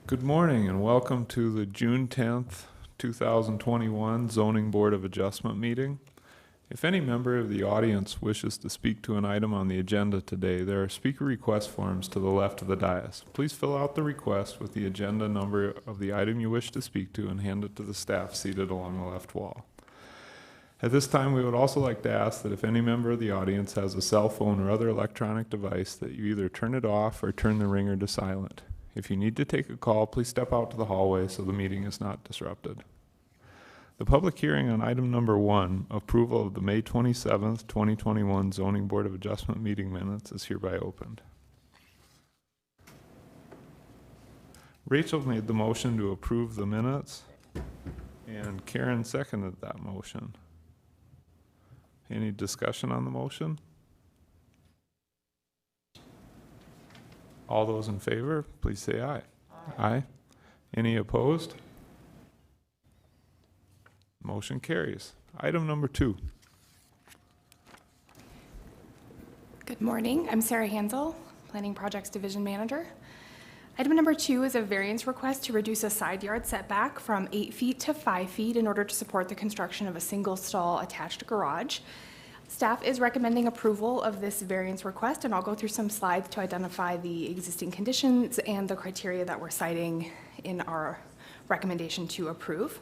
Good morning and welcome to the June 10th, 2021 Zoning Board of Adjustment meeting. If any member of the audience wishes to speak to an item on the agenda today, there are speaker request forms to the left of the dais. Please fill out the request with the agenda number of the item you wish to speak to and hand it to the staff seated along the left wall. At this time, we would also like to ask that if any member of the audience has a cell phone or other electronic device, that you either turn it off or turn the ringer to silent. If you need to take a call, please step out to the hallway so the meeting is not disrupted. The public hearing on item number 1, approval of the May 27th, 2021 Zoning Board of Adjustment meeting minutes, is hereby opened. Rachel made the motion to approve the minutes, and Karen seconded that motion. Any discussion on the motion? All those in favor, please say aye. Aye. Any opposed? Motion carries. Item number 2. Good morning. I'm Sarah Hansel, Planning Projects Division Manager. Item number 2 is a variance request to reduce a side yard setback from 8 feet to 5 feet in order to support the construction of a single stall attached garage. Staff is recommending approval of this variance request, and I'll go through some slides to identify the existing conditions and the criteria that we're citing in our recommendation to approve.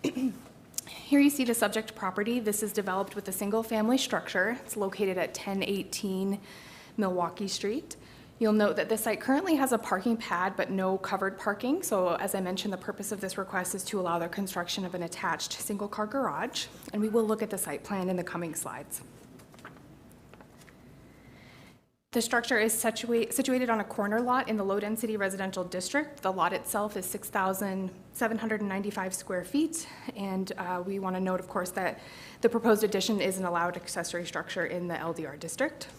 Here you see the subject property. This is developed with a single family structure. It's located at 1018 Milwaukee Street. You'll note that this site currently has a parking pad but no covered parking. So as I mentioned, the purpose of this request is to allow the construction of an attached single car garage. And we will look at the site plan in the coming slides. The structure is situated on a corner lot in the low-density residential district. The lot itself is 6,795 square feet, and we want to note, of course, that the proposed addition is an allowed accessory structure in the LDR district.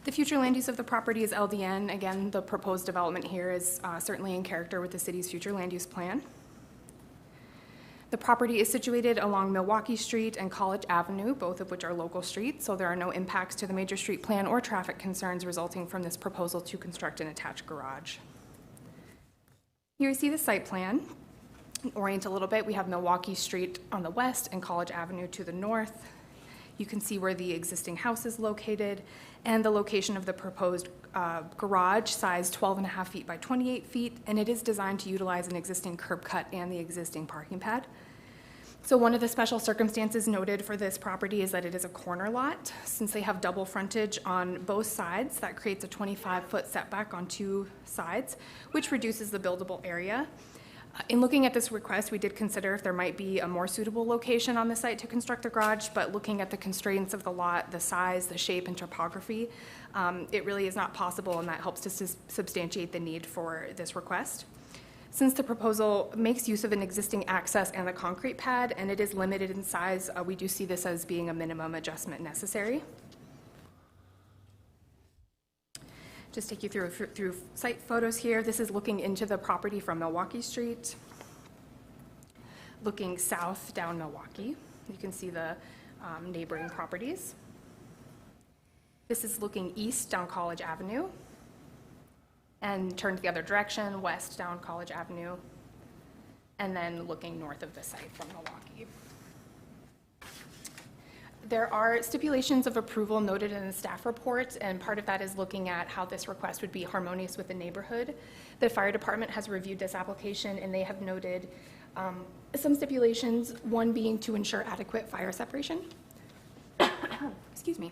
The future land use of the property is LDN. Again, the proposed development here is certainly in character with the city's future land use plan. The property is situated along Milwaukee Street and College Avenue, both of which are local streets, so there are no impacts to the major street plan or traffic concerns resulting from this proposal to construct an attached garage. Here you see the site plan. Orient a little bit, we have Milwaukee Street on the west and College Avenue to the north. You can see where the existing house is located and the location of the proposed garage, size 12.5 feet by 28 feet, and it is designed to utilize an existing curb cut and the existing parking pad. So one of the special circumstances noted for this property is that it is a corner lot. Since they have double frontage on both sides, that creates a 25-foot setback on 2 sides, which reduces the buildable area. In looking at this request, we did consider if there might be a more suitable location on the site to construct a garage, but looking at the constraints of the lot, the size, the shape, and topography, it really is not possible, and that helps to substantiate the need for this request. Since the proposal makes use of an existing access and a concrete pad, and it is limited in size, we do see this as being a minimum adjustment necessary. Just take you through site photos here. This is looking into the property from Milwaukee Street. Looking south down Milwaukee, you can see the neighboring properties. This is looking east down College Avenue, and turn the other direction, west down College Avenue, and then looking north of the site from Milwaukee. There are stipulations of approval noted in the staff report, and part of that is looking at how this request would be harmonious with the neighborhood. The fire department has reviewed this application, and they have noted some stipulations, one being to ensure adequate fire separation. Excuse me.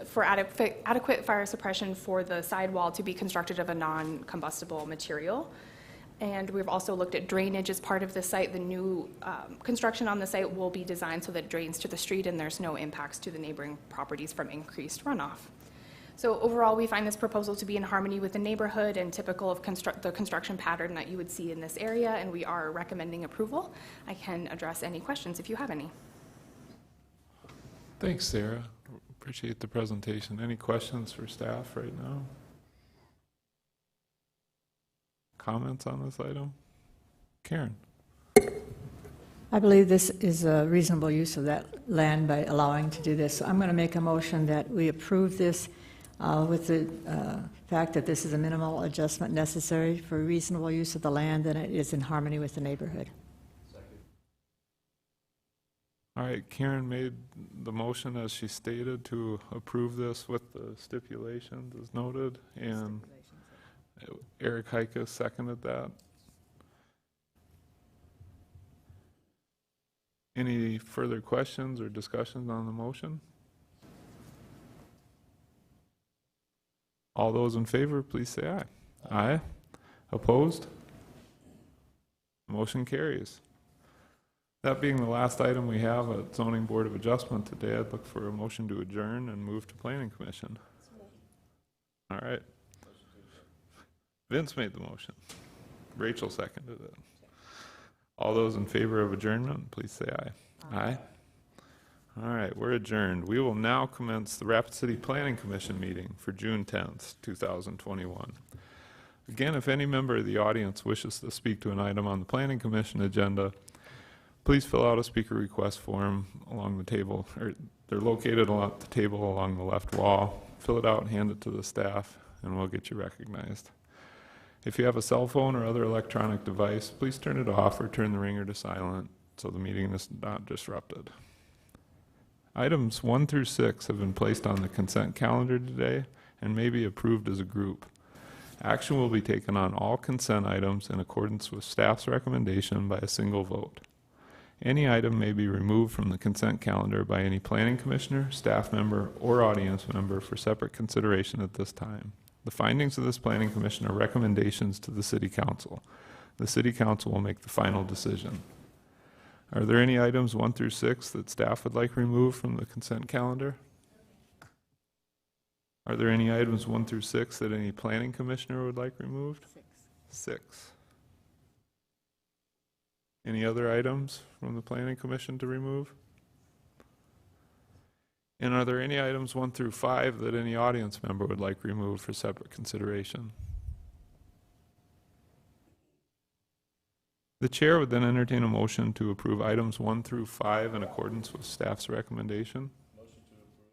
For adequate fire suppression for the sidewall to be constructed of a non-combustible material. And we've also looked at drainage as part of the site. The new construction on the site will be designed so that it drains to the street and there's no impacts to the neighboring properties from increased runoff. So overall, we find this proposal to be in harmony with the neighborhood and typical of the construction pattern that you would see in this area, and we are recommending approval. I can address any questions if you have any. Thanks, Sarah. Appreciate the presentation. Any questions for staff right now? Comments on this item? Karen. I believe this is a reasonable use of that land by allowing to do this. So I'm going to make a motion that we approve this with the fact that this is a minimal adjustment necessary for reasonable use of the land, and it is in harmony with the neighborhood. All right, Karen made the motion as she stated to approve this with the stipulations as noted, and Eric Heike seconded that. Any further questions or discussions on the motion? All those in favor, please say aye. Aye. Opposed? Motion carries. That being the last item we have at Zoning Board of Adjustment today, I'd look for a motion to adjourn and move to Planning Commission. All right. Vince made the motion. Rachel seconded it. All those in favor of adjournment, please say aye. Aye. All right, we're adjourned. We will now commence the Rapid City Planning Commission meeting for June 10th, 2021. Again, if any member of the audience wishes to speak to an item on the Planning Commission agenda, please fill out a speaker request form along the table, or they're located at the table along the left wall. Fill it out and hand it to the staff, and we'll get you recognized. If you have a cell phone or other electronic device, please turn it off or turn the ringer to silent so the meeting is not disrupted. Items 1 through 6 have been placed on the consent calendar today and may be approved as a group. Action will be taken on all consent items in accordance with staff's recommendation by a single vote. Any item may be removed from the consent calendar by any planning commissioner, staff member, or audience member for separate consideration at this time. The findings of this planning commission are recommendations to the city council. The city council will make the final decision. Are there any items 1 through 6 that staff would like removed from the consent calendar? Are there any items 1 through 6 that any planning commissioner would like removed? 6. Any other items from the planning commission to remove? And are there any items 1 through 5 that any audience member would like removed for separate consideration? The chair would then entertain a motion to approve items 1 through 5 in accordance with staff's recommendation. Motion to approve.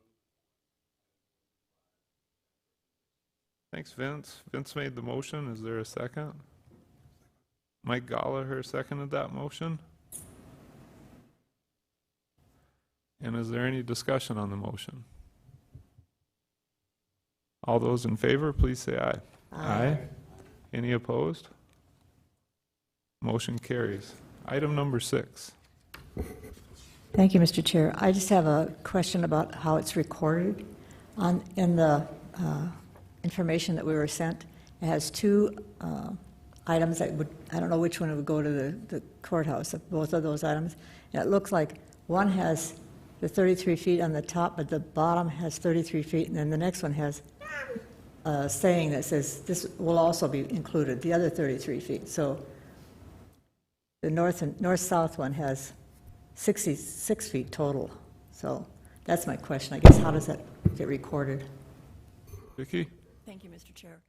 Thanks, Vince. Vince made the motion. Is there a second? Mike Gallagher seconded that motion. And is there any discussion on the motion? All those in favor, please say aye. Aye. Any opposed? Motion carries. Item number 6. Thank you, Mr. Chair. I just have a question about how it's recorded. In the information that we were sent, it has 2 items that would, I don't know which one would go to the courthouse, both of those items. And it looks like one has the 33 feet on the top, but the bottom has 33 feet, and then the next one has a saying that says this will also be included, the other 33 feet. So the north-south one has 66 feet total. So that's my question. I guess, how does that get recorded? Vicki? Thank you, Mr. Chair.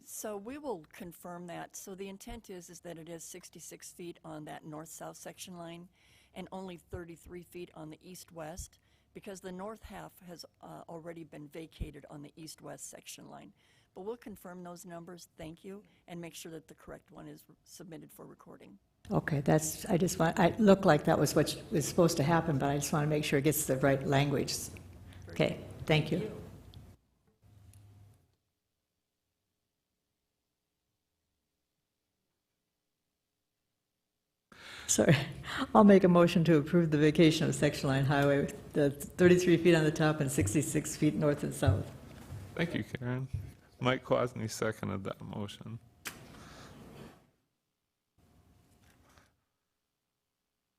So we will confirm that. So the intent is that it is 66 feet on that north-south section line and only 33 feet on the east-west, because the north half has already been vacated on the east-west section line. But we'll confirm those numbers, thank you, and make sure that the correct one is submitted for recording. Okay, I looked like that was what was supposed to happen, but I just want to make sure it gets the right language. Okay, thank you. Sorry, I'll make a motion to approve the vacation of section line highway, the 33 feet on the top and 66 feet north and south. Thank you, Karen. Mike Kwasny seconded that motion.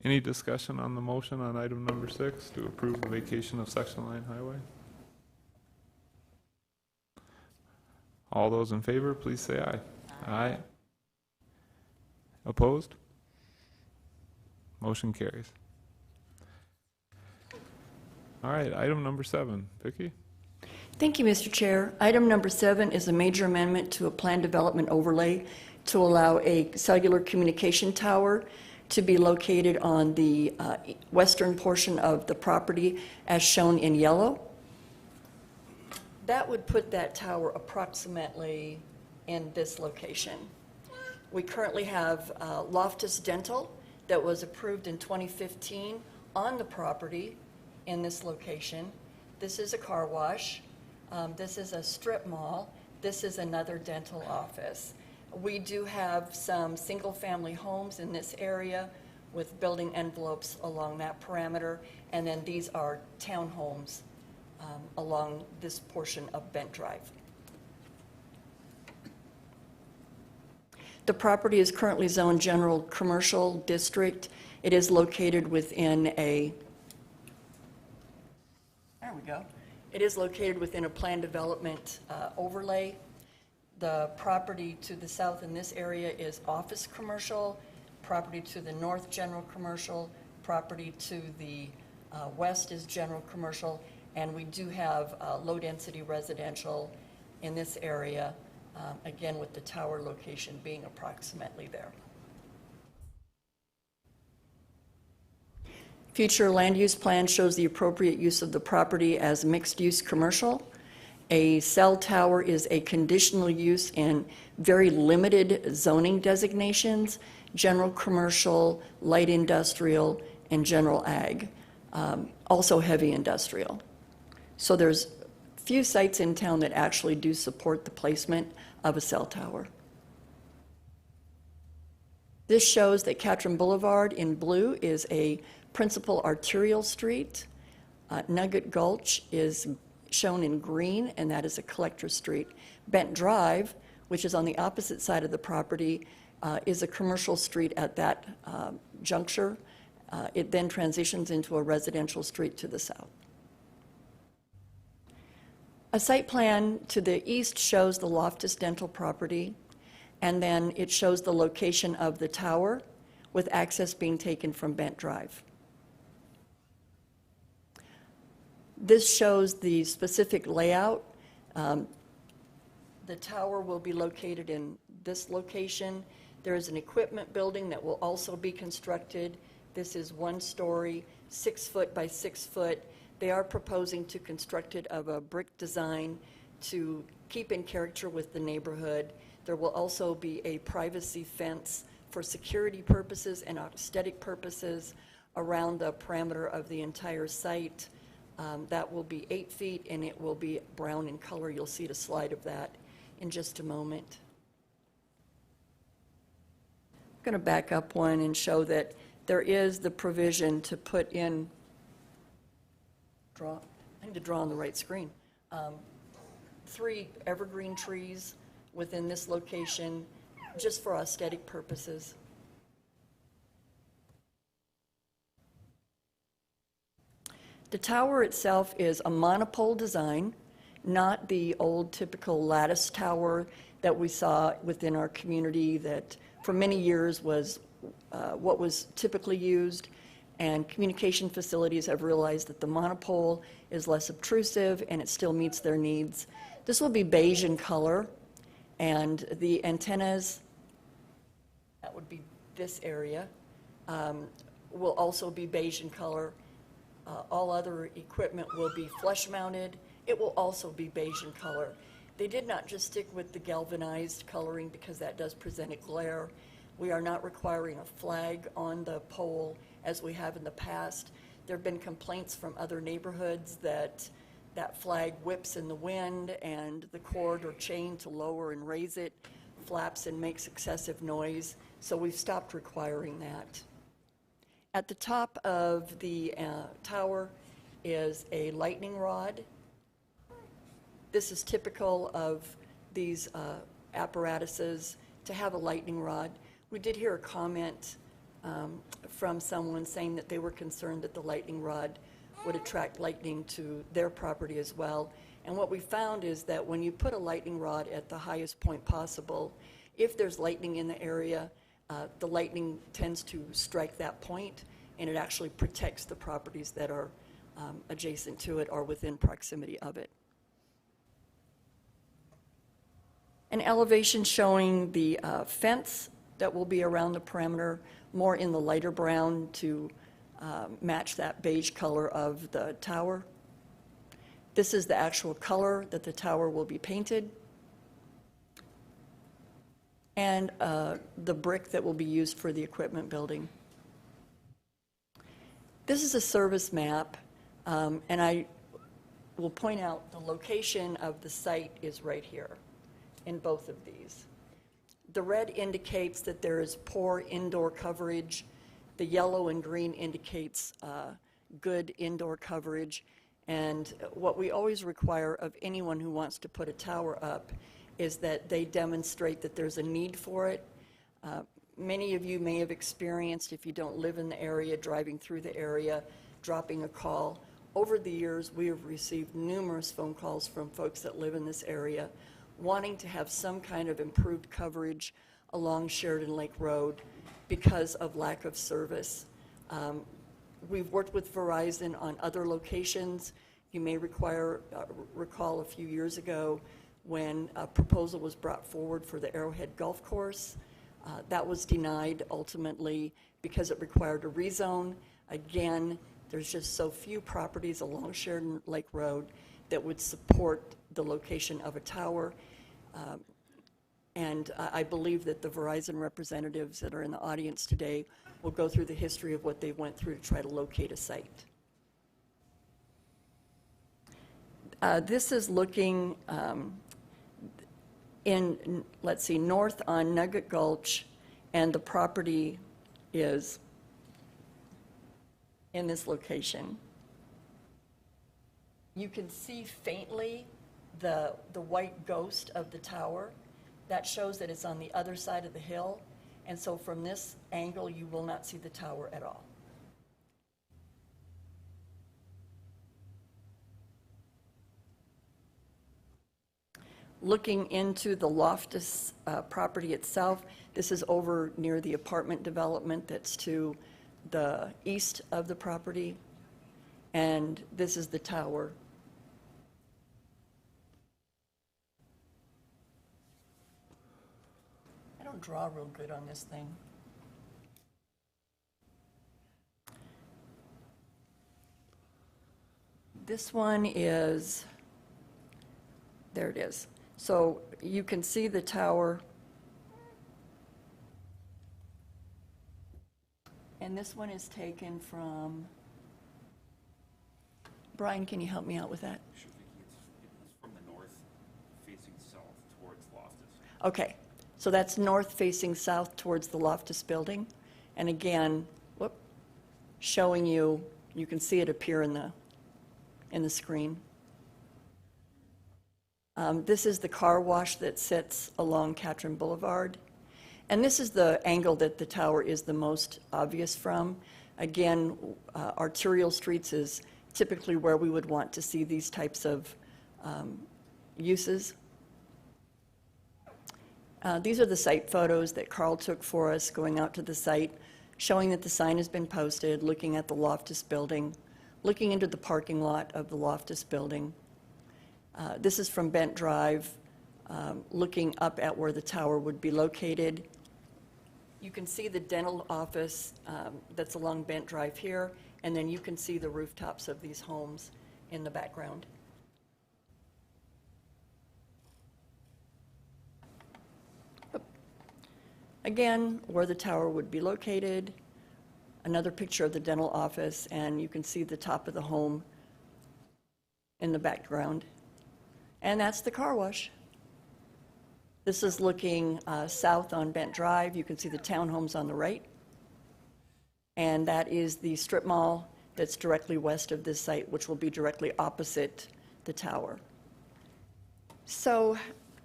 Any discussion on the motion on item number 6 to approve the vacation of section line highway? All those in favor, please say aye. Aye. Opposed? Motion carries. All right, item number 7. Vicki? Thank you, Mr. Chair. Item number 7 is a major amendment to a plan development overlay to allow a cellular communication tower to be located on the western portion of the property as shown in yellow. That would put that tower approximately in this location. We currently have Loftus Dental that was approved in 2015 on the property in this location. This is a car wash. This is a strip mall. This is another dental office. We do have some single-family homes in this area with building envelopes along that parameter, and then these are townhomes along this portion of Bent Drive. The property is currently zoned general commercial district. It is located within a, there we go. It is located within a planned development overlay. The property to the south in this area is office commercial, property to the north general commercial, property to the west is general commercial, and we do have low-density residential in this area, again with the tower location being approximately there. Future land use plan shows the appropriate use of the property as mixed-use commercial. A cell tower is a conditional use in very limited zoning designations, general commercial, light industrial, and general ag, also heavy industrial. So there's few sites in town that actually do support the placement of a cell tower. This shows that Catron Boulevard in blue is a principal arterial street. Nugget Gulch is shown in green, and that is a collector street. Bent Drive, which is on the opposite side of the property, is a commercial street at that juncture. It then transitions into a residential street to the south. A site plan to the east shows the Loftus Dental property, and then it shows the location of the tower with access being taken from Bent Drive. This shows the specific layout. The tower will be located in this location. There is an equipment building that will also be constructed. This is 1 story, 6 foot by 6 foot. They are proposing to construct it of a brick design to keep in character with the neighborhood. There will also be a privacy fence for security purposes and aesthetic purposes around the parameter of the entire site. That will be 8 feet, and it will be brown in color. You'll see a slide of that in just a moment. I'm going to back up one and show that there is the provision to put in, I need to draw on the right screen, 3 evergreen trees within this location just for aesthetic purposes. The tower itself is a monopole design, not the old typical lattice tower that we saw within our community that for many years was what was typically used, and communication facilities have realized that the monopole is less obtrusive and it still meets their needs. This will be beige in color, and the antennas, that would be this area, will also be beige in color. All other equipment will be flush mounted. It will also be beige in color. They did not just stick with the galvanized coloring because that does present a glare. We are not requiring a flag on the pole as we have in the past. There have been complaints from other neighborhoods that that flag whips in the wind and the cord or chain to lower and raise it flaps and makes excessive noise. So we've stopped requiring that. At the top of the tower is a lightning rod. This is typical of these apparatuses to have a lightning rod. We did hear a comment from someone saying that they were concerned that the lightning rod would attract lightning to their property as well. And what we found is that when you put a lightning rod at the highest point possible, if there's lightning in the area, the lightning tends to strike that point, and it actually protects the properties that are adjacent to it or within proximity of it. An elevation showing the fence that will be around the perimeter, more in the lighter brown to match that beige color of the tower. This is the actual color that the tower will be painted, and the brick that will be used for the equipment building. This is a service map, and I will point out the location of the site is right here in both of these. The red indicates that there is poor indoor coverage. The yellow and green indicates good indoor coverage. And what we always require of anyone who wants to put a tower up is that they demonstrate that there's a need for it. Many of you may have experienced, if you don't live in the area, driving through the area, dropping a call. Over the years, we have received numerous phone calls from folks that live in this area wanting to have some kind of improved coverage along Sheridan Lake Road because of lack of service. We've worked with Verizon on other locations. You may recall a few years ago when a proposal was brought forward for the Arrowhead Golf Course. That was denied ultimately because it required a rezone. Again, there's just so few properties along Sheridan Lake Road that would support the location of a tower. And I believe that the Verizon representatives that are in the audience today will go through the history of what they went through to try to locate a site. This is looking in, let's see, north on Nugget Gulch, and the property is in this location. You can see faintly the white ghost of the tower. That shows that it's on the other side of the hill, and so from this angle you will not see the tower at all. Looking into the Loftus property itself, this is over near the apartment development that's to the east of the property, and this is the tower. I don't draw real good on this thing. This one is, there it is. So you can see the tower. And this one is taken from, Brian, can you help me out with that? Sure, it's from the north facing south towards Loftus. Okay, so that's north facing south towards the Loftus building. And again, whoop, showing you, you can see it appear in the screen. This is the car wash that sits along Catron Boulevard. And this is the angle that the tower is the most obvious from. Again, arterial streets is typically where we would want to see these types of uses. These are the site photos that Carl took for us going out to the site, showing that the sign has been posted, looking at the Loftus building, looking into the parking lot of the Loftus building. This is from Bent Drive, looking up at where the tower would be located. You can see the dental office that's along Bent Drive here, and then you can see the rooftops of these homes in the background. Again, where the tower would be located, another picture of the dental office, and you can see the top of the home in the background. And that's the car wash. This is looking south on Bent Drive. You can see the townhomes on the right. And that is the strip mall that's directly west of this site, which will be directly opposite the tower. So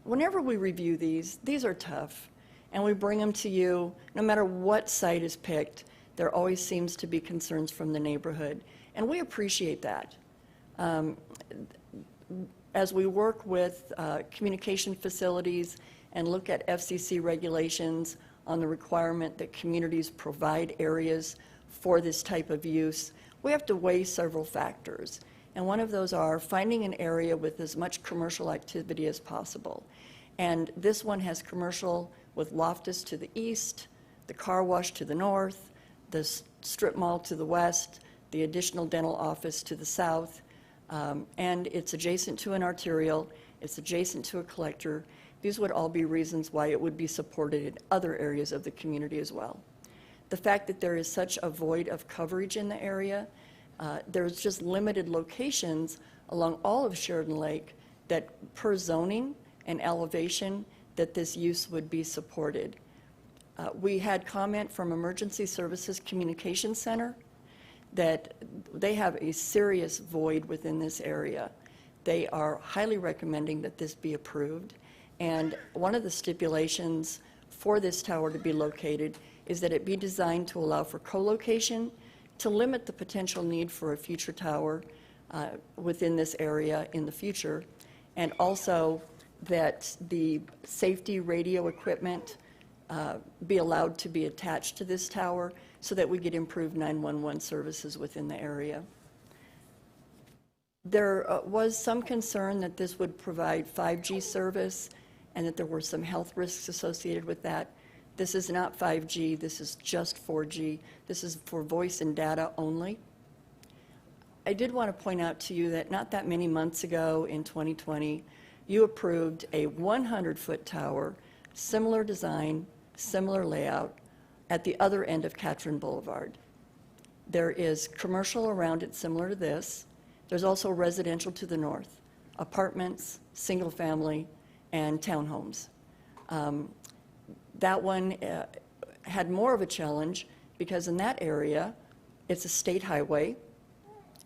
whenever we review these are tough. And we bring them to you, no matter what site is picked, there always seems to be concerns from the neighborhood. And we appreciate that. As we work with communication facilities and look at FCC regulations on the requirement that communities provide areas for this type of use, we have to weigh several factors. And one of those are finding an area with as much commercial activity as possible. And this one has commercial with Loftus to the east, the car wash to the north, the strip mall to the west, the additional dental office to the south. And it's adjacent to an arterial, it's adjacent to a collector. These would all be reasons why it would be supported in other areas of the community as well. The fact that there is such a void of coverage in the area, there's just limited locations along all of Sheridan Lake that per zoning and elevation that this use would be supported. We had comment from Emergency Services Communication Center that they have a serious void within this area. They are highly recommending that this be approved. And one of the stipulations for this tower to be located is that it be designed to allow for co-location, to limit the potential need for a future tower within this area in the future, and also that the safety radio equipment be allowed to be attached to this tower so that we get improved 911 services within the area. There was some concern that this would provide 5G service and that there were some health risks associated with that. This is not 5G, this is just 4G. This is for voice and data only. I did want to point out to you that not that many months ago in 2020, you approved a 100-foot tower, similar design, similar layout, at the other end of Catron Boulevard. There is commercial around it similar to this. There's also residential to the north, apartments, single family, and townhomes. That one had more of a challenge because in that area, it's a state highway,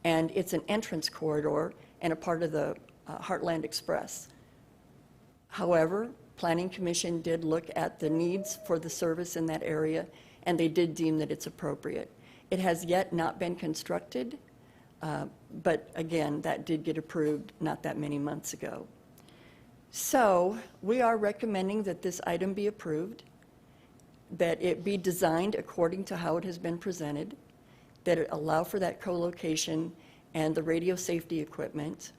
and it's an entrance corridor and a part of the Heartland Express. However, Planning Commission did look at the needs for the service in that area, and they did deem that it's appropriate. It has yet not been constructed, but again, that did get approved not that many months ago. So we are recommending that this item be approved, that it be designed according to how it has been presented, that it allow for that co-location and the radio safety equipment.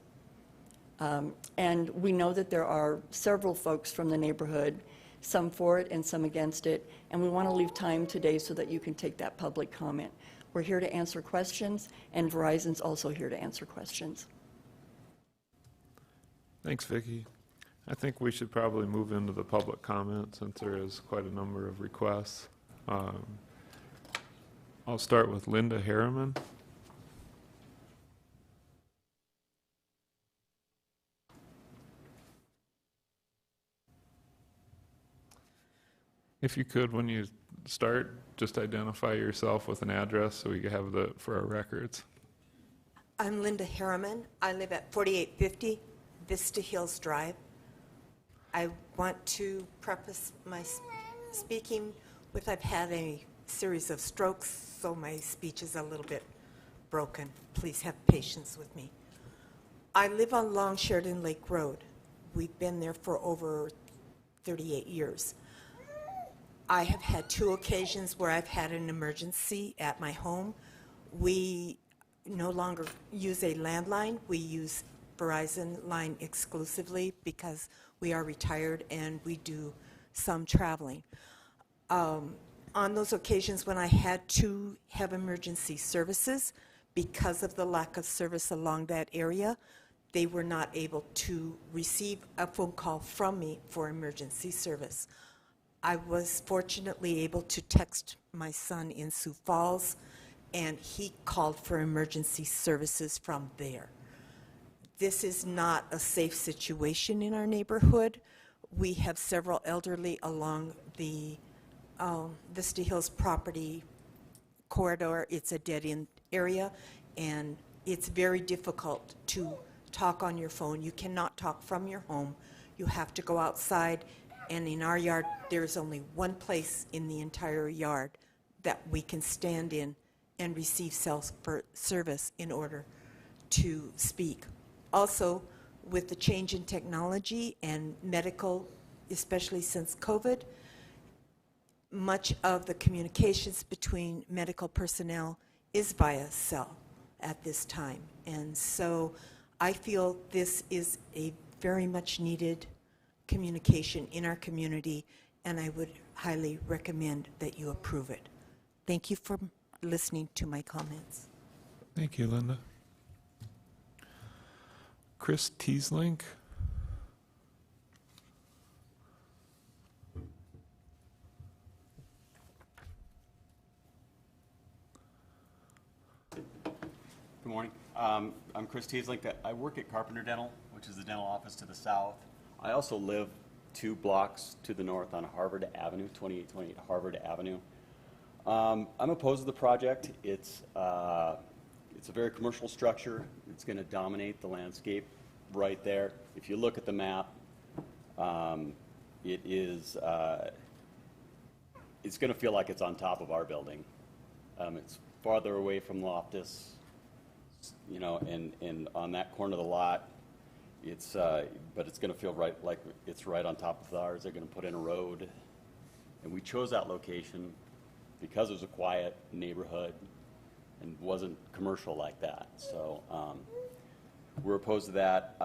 And we know that there are several folks from the neighborhood, some for it and some against it, and we want to leave time today so that you can take that public comment. We're here to answer questions, and Verizon's also here to answer questions. Thanks, Vicki. I think we should probably move into the public comment since there is quite a number of requests. I'll start with Linda Harriman. If you could, when you start, just identify yourself with an address so we can have that for our records. I'm Linda Harriman. I live at 4850 Vista Hills Drive. I want to preface my speaking with I've had a series of strokes, so my speech is a little bit broken. Please have patience with me. I live on Long Sheridan Lake Road. We've been there for over 38 years. I have had 2 occasions where I've had an emergency at my home. We no longer use a landline. We use Verizon line exclusively because we are retired and we do some traveling. On those occasions when I had to have emergency services, because of the lack of service along that area, they were not able to receive a phone call from me for emergency service. I was fortunately able to text my son in Sioux Falls, and he called for emergency services from there. This is not a safe situation in our neighborhood. We have several elderly along the Vista Hills property corridor. It's a dead-end area, and it's very difficult to talk on your phone. You cannot talk from your home. You have to go outside. And in our yard, there's only one place in the entire yard that we can stand in and receive cell service in order to speak. Also, with the change in technology and medical, especially since COVID, much of the communications between medical personnel is via cell at this time. And so I feel this is a very much needed communication in our community, and I would highly recommend that you approve it. Thank you for listening to my comments. Thank you, Linda. Chris Teeslink. Good morning. I'm Chris Teeslink. I work at Carpenter Dental, which is the dental office to the south. I also live 2 blocks to the north on Harvard Avenue, 2828 Harvard Avenue. I'm opposed to the project. It's a very commercial structure. It's going to dominate the landscape right there. If you look at the map, it's going to feel like it's on top of our building. It's farther away from Loftus, you know, and on that corner of the lot, but it's going to feel right like it's right on top of ours. They're going to put in a road, and we chose that location because it was a quiet neighborhood and wasn't commercial like that. So we're opposed to that.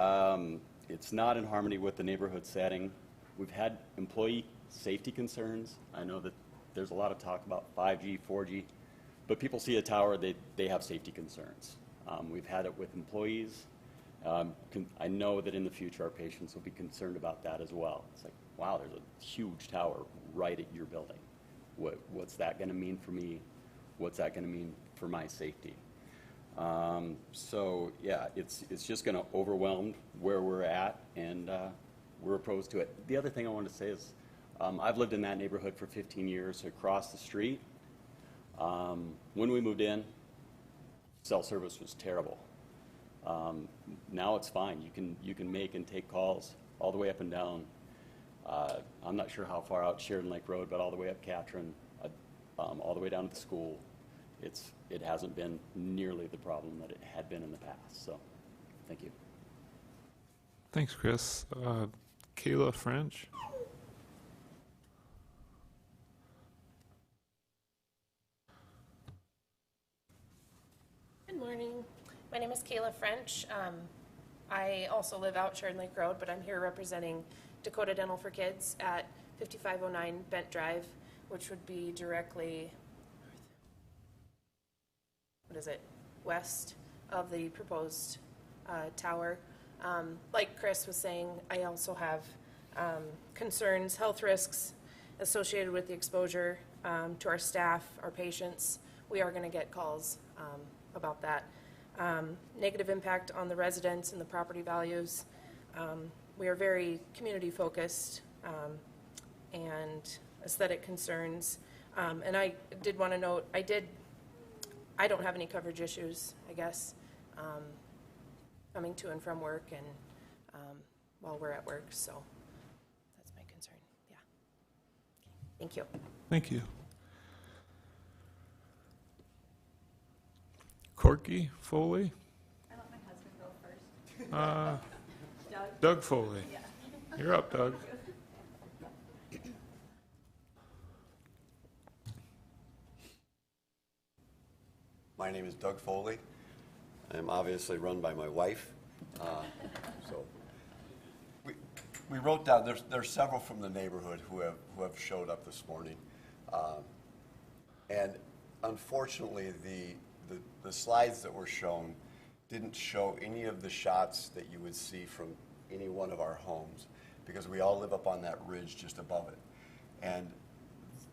It's not in harmony with the neighborhood setting. We've had employee safety concerns. I know that there's a lot of talk about 5G, 4G, but people see a tower, they have safety concerns. We've had it with employees. I know that in the future our patients will be concerned about that as well. It's like, wow, there's a huge tower right at your building. What's that going to mean for me? What's that going to mean for my safety? So yeah, it's just going to overwhelm where we're at, and we're opposed to it. The other thing I wanted to say is I've lived in that neighborhood for 15 years across the street. When we moved in, cell service was terrible. Now it's fine. You can make and take calls all the way up and down. I'm not sure how far out Sheridan Lake Road, but all the way up Catron, all the way down to the school. It hasn't been nearly the problem that it had been in the past. So, thank you. Thanks, Chris. Kayla French. Good morning. My name is Kayla French. I also live out Sheridan Lake Road, but I'm here representing Dakota Dental for Kids at 5509 Bent Drive, which would be directly, west of the proposed tower. Like Chris was saying, I also have concerns, health risks associated with the exposure to our staff, our patients. We are going to get calls about that. Negative impact on the residents and the property values. We are very community focused and aesthetic concerns. And I did want to note, I don't have any coverage issues, I guess, coming to and from work and while we're at work, so that's my concern, yeah. Thank you. Thank you. Corky Foley? I let my husband go first. Doug Foley. Yeah. You're up, Doug. My name is Doug Foley. I'm obviously run by my wife. So we wrote down, there's several from the neighborhood who have showed up this morning. And unfortunately, the slides that were shown didn't show any of the shots that you would see from any one of our homes, because we all live up on that ridge just above it. And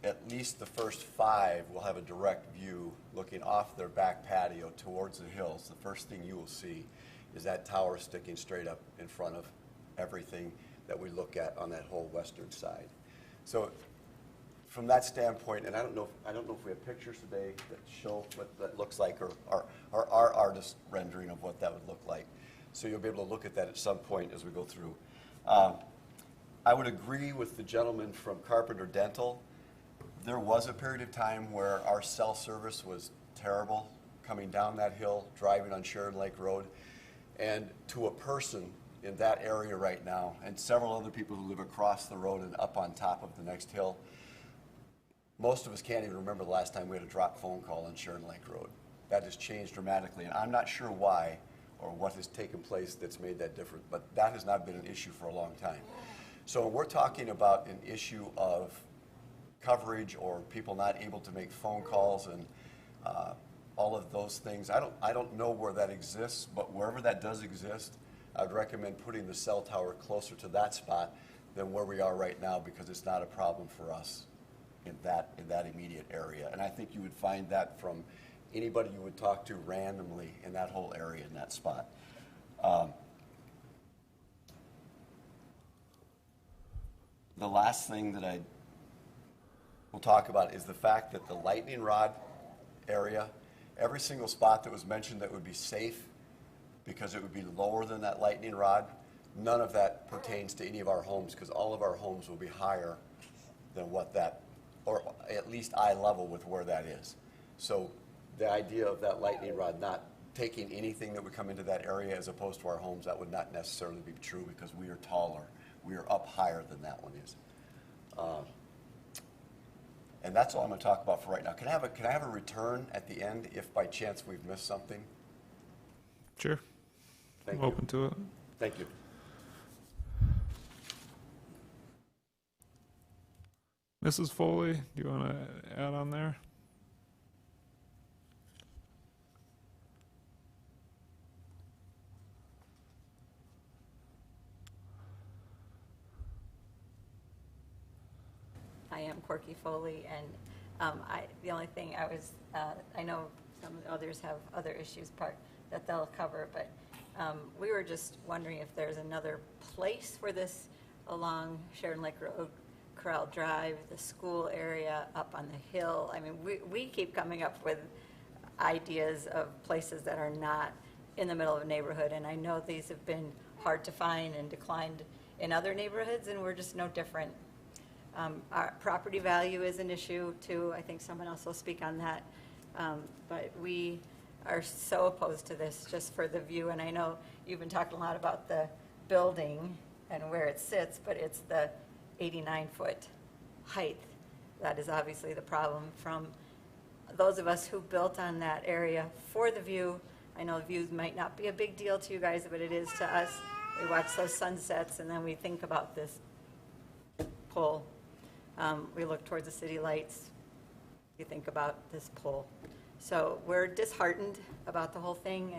at least the first 5 will have a direct view looking off their back patio towards the hills. The first thing you will see is that tower sticking straight up in front of everything that we look at on that whole western side. So from that standpoint, and I don't know if we have pictures today that show what that looks like, or our artist rendering of what that would look like. So you'll be able to look at that at some point as we go through. I would agree with the gentleman from Carpenter Dental. There was a period of time where our cell service was terrible, coming down that hill, driving on Sheridan Lake Road. And to a person in that area right now, and several other people who live across the road and up on top of the next hill, most of us can't even remember the last time we had a drop phone call on Sheridan Lake Road. That has changed dramatically, and I'm not sure why or what has taken place that's made that different, but that has not been an issue for a long time. So we're talking about an issue of coverage or people not able to make phone calls and all of those things. I don't know where that exists, but wherever that does exist, I'd recommend putting the cell tower closer to that spot than where we are right now, because it's not a problem for us in that immediate area. And I think you would find that from anybody you would talk to randomly in that whole area, in that spot. The last thing that we'll talk about is the fact that the lightning rod area, every single spot that was mentioned that would be safe because it would be lower than that lightning rod, none of that pertains to any of our homes, because all of our homes will be higher than what that, or at least eye level with where that is. So the idea of that lightning rod not taking anything that would come into that area as opposed to our homes, that would not necessarily be true, because we are taller. We are up higher than that one is. And that's all I'm going to talk about for right now. Can I have a return at the end if by chance we've missed something? Sure. Thank I'm you. open to it. Thank you. Mrs. Foley, do you want to add on there? I am Corky Foley, and the only thing I know some others have other issues that they'll cover, but we were just wondering if there's another place for this along Sheridan Lake Road, Corral Drive, the school area, up on the hill. I mean, we keep coming up with ideas of places that are not in the middle of a neighborhood, and I know these have been hard to find and declined in other neighborhoods, and we're just no different. Our property value is an issue too. I think someone else will speak on that. But we are so opposed to this just for the view. And I know you've been talking a lot about the building and where it sits, but it's the 89-foot height that is obviously the problem from those of us who built on that area for the view. I know views might not be a big deal to you guys, but it is to us. We watch those sunsets and then we think about this pole. We look towards the city lights. You think about this pole. So we're disheartened about the whole thing,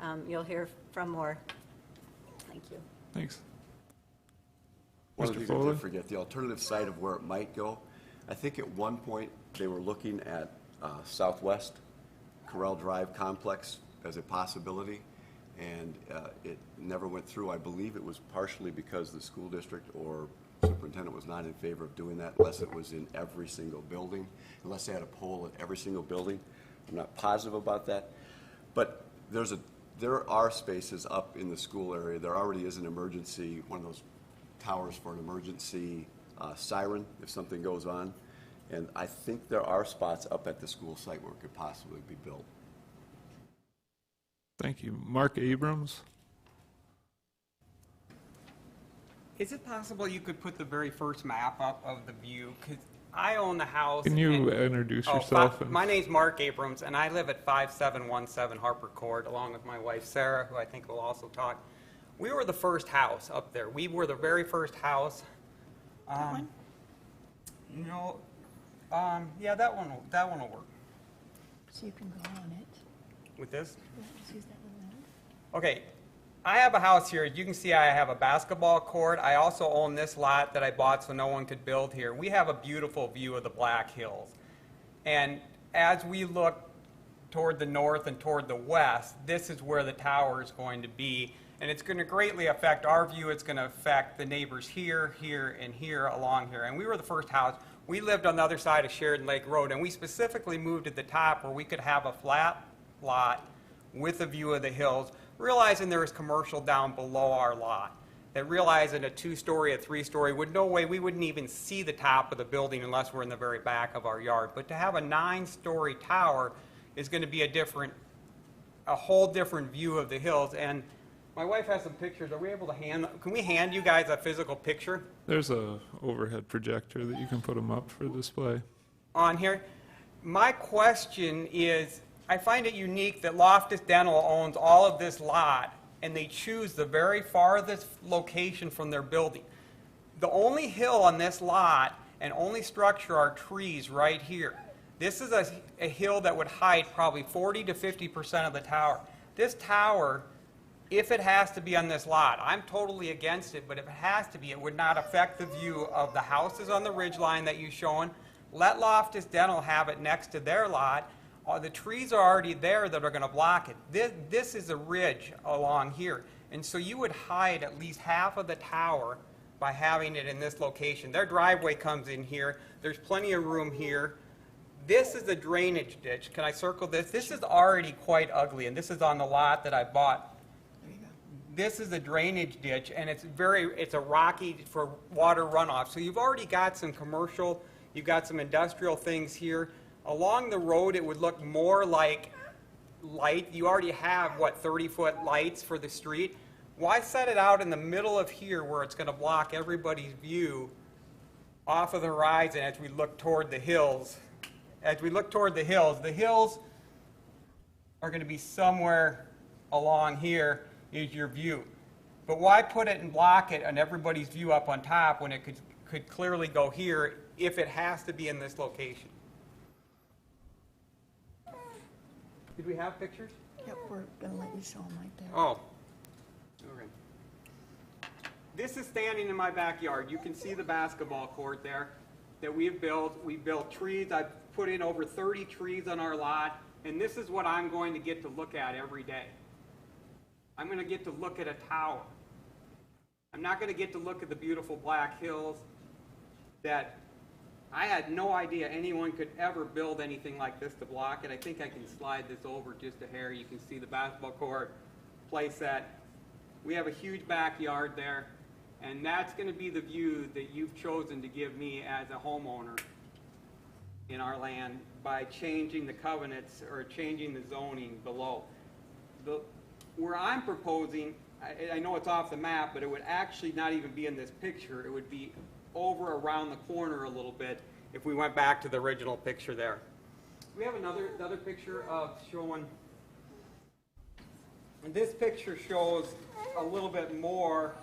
and you'll hear from more. Thank you. Thanks. One of Mr. the things I Foley? did forget, the alternative site of where it might go, I think at one point they were looking at Southwest Corral Drive complex as a possibility, and it never went through. I believe it was partially because the school district or superintendent was not in favor of doing that unless it was in every single building, unless they had a pole at every single building. I'm not positive about that. But there are spaces up in the school area. There already is an emergency, one of those towers for an emergency siren if something goes on. And I think there are spots up at the school site where it could possibly be built. Thank you. Mark Abrams? Is it possible you could put the very first map up of the view? Because I own the house. Can you and- introduce Oh, yourself? and- My name's Mark Abrams, and I live at 5717 Harper Court, along with my wife Sarah, who I think will also talk. We were the first house up there. We were the very first house. one? No, yeah, that one will work. So you can go on it. With this? Just use that little arrow. Okay, I have a house here. You can see I have a basketball court. I also own this lot that I bought so no one could build here. We have a beautiful view of the Black Hills. And as we look toward the north and toward the west, this is where the tower is going to be. And it's going to greatly affect our view. It's going to affect the neighbors here, here, and here along here. And we were the first house. We lived on the other side of Sheridan Lake Road, and we specifically moved at the top where we could have a flat lot with a view of the hills, realizing there was commercial down below our lot. That realizing a 2-story, a 3-story, no way we wouldn't even see the top of the building unless we're in the very back of our yard. But to have a 9-story tower is going to be a whole different view of the hills. And my wife has some pictures. Are we able to can we hand you guys a physical picture There's a overhead projector that you can put them up for display. on here? My question is, I find it unique that Loftus Dental owns all of this lot, and they choose the very farthest location from their building. The only hill on this lot and only structure are trees right here. This is a hill that would hide probably 40 to 50% of the tower. This tower if it has to be on this lot, I'm totally against it, but if it has to be, it would not affect the view of the houses on the ridge line that you're showing. Let Loftus Dental have it next to their lot. The trees are already there that are going to block it. This is a ridge along here. And so you would hide at least half of the tower by having it in this location. Their driveway comes in here. There's plenty of room here. This is a drainage ditch. Can I circle this? This is already quite ugly, and this is on the lot that I bought. This is a drainage ditch, and it's a rocky for water runoff. So you've already got some commercial, you've got some industrial things here. Along the road, it would look more like light. You already have, 30-foot lights for the street. Why set it out in the middle of here where it's going to block everybody's view off of the horizon as we look toward the hills? As we look toward the hills are going to be somewhere along here is your view. But why put it and block it and everybody's view up on top when it could clearly go here if it has to be in this location? Did we have pictures? Yep, we're going to let you show them right there. Oh. Okay. This is standing in my backyard. You can see the basketball court there that we have built. We built trees. I've put in over 30 trees on our lot, and this is what I'm going to get to look at every day. I'm going to get to look at a tower. I'm not going to get to look at the beautiful Black Hills that I had no idea anyone could ever build anything like this to block it. I think I can slide this over just a hair. You can see the basketball court, play set. We have a huge backyard there, and that's going to be the view that you've chosen to give me as a homeowner in our land by changing the covenants or changing the zoning below. Where I'm proposing, I know it's off the map, but it would actually not even be in this picture. It would be over around the corner a little bit if we went back to the original picture there. We have another picture of showing, and this picture shows a little bit more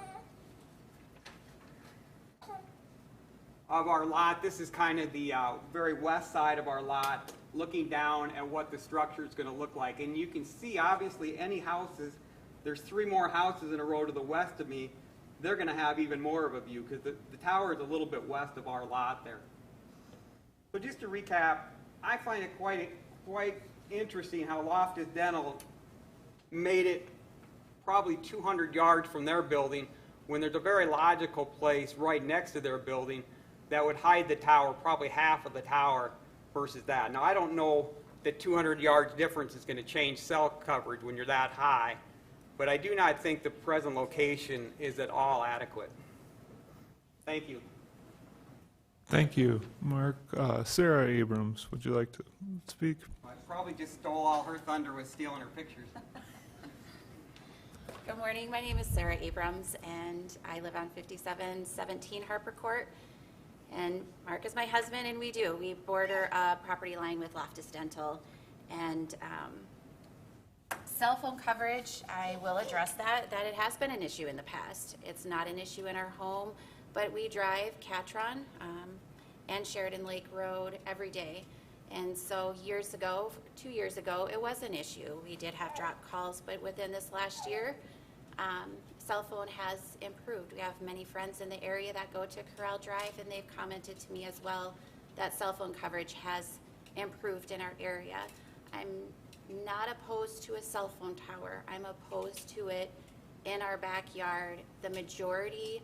of our lot. This is kind of the very west side of our lot, looking down at what the structure is going to look like. And you can see, obviously, any houses, there's 3 more houses in a row to the west of me, they're going to have even more of a view because the tower is a little bit west of our lot there. So just to recap, I find it quite interesting how Loftus Dental made it probably 200 yards from their building when there's a very logical place right next to their building that would hide the tower, probably half of the tower versus that. Now, I don't know that 200 yards difference is going to change cell coverage when you're that high, but I do not think the present location is at all adequate. Thank you. Thank you, Mark. Sarah Abrams, would you like to speak? I probably just stole all her thunder with stealing her pictures. Good morning. My name is Sarah Abrams, and I live on 5717 Harper Court. And Mark is my husband, and we border a property line with Loftus Dental. And cell phone coverage, I will address that it has been an issue in the past. It's not an issue in our home, but we drive Catron and Sheridan Lake Road every day. And so 2 years ago, it was an issue. We did have drop calls, but within this last year, cell phone has improved. We have many friends in the area that go to Corral Drive, and they've commented to me as well that cell phone coverage has improved in our area. I'm not opposed to a cell phone tower. I'm opposed to it in our backyard. The majority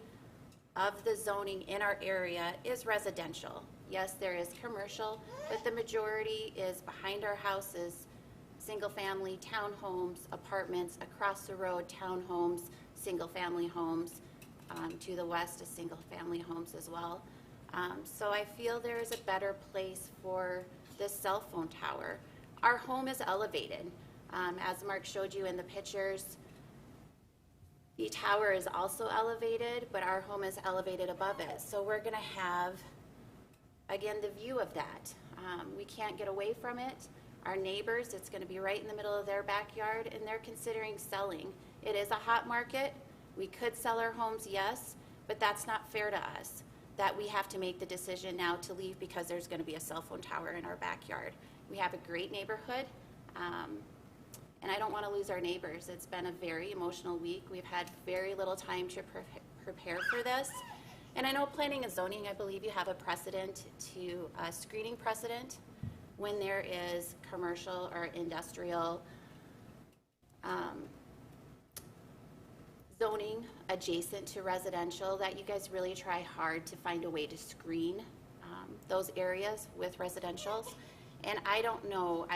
of the zoning in our area is residential. Yes, there is commercial, but the majority is behind our houses, single-family townhomes, apartments, across the road townhomes, single-family homes, to the west is single-family homes as well. So I feel there is a better place for this cell phone tower. Our home is elevated. As Mark showed you in the pictures, the tower is also elevated, but our home is elevated above it. So we're gonna have, again, the view of that. We can't get away from it. Our neighbors, it's gonna be right in the middle of their backyard, and they're considering selling. It is a hot market. We could sell our homes, yes, but that's not fair to us, that we have to make the decision now to leave because there's gonna be a cell phone tower in our backyard. We have a great neighborhood. and I don't want to lose our neighbors. It's been a very emotional week. We've had very little time to prepare for this. And I know planning and zoning, I believe you have a precedent to, a screening precedent when there is commercial or industrial zoning adjacent to residential, that you guys really try hard to find a way to screen those areas with residentials. And I don't know,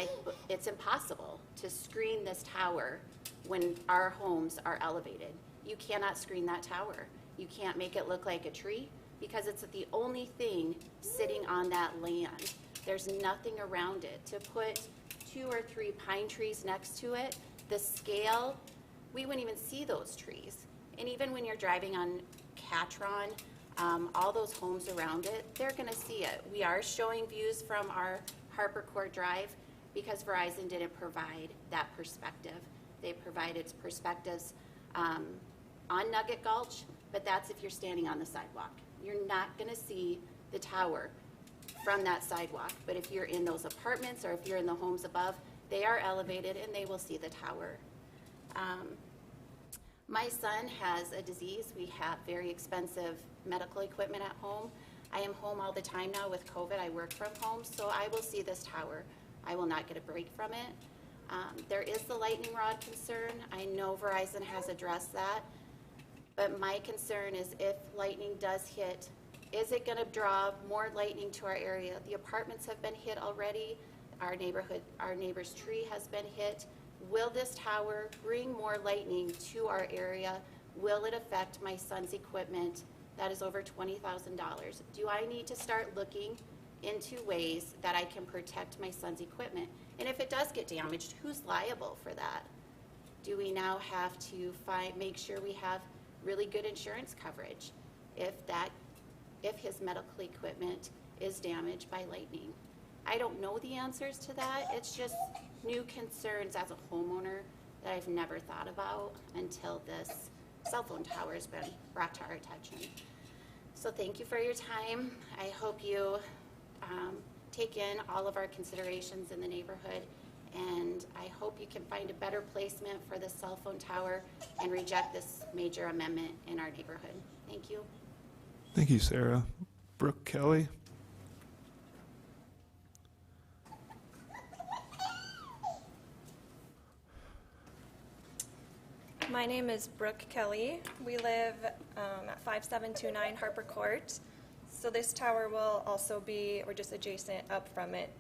it's impossible to screen this tower when our homes are elevated. You cannot screen that tower. You can't make it look like a tree because it's the only thing sitting on that land. There's nothing around it. To put 2 or 3 pine trees next to it, the scale, we wouldn't even see those trees. And even when you're driving on Catron, all those homes around it, they're gonna see it. We are showing views from our Harper Court Drive because Verizon didn't provide that perspective. They provided perspectives on Nugget Gulch, but that's if you're standing on the sidewalk. You're not gonna see the tower from that sidewalk, but if you're in those apartments or if you're in the homes above, they are elevated and they will see the tower. My son has a disease. We have very expensive medical equipment at home. I am home all the time now with COVID. I work from home, so I will see this tower. I will not get a break from it. There is the lightning rod concern. I know Verizon has addressed that, but my concern is if lightning does hit, is it gonna draw more lightning to our area? The apartments have been hit already. Our neighbor's tree has been hit. Will this tower bring more lightning to our area? Will it affect my son's equipment? That is over $20,000. Do I need to start looking into ways that I can protect my son's equipment? And if it does get damaged, who's liable for that? Do we now have to make sure we have really good insurance coverage if his medical equipment is damaged by lightning? I don't know the answers to that. It's just new concerns as a homeowner that I've never thought about until this cell phone tower has been brought to our attention. So thank you for your time. I hope you take in all of our considerations in the neighborhood, and I hope you can find a better placement for the cell phone tower and reject this major amendment in our neighborhood. Thank you. Thank you, Sarah. Brooke Kelly? My name is Brooke Kelly. We live at 5729 Harper Court. So this tower will also be, or just adjacent up from it.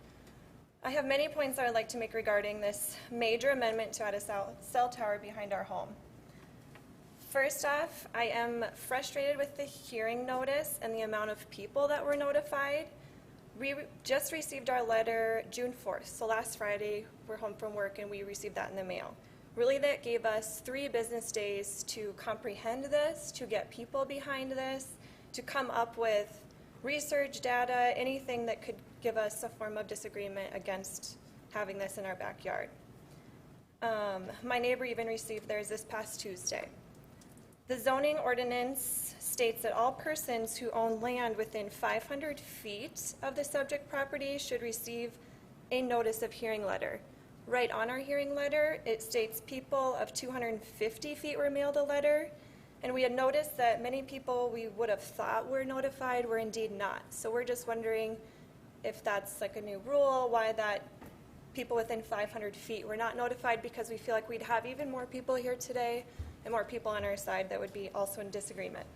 I have many points I would like to make regarding this major amendment to add a cell tower behind our home. First off, I am frustrated with the hearing notice and the amount of people that were notified. We just received our letter June 4th, so last Friday we're home from work and we received that in the mail. Really, that gave us 3 business days to comprehend this, to get people behind this, to come up with research, data, anything that could give us a form of disagreement against having this in our backyard. My neighbor even received theirs this past Tuesday. The zoning ordinance states that all persons who own land within 500 feet of the subject property should receive a notice of hearing letter. Right on our hearing letter, it states people of 250 feet were mailed a letter, and we had noticed that many people we would have thought were notified were indeed not. So we're just wondering if that's like a new rule, why that people within 500 feet were not notified, because we feel like we'd have even more people here today and more people on our side that would be also in disagreement.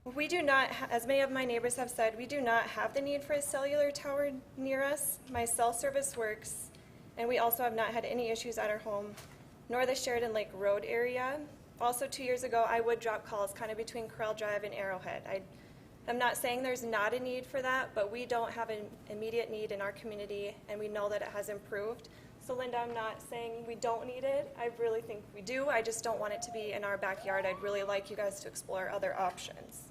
We do not, as many of my neighbors have said, we do not have the need for a cellular tower near us. My cell service works, and we also have not had any issues at our home, nor the Sheridan Lake Road area. Also, 2 years ago, I would drop calls kind of between Corral Drive and Arrowhead. I'm not saying there's not a need for that, but we don't have an immediate need in our community, and we know that it has improved. So Linda, I'm not saying we don't need it. I really think we do. I just don't want it to be in our backyard. I'd really like you guys to explore other options.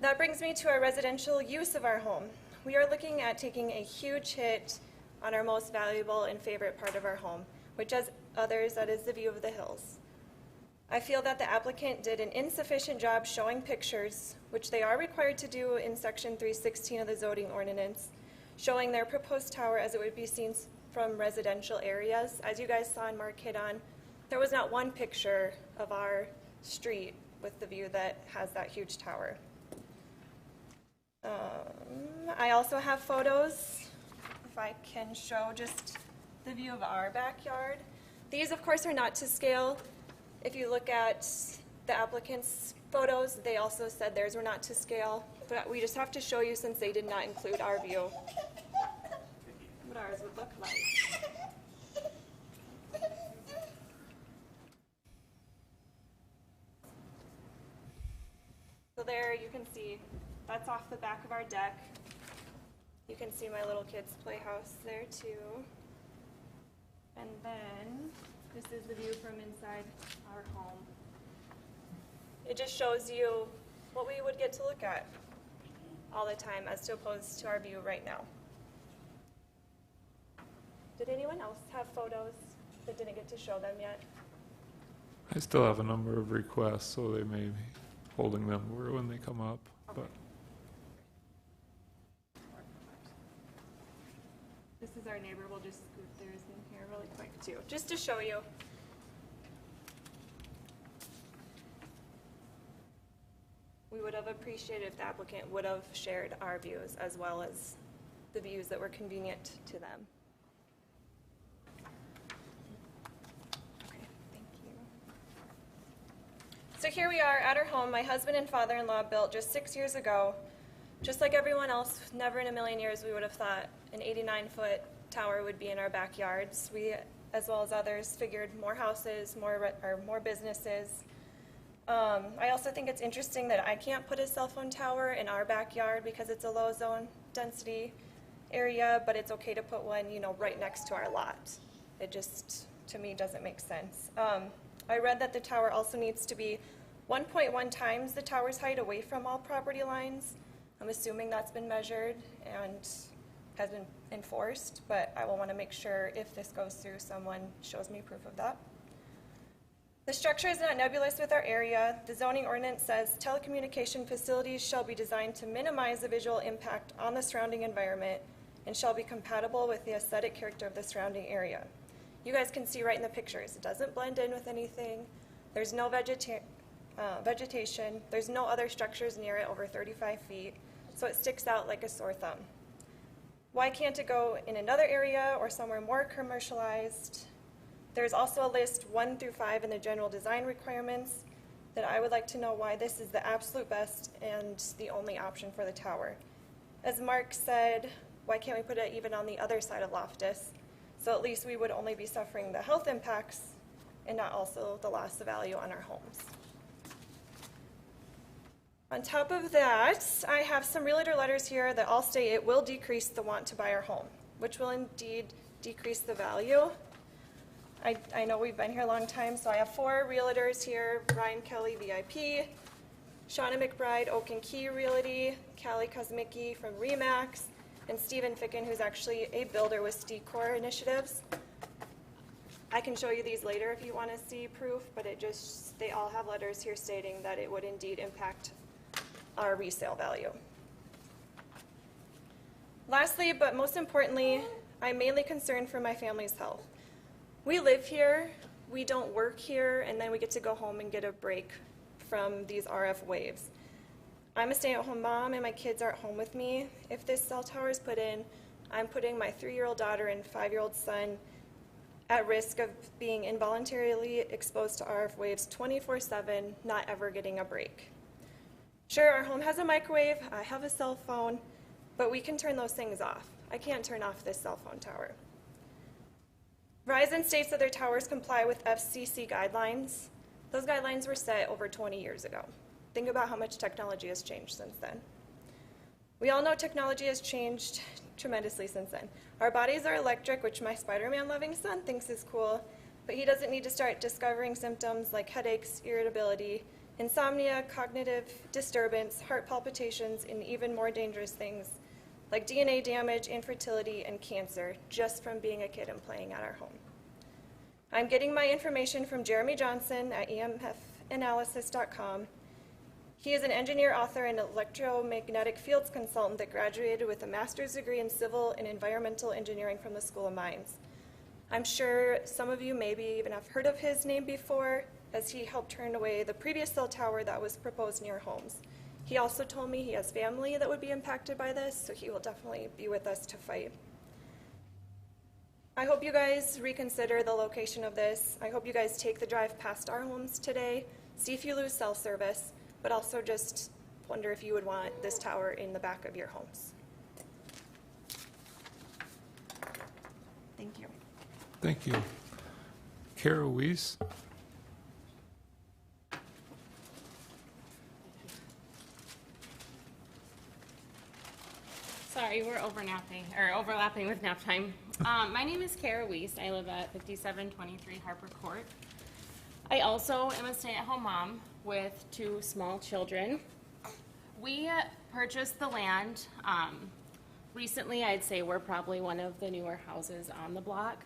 That brings me to our residential use of our home. We are looking at taking a huge hit on our most valuable and favorite part of our home, which as others, that is the view of the hills. I feel that the applicant did an insufficient job showing pictures, which they are required to do in section 316 of the zoning ordinance, showing their proposed tower as it would be seen from residential areas. As you guys saw in Mark hit on, there was not one picture of our street with the view that has that huge tower. I also have photos, if I can show just the view of our backyard. These, of course, are not to scale. If you look at the applicant's photos, they also said theirs were not to scale, but we just have to show you since they did not include our view what ours would look like. So there you can see, that's off the back of our deck. You can see my little kids' playhouse there too. And then this is the view from inside our home. It just shows you what we would get to look at all the time as opposed to our view right now. Did anyone else have photos that didn't get to show them yet? I still have a number of requests, so they may be holding them over when they come up, but. This is our neighbor. We'll just scoot theirs in here really quick too, just to show you. We would have appreciated if the applicant would have shared our views as well as the views that were convenient to them. Okay, thank you. So here we are at our home. My husband and father-in-law built just 6 years ago. Just like everyone else, never in a million years we would have thought an 89-foot tower would be in our backyards. We, as well as others, figured more houses, more businesses. I also think it's interesting that I can't put a cell phone tower in our backyard because it's a low zone density area, but it's okay to put one, right next to our lot. It just, to me, doesn't make sense. I read that the tower also needs to be 1.1 times the tower's height away from all property lines. I'm assuming that's been measured and has been enforced, but I will want to make sure if this goes through, someone shows me proof of that. The structure is not nebulous with our area. The zoning ordinance says telecommunication facilities shall be designed to minimize the visual impact on the surrounding environment and shall be compatible with the aesthetic character of the surrounding area. You guys can see right in the pictures. It doesn't blend in with anything. There's no vegetation. There's no other structures near it over 35 feet, so it sticks out like a sore thumb. Why can't it go in another area or somewhere more commercialized? There's also a list 1 through 5 in the general design requirements that I would like to know why this is the absolute best and the only option for the tower. As Mark said, why can't we put it even on the other side of Loftus? So at least we would only be suffering the health impacts and not also the loss of value on our homes. On top of that, I have some realtor letters here that all state it will decrease the want to buy our home, which will indeed decrease the value. I know we've been here a long time, so I have 4 realtors here: Ryan Kelly, VIP, Shauna McBride, Oak and Key Realty, Callie Kosmicki from RE/MAX, and Stephen Ficken, who's actually a builder with STECOR Initiatives. I can show you these later if you want to see proof, but they all have letters here stating that it would indeed impact our resale value. Lastly, but most importantly, I'm mainly concerned for my family's health. We live here, we don't work here, and then we get to go home and get a break from these RF waves. I'm a stay-at-home mom and my kids are at home with me. If this cell tower is put in, I'm putting my 3-year-old daughter and 5-year-old son at risk of being involuntarily exposed to RF waves 24/7, not ever getting a break. Sure, our home has a microwave, I have a cell phone, but we can turn those things off. I can't turn off this cell phone tower. Verizon states that their towers comply with FCC guidelines. Those guidelines were set over 20 years ago. Think about how much technology has changed since then. We all know technology has changed tremendously since then. Our bodies are electric, which my Spider-Man loving son thinks is cool, but he doesn't need to start discovering symptoms like headaches, irritability, insomnia, cognitive disturbance, heart palpitations, and even more dangerous things like DNA damage, infertility, and cancer just from being a kid and playing at our home. I'm getting my information from Jeremy Johnson at emfanalysis.com. He is an engineer, author, and electromagnetic fields consultant that graduated with a master's degree in civil and environmental engineering from the School of Mines. I'm sure some of you maybe even have heard of his name before, as he helped turn away the previous cell tower that was proposed near homes. He also told me he has family that would be impacted by this, so he will definitely be with us to fight. I hope you guys reconsider the location of this. I hope you guys take the drive past our homes today, see if you lose cell service, but also just wonder if you would want this tower in the back of your homes. Thank you. Thank you. Kara Weiss? Sorry, we're overlapping with nap time. My name is Kara Weiss. I live at 5723 Harper Court. I also am a stay-at-home mom with 2 small children. We purchased the land recently. I'd say we're probably one of the newer houses on the block.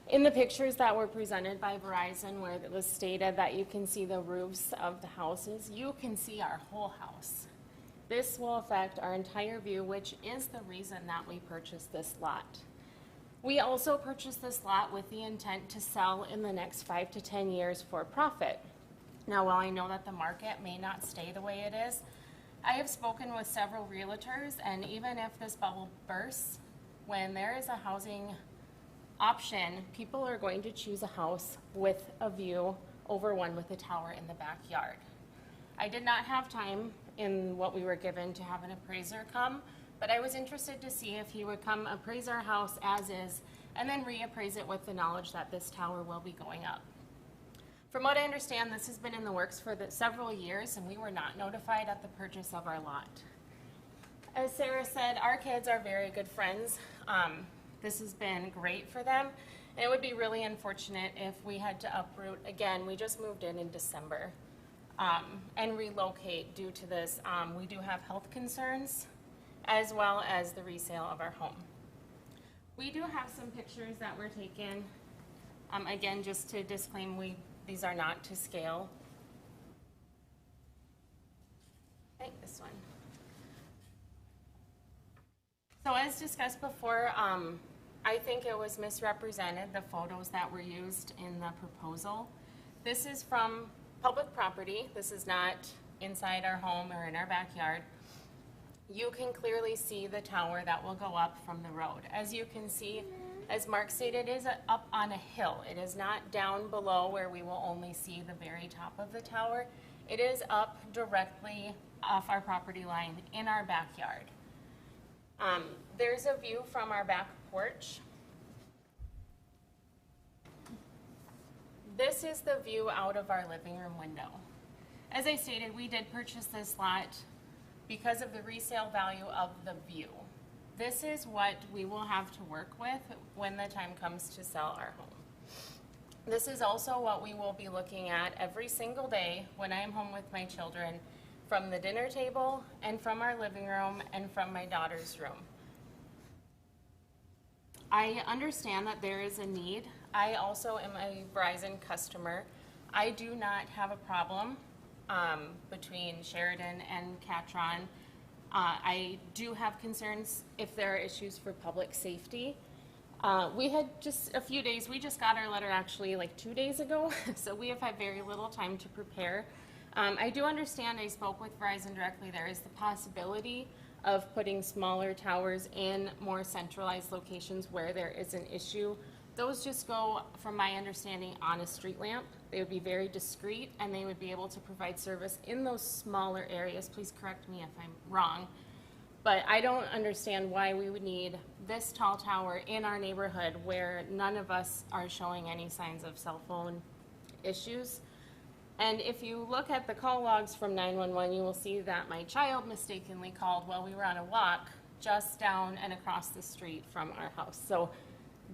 In the pictures that were presented by Verizon, where it was stated that you can see the roofs of the houses, you can see our whole house. This will affect our entire view, which is the reason that we purchased this lot. We also purchased this lot with the intent to sell in the next 5 to 10 years for profit. Now, while I know that the market may not stay the way it is, I have spoken with several realtors, and even if this bubble bursts, when there is a housing option, people are going to choose a house with a view over one with a tower in the backyard. I did not have time in what we were given to have an appraiser come, but I was interested to see if he would come appraise our house as is and then reappraise it with the knowledge that this tower will be going up. From what I understand, this has been in the works for several years, and we were not notified at the purchase of our lot. As Sarah said, our kids are very good friends. This has been great for them, and it would be really unfortunate if we had to uproot. Again, we just moved in December, and relocate due to this. We do have health concerns, as well as the resale of our home. We do have some pictures that were taken. Again, just to disclaim, these are not to scale. I think this one. So as discussed before, I think it was misrepresented, the photos that were used in the proposal. This is from public property. This is not inside our home or in our backyard. You can clearly see the tower that will go up from the road. As you can see, as Mark stated, it is up on a hill. It is not down below where we will only see the very top of the tower. It is up directly off our property line in our backyard. There's a view from our back porch. This is the view out of our living room window. As I stated, we did purchase this lot because of the resale value of the view. This is what we will have to work with when the time comes to sell our home. This is also what we will be looking at every single day when I am home with my children, from the dinner table and from our living room and from my daughter's room. I understand that there is a need. I also am a Verizon customer. I do not have a problem between Sheridan and Catron. I do have concerns if there are issues for public safety. We had just a few days, we just got our letter actually like 2 days ago, so we have had very little time to prepare. I do understand, I spoke with Verizon directly, there is the possibility of putting smaller towers in more centralized locations where there is an issue. Those just go, from my understanding, on a street lamp. They would be very discreet, and they would be able to provide service in those smaller areas. Please correct me if I'm wrong. But I don't understand why we would need this tall tower in our neighborhood where none of us are showing any signs of cell phone issues. And if you look at the call logs from 911, you will see that my child mistakenly called while we were on a walk just down and across the street from our house. So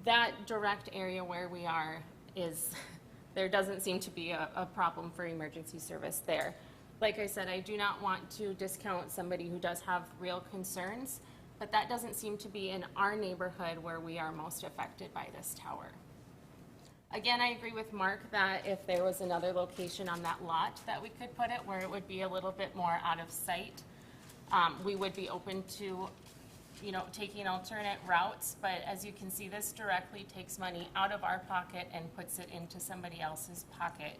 that direct area where we are is, there doesn't seem to be a problem for emergency service there. Like I said, I do not want to discount somebody who does have real concerns, but that doesn't seem to be in our neighborhood where we are most affected by this tower. Again, I agree with Mark that if there was another location on that lot that we could put it where it would be a little bit more out of sight, we would be open to, you know, taking alternate routes. But as you can see, this directly takes money out of our pocket and puts it into somebody else's pocket.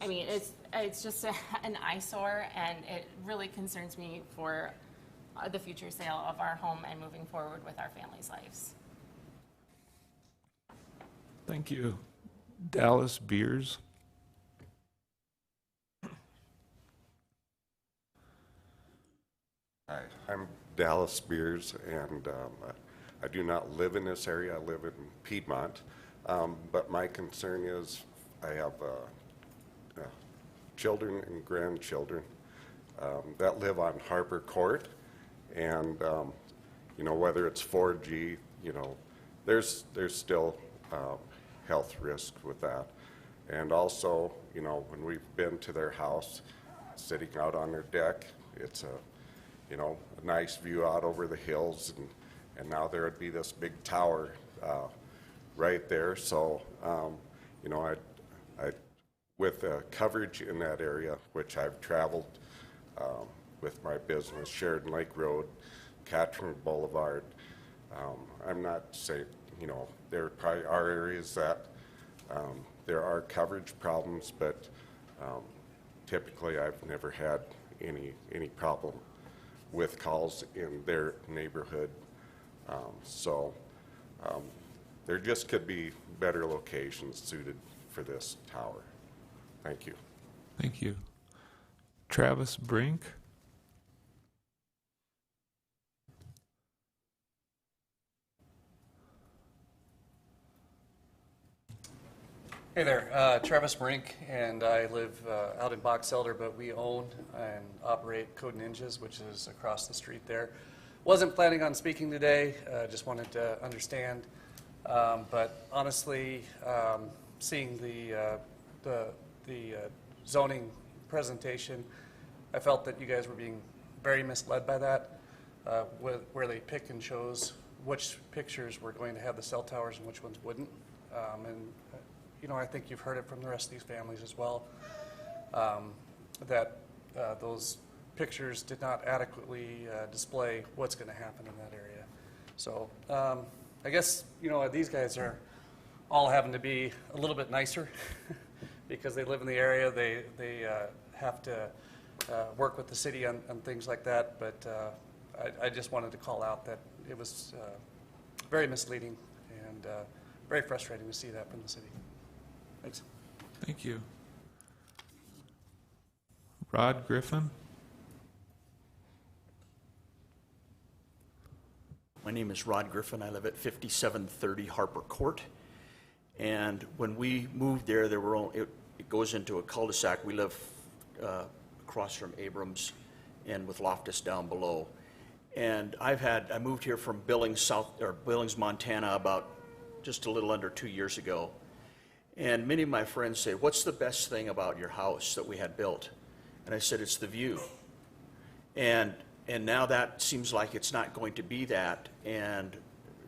I mean, it's just an eyesore, and it really concerns me for the future sale of our home and moving forward with our family's lives. Thank you. Dallas Beers. Hi, I'm Dallas Beers, and I do not live in this area. I live in Piedmont, but my concern is I have children and grandchildren that live on Harper Court, and you know, whether it's 4G, you know, there's still health risk with that. And also, you know, when we've been to their house, sitting out on their deck, it's you know, a nice view out over the hills, and now there would be this big tower right there. So, you know, I with coverage in that area, which I've traveled with my business, Sheridan Lake Road, Katrin Boulevard, I'm not saying, you know, there probably are areas that there are coverage problems, but typically I've never had any problem with calls in their neighborhood. So there just could be better locations suited for this tower. Thank you. Thank you. Travis Brink. Hey there, Travis Brink, and I live out in Box Elder, but we own and operate Code Ninjas, which is across the street there. Wasn't planning on speaking today, just wanted to understand, but honestly, seeing the zoning presentation, I felt that you guys were being very misled by that, where they pick and chose which pictures were going to have the cell towers and which ones wouldn't, and you know, I think you've heard it from the rest of these families as well, that those pictures did not adequately display what's going to happen in that area. So I guess, you know, these guys are all having to be a little bit nicer because they live in the area. They have to work with the city on things like that. But I just wanted to call out that it was very misleading and very frustrating to see that from the city. Thanks. Thank you. Rod Griffin. My name is Rod Griffin. I live at 5730 Harper Court. And when we moved there, it goes into a cul-de-sac. We live across from Abrams and with Loftus down below. And I moved here from Billings, Montana about just a little under 2 years ago. And many of my friends say, what's the best thing about your house that we had built? And I said, it's the view. And now that seems like it's not going to be that. And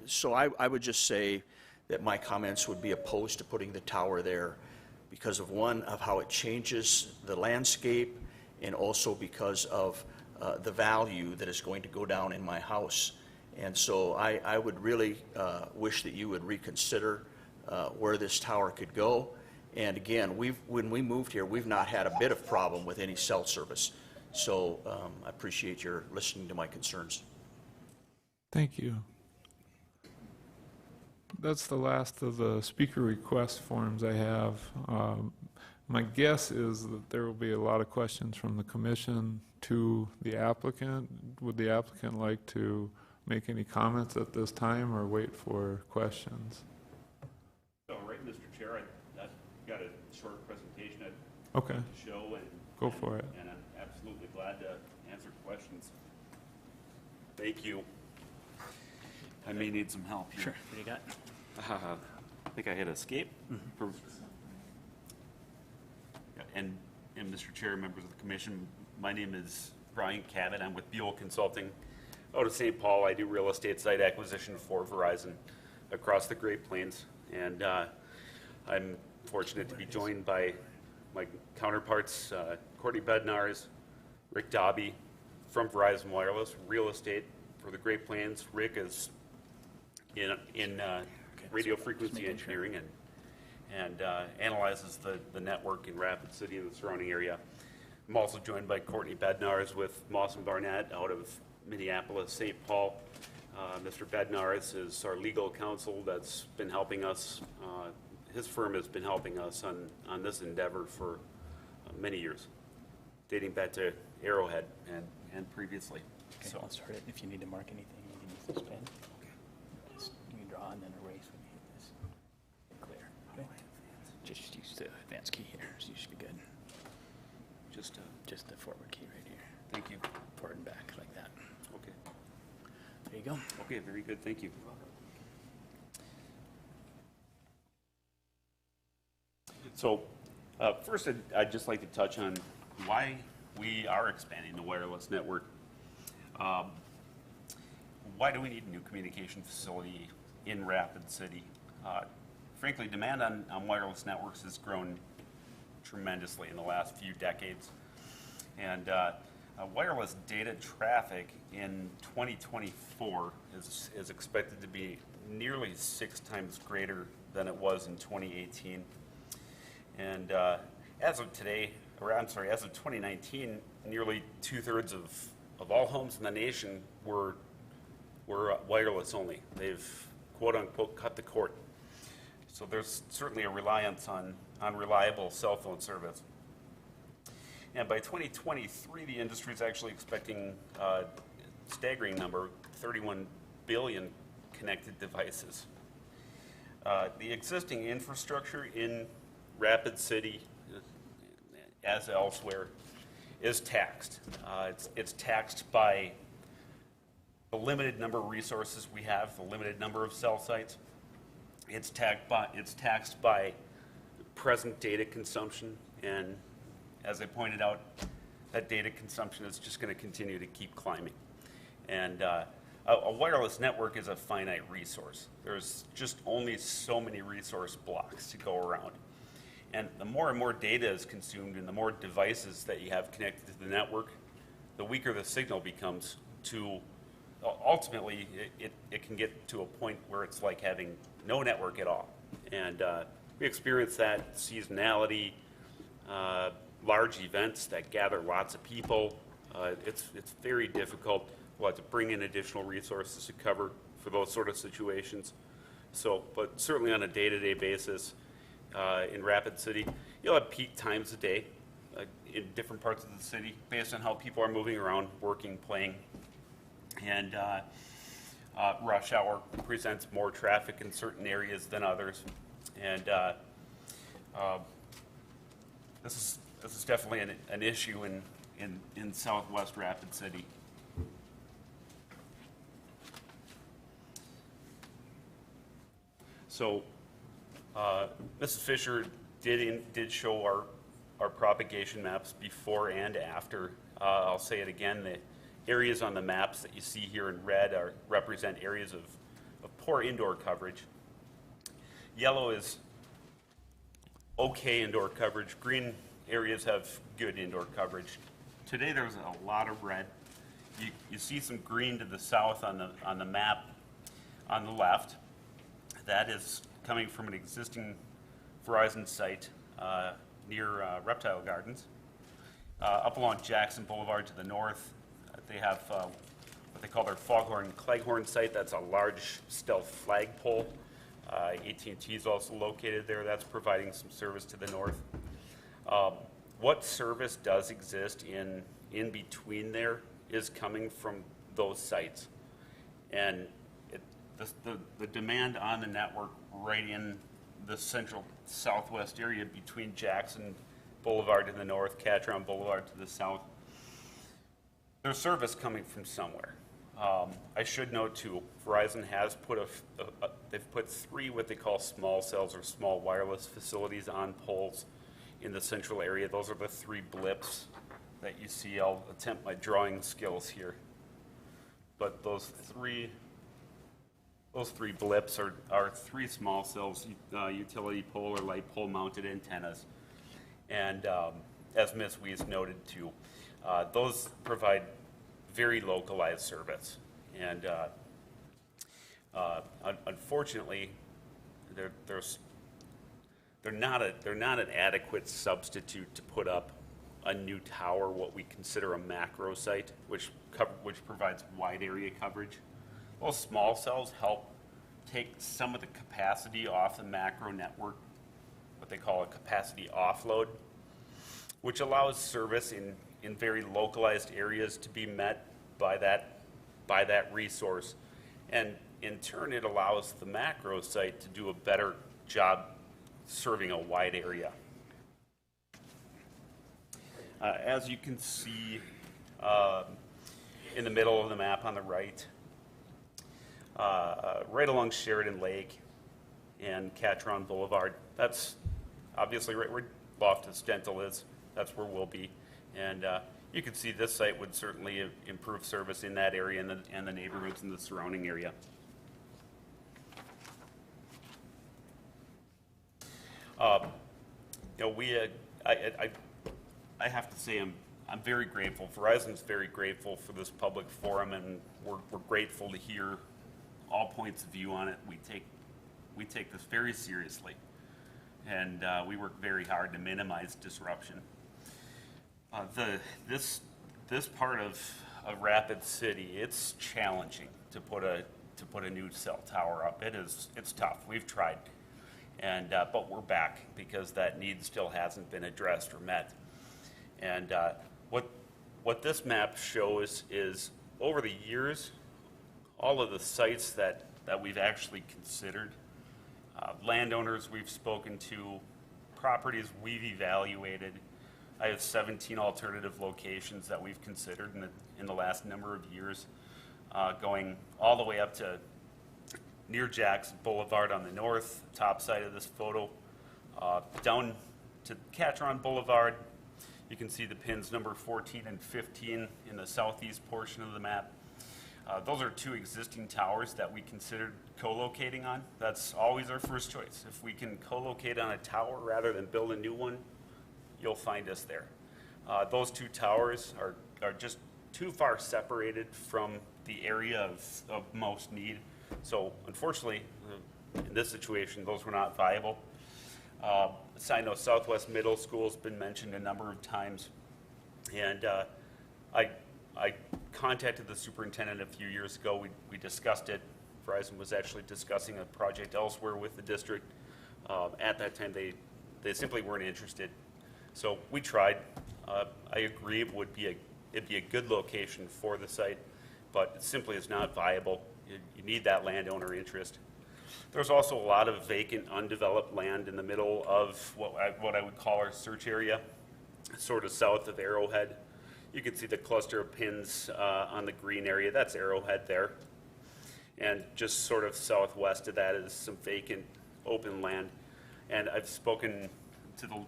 so I would just say that my comments would be opposed to putting the tower there because of one, of how it changes the landscape, and also because of the value that is going to go down in my house. And so I would really wish that you would reconsider where this tower could go. And again, when we moved here, we've not had a bit of problem with any cell service. So I appreciate your listening to my concerns. Thank you. That's the last of the speaker request forms I have. My guess is that there will be a lot of questions from the commission to the applicant. Would the applicant like to make any comments at this time or wait for questions? All right, Mr. Chair, I've got a short presentation to show. And go for it. And I'm absolutely glad to answer questions. Thank you. I may need some help here. Sure. What do you got? I think I hit escape. And Mr. Chair, members of the commission, my name is Brian Cabot. I'm with Buell Consulting out of St. Paul. I do real estate site acquisition for Verizon. across the Great Plains. And I'm fortunate to be joined by my counterparts, Courtney Bednarz, Rick Dobby from Verizon Wireless, real estate for the Great Plains. Rick is in radio frequency engineering and analyzes the network in Rapid City and the surrounding area. I'm also joined by Courtney Bednarz with Moss and Barnett out of Minneapolis, St. Paul. Mr. Bednarz is our legal counsel that's been helping us. His firm has been helping us on this endeavor for many years, dating back to Arrowhead and previously. Okay, So I'll start it. If you need to mark anything, you can use this pen. You can draw and then erase when you hit this. Clear. Okay. Just use the advance key here, so you should be good. Just the forward key right here. Thank you. Forward and back like that. Okay. There you go. Okay, very good. Thank you. So first, I'd just like to touch on why we are expanding the wireless network. Why do we need a new communication facility in Rapid City? Frankly, demand on wireless networks has grown tremendously in the last few decades. And wireless data traffic in 2024 is expected to be nearly 6 times greater than it was in 2018. And as of today, as of 2019, nearly 2/3 of all homes in the nation were wireless only. They've quote unquote cut the cord. So there's certainly a reliance on reliable cell phone service. And by 2023, the industry is actually expecting a staggering number, 31 billion connected devices. The existing infrastructure in Rapid City, as elsewhere, is taxed. It's taxed by the limited number of resources we have, the limited number of cell sites. It's taxed by present data consumption, and as I pointed out, that data consumption is just going to continue to keep climbing. And a wireless network is a finite resource. There's just only so many resource blocks to go around. And the more and more data is consumed and the more devices that you have connected to the network, the weaker the signal becomes to, ultimately, it can get to a point where it's like having no network at all. And we experience that seasonality, large events that gather lots of people. It's very difficult. We'll have to bring in additional resources to cover for those sort of situations. So, but certainly on a day-to-day basis, in Rapid City, you'll have peak times a day in different parts of the city based on how people are moving around, working, playing. And rush hour presents more traffic in certain areas than others. And this is definitely an issue in Southwest Rapid City. So Mrs. Fisher did show our propagation maps before and after. I'll say it again, the areas on the maps that you see here in red represent areas of poor indoor coverage. Yellow is okay indoor coverage. Green areas have good indoor coverage. Today there's a lot of red. You see some green to the south on the map on the left. That is coming from an existing Verizon site near Reptile Gardens. Up along Jackson Boulevard to the north, they have what they call their Foghorn Cleghorn site. That's a large stealth flagpole. AT&T is also located there. That's providing some service to the north. What service does exist in between there is coming from those sites. And the demand on the network right in the central southwest area between Jackson Boulevard to the north, Catron Boulevard to the south, there's service coming from somewhere. I should note too, Verizon has they've put 3 what they call small cells or small wireless facilities on poles in the central area. Those are the 3 blips that you see. I'll attempt my drawing skills here. But those 3 those three blips are three small cells, utility pole or light pole mounted antennas. And as Ms. Weiss noted too, those provide very localized service. And unfortunately, they're not an adequate substitute to put up a new tower, what we consider a macro site, which provides wide area coverage. Those small cells help take some of the capacity off the macro network, what they call a capacity offload, which allows service in very localized areas to be met by that resource. And in turn, it allows the macro site to do a better job serving a wide area. As you can see in the middle of the map on the right, right along Sheridan Lake and Catron Boulevard, that's obviously right where Loftus Dental is. That's where we'll be. And you can see this site would certainly improve service in that area and the neighborhoods in the surrounding area. I have to say I'm very grateful. Verizon's very grateful for this public forum, and we're grateful to hear all points of view on it. We take this very seriously, and we work very hard to minimize disruption. This part of Rapid City, it's challenging to put a new cell tower up. It's tough. We've tried, and but we're back because that need still hasn't been addressed or met. And what this map shows is over the years, all of the sites that we've actually considered, landowners we've spoken to, properties we've evaluated. I have 17 alternative locations that we've considered in the last number of years, going all the way up to near Jackson Boulevard on the north, top side of this photo, down to Catron Boulevard. You can see the pins number 14 and 15 in the southeast portion of the map. Those are two existing towers that we considered co-locating on. That's always our first choice. If we can co-locate on a tower rather than build a new one, you'll find us there. Those two towers are just too far separated from the area of most need. So unfortunately, in this situation, those were not viable. I know Southwest Middle School has been mentioned a number of times, and I contacted the superintendent a few years ago. We discussed it. Verizon was actually discussing a project elsewhere with the district. At that time, they simply weren't interested. So we tried. I agree it'd be a good location for the site, but it simply is not viable. You need that landowner interest. There's also a lot of vacant, undeveloped land in the middle of what I would call our search area, sort of south of Arrowhead. You can see the cluster of pins on the green area. That's Arrowhead there. And just sort of southwest of that is some vacant, open land. And I've spoken to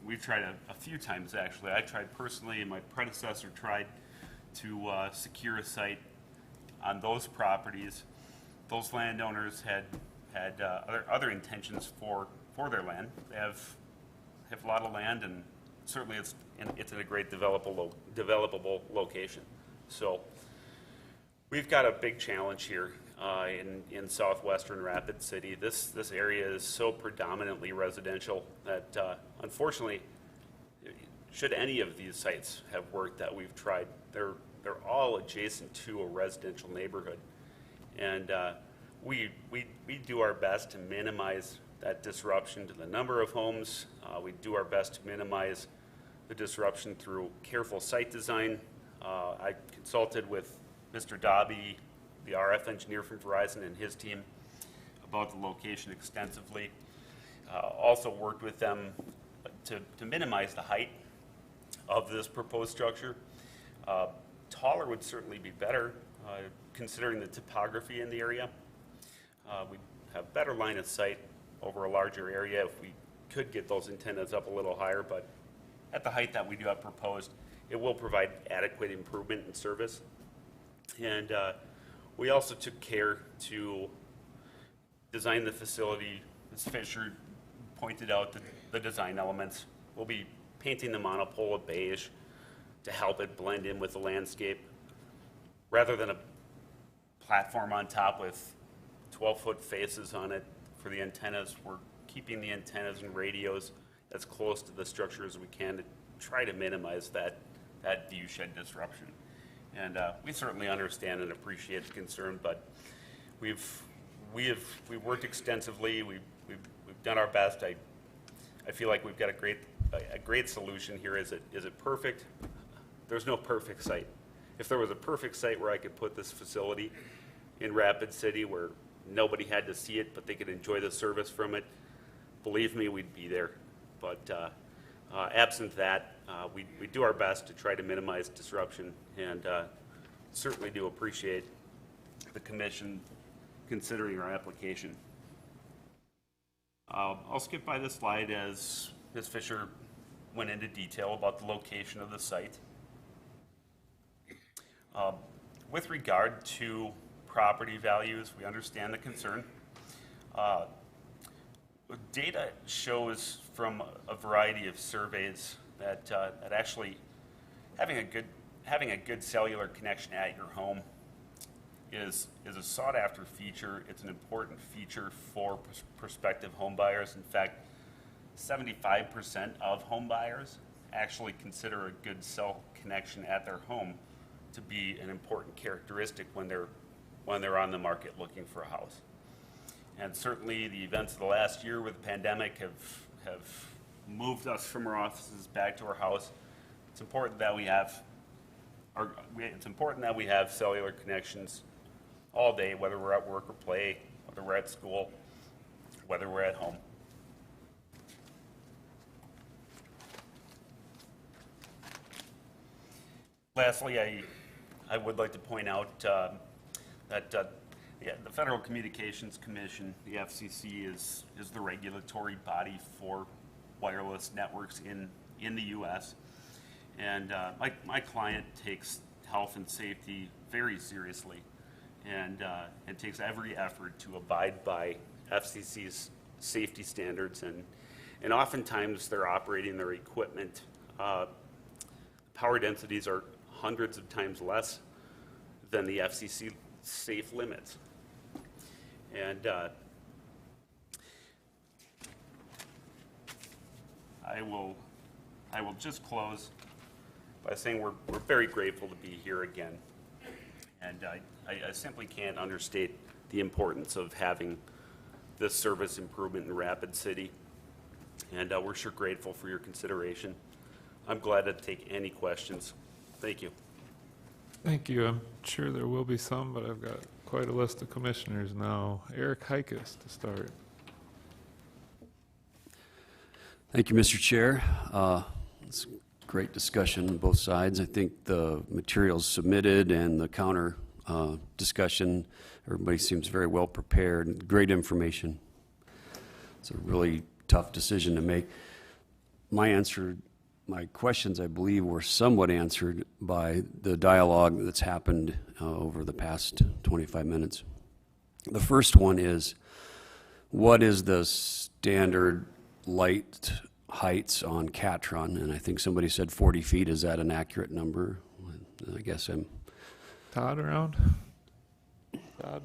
we've tried a few times actually. I tried personally, and my predecessor tried to secure a site on those properties. Those landowners had other intentions for their land. They have a lot of land, and certainly it's in a great developable location. So we've got a big challenge here in southwestern Rapid City. This area is so predominantly residential that unfortunately, should any of these sites have worked that we've tried, they're all adjacent to a residential neighborhood. And we do our best to minimize that disruption to the number of homes. We do our best to minimize the disruption through careful site design. I consulted with Mr. Dobby, the RF engineer from Verizon, and his team about the location extensively. Also worked with them to minimize the height of this proposed structure. Taller would certainly be better, considering the topography in the area. We'd have better line of sight over a larger area if we could get those antennas up a little higher, but at the height that we do have proposed, it will provide adequate improvement in service. And we also took care to designed the facility, Ms. Fisher pointed out the design elements. We'll be painting the monopole a beige to help it blend in with the landscape. Rather than a platform on top with 12-foot faces on it for the antennas, we're keeping the antennas and radios as close to the structure as we can to try to minimize that view shed disruption. And we certainly understand and appreciate the concern, but we've worked extensively. We've done our best. I feel like we've got a great solution here. Is it perfect? There's no perfect site. If there was a perfect site where I could put this facility in Rapid City where nobody had to see it but they could enjoy the service from it, believe me, we'd be there. But absent that, we do our best to try to minimize disruption, and certainly do appreciate the commission considering our application. I'll skip by this slide as Ms. Fisher went into detail about the location of the site. With regard to property values, we understand the concern. Data shows from a variety of surveys that actually having a good cellular connection at your home is a sought-after feature. It's an important feature for prospective home buyers. In fact, 75% of home buyers actually consider a good cell connection at their home to be an important characteristic when they're on the market looking for a house. And certainly the events of the last year with the pandemic have moved us from our offices back to our house. It's important that we have cellular connections all day, whether we're at work or play, whether we're at school, whether we're at home. Lastly, I would like to point out that the Federal Communications Commission, the FCC, is the regulatory body for wireless networks in the U.S. And my client takes health and safety very seriously, and takes every effort to abide by FCC's safety standards. And oftentimes they're operating their equipment. Power densities are hundreds of times less than the FCC safe limits. And I will just close by saying we're very grateful to be here again. And I simply can't understate the importance of having this service improvement in Rapid City. And we're sure grateful for your consideration. I'm glad to take any questions. Thank you. Thank you. I'm sure there will be some, but I've got quite a list of commissioners now. Eric Heikus to start. Thank you, Mr. Chair. It's a great discussion on both sides. I think the materials submitted and the counter discussion, everybody seems very well prepared. Great information. It's a really tough decision to make. My questions, I believe, were somewhat answered by the dialogue that's happened over the past 25 minutes. The first one is, what is the standard light heights on Catron? And I think somebody said 40 feet. Is that an accurate number? I guess I'm... Todd around? Todd?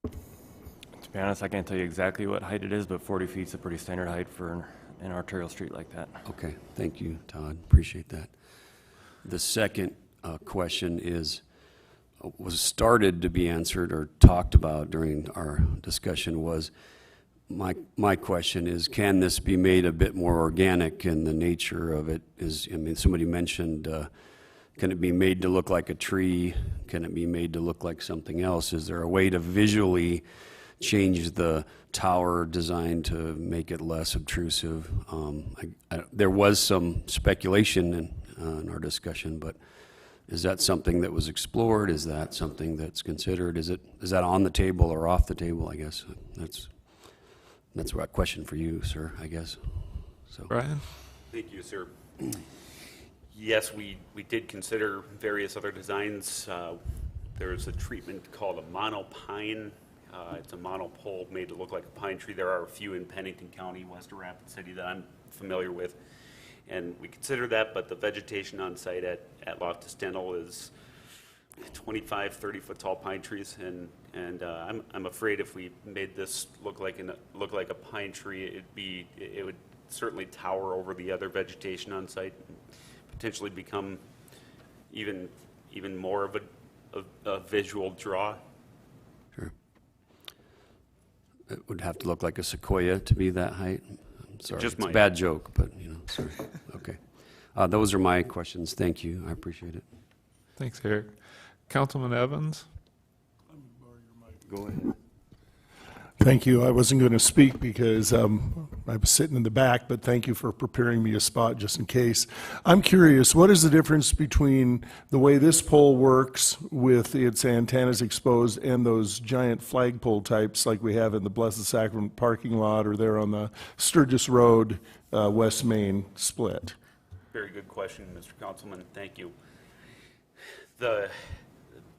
To be honest, I can't tell you exactly what height it is, but 40 feet is a pretty standard height for an arterial street like that. Okay, thank you, Todd. Appreciate that. The second question was started to be answered or talked about during our discussion was, my question is, can this be made a bit more organic? And the nature of it is, I mean, somebody mentioned, can it be made to look like a tree? Can it be made to look like something else? Is there a way to visually change the tower design to make it less obtrusive? There was some speculation in our discussion, but is that something that was explored? Is that something that's considered? Is that on the table or off the table? I guess that's a question for you, sir, I guess. So. Brian? Thank you, sir. Yes, we did consider various other designs. There's a treatment called a monopine It's a monopole made to look like a pine tree. There are a few in Pennington County, west of Rapid City, that I'm familiar with. And we consider that, but the vegetation on site at Loftus Dental is 25, 30-foot tall pine trees, and I'm afraid if we made this look like a pine tree, it would certainly tower over the other vegetation on site, and potentially become even more of a visual draw. Sure. It would have to look like a sequoia to be that height. I'm sorry, Just it's a might. bad joke, but sorry. Okay. Those are my questions. Thank you. I appreciate it. Thanks, Eric. Councilman Evans? Go ahead. Thank you. I wasn't going to speak because I was sitting in the back, but thank you for preparing me a spot just in case. I'm curious, what is the difference between the way this pole works with its antennas exposed and those giant flagpole types like we have in the Blessed Sacrament parking lot or there on the Sturgis Road, West Main split? Very good question, Mr. Councilman. Thank you.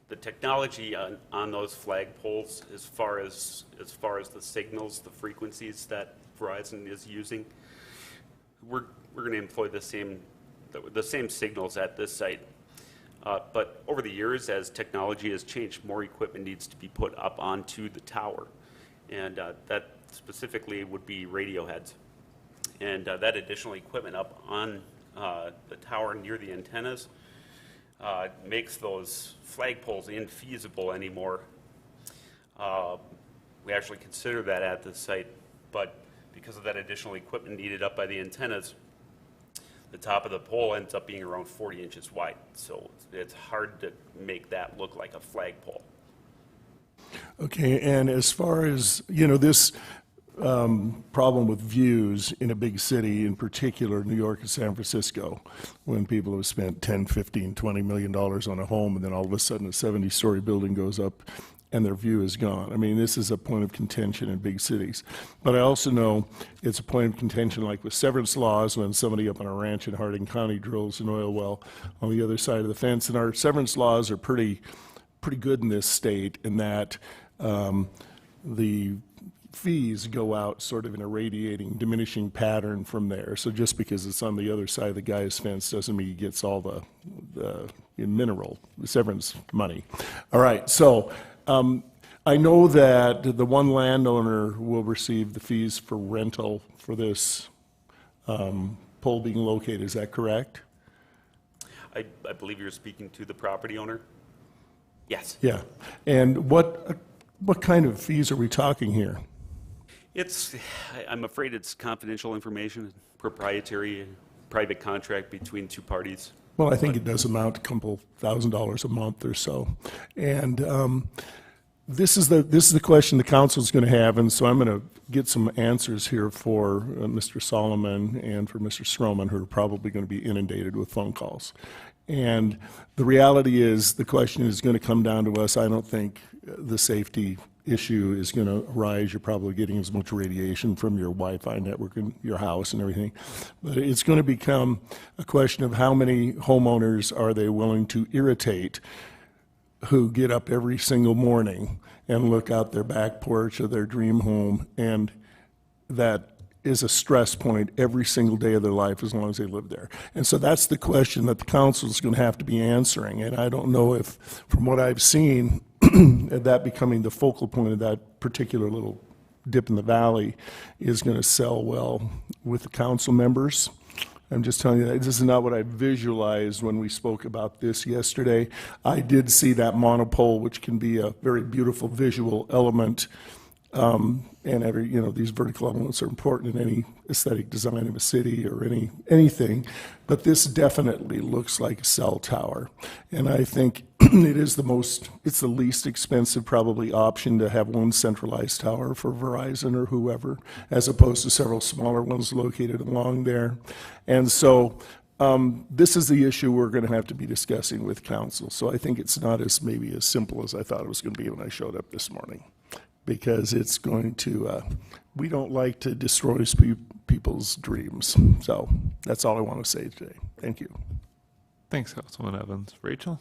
The technology on those flagpoles, as far as the signals, the frequencies that Verizon is using, we're going to employ the same signals at this site. But over the years, as technology has changed, more equipment needs to be put up onto the tower, and that specifically would be radio heads. And that additional equipment up on the tower near the antennas makes those flagpoles infeasible anymore. We actually consider that at the site, but because of that additional equipment needed up by the antennas, the top of the pole ends up being around 40 inches wide. So it's hard to make that look like a flagpole. Okay, and as far as, this problem with views in a big city, in particular New York and San Francisco, when people have spent 10, 15, $20 million on a home and then all of a sudden a 70-story building goes up and their view is gone. I mean, this is a point of contention in big cities. But I also know it's a point of contention like with severance laws when somebody up on a ranch in Harding County drills an oil well on the other side of the fence. And our severance laws are pretty good in this state in that the fees go out sort of in a radiating, diminishing pattern from there. So just because it's on the other side of the guy's fence doesn't mean he gets all the mineral, the severance money. All right, so I know that the one landowner will receive the fees for rental for this pole being located. Is that correct? I believe you're speaking to the property owner? Yes. Yeah. And what kind of fees are we talking here? I'm afraid it's confidential information, proprietary, private contract between two parties. Well, I think it does amount to a couple $1,000s a month or so. And this is the question the council is going to have, and so I'm going to get some answers here for Mr. Solomon and for Mr. Stroman, who are probably going to be inundated with phone calls. And the reality is the question is going to come down to us. I don't think the safety issue is going to arise. You're probably getting as much radiation from your Wi-Fi network in your house and everything. But it's going to become a question of how many homeowners are they willing to irritate who get up every single morning and look out their back porch of their dream home, and that is a stress point every single day of their life as long as they live there. And so that's the question that the council is going to have to be answering. And I don't know if, from what I've seen, that becoming the focal point of that particular little dip in the valley is going to sell well with the council members. I'm just telling you that this is not what I visualized when we spoke about this yesterday. I did see that monopole, which can be a very beautiful visual element. And these vertical elements are important in any aesthetic design of a city or anything. But this definitely looks like a cell tower. And I think it's the least expensive probably option to have one centralized tower for Verizon or whoever, as opposed to several smaller ones located along there. And so this is the issue we're going to have to be discussing with council. So I think it's not as simple as I thought it was going to be when I showed up this morning. Because it's going to, we don't like to destroy people's dreams. So that's all I want to say today. Thank you. Thanks, Councilman Evans. Rachel?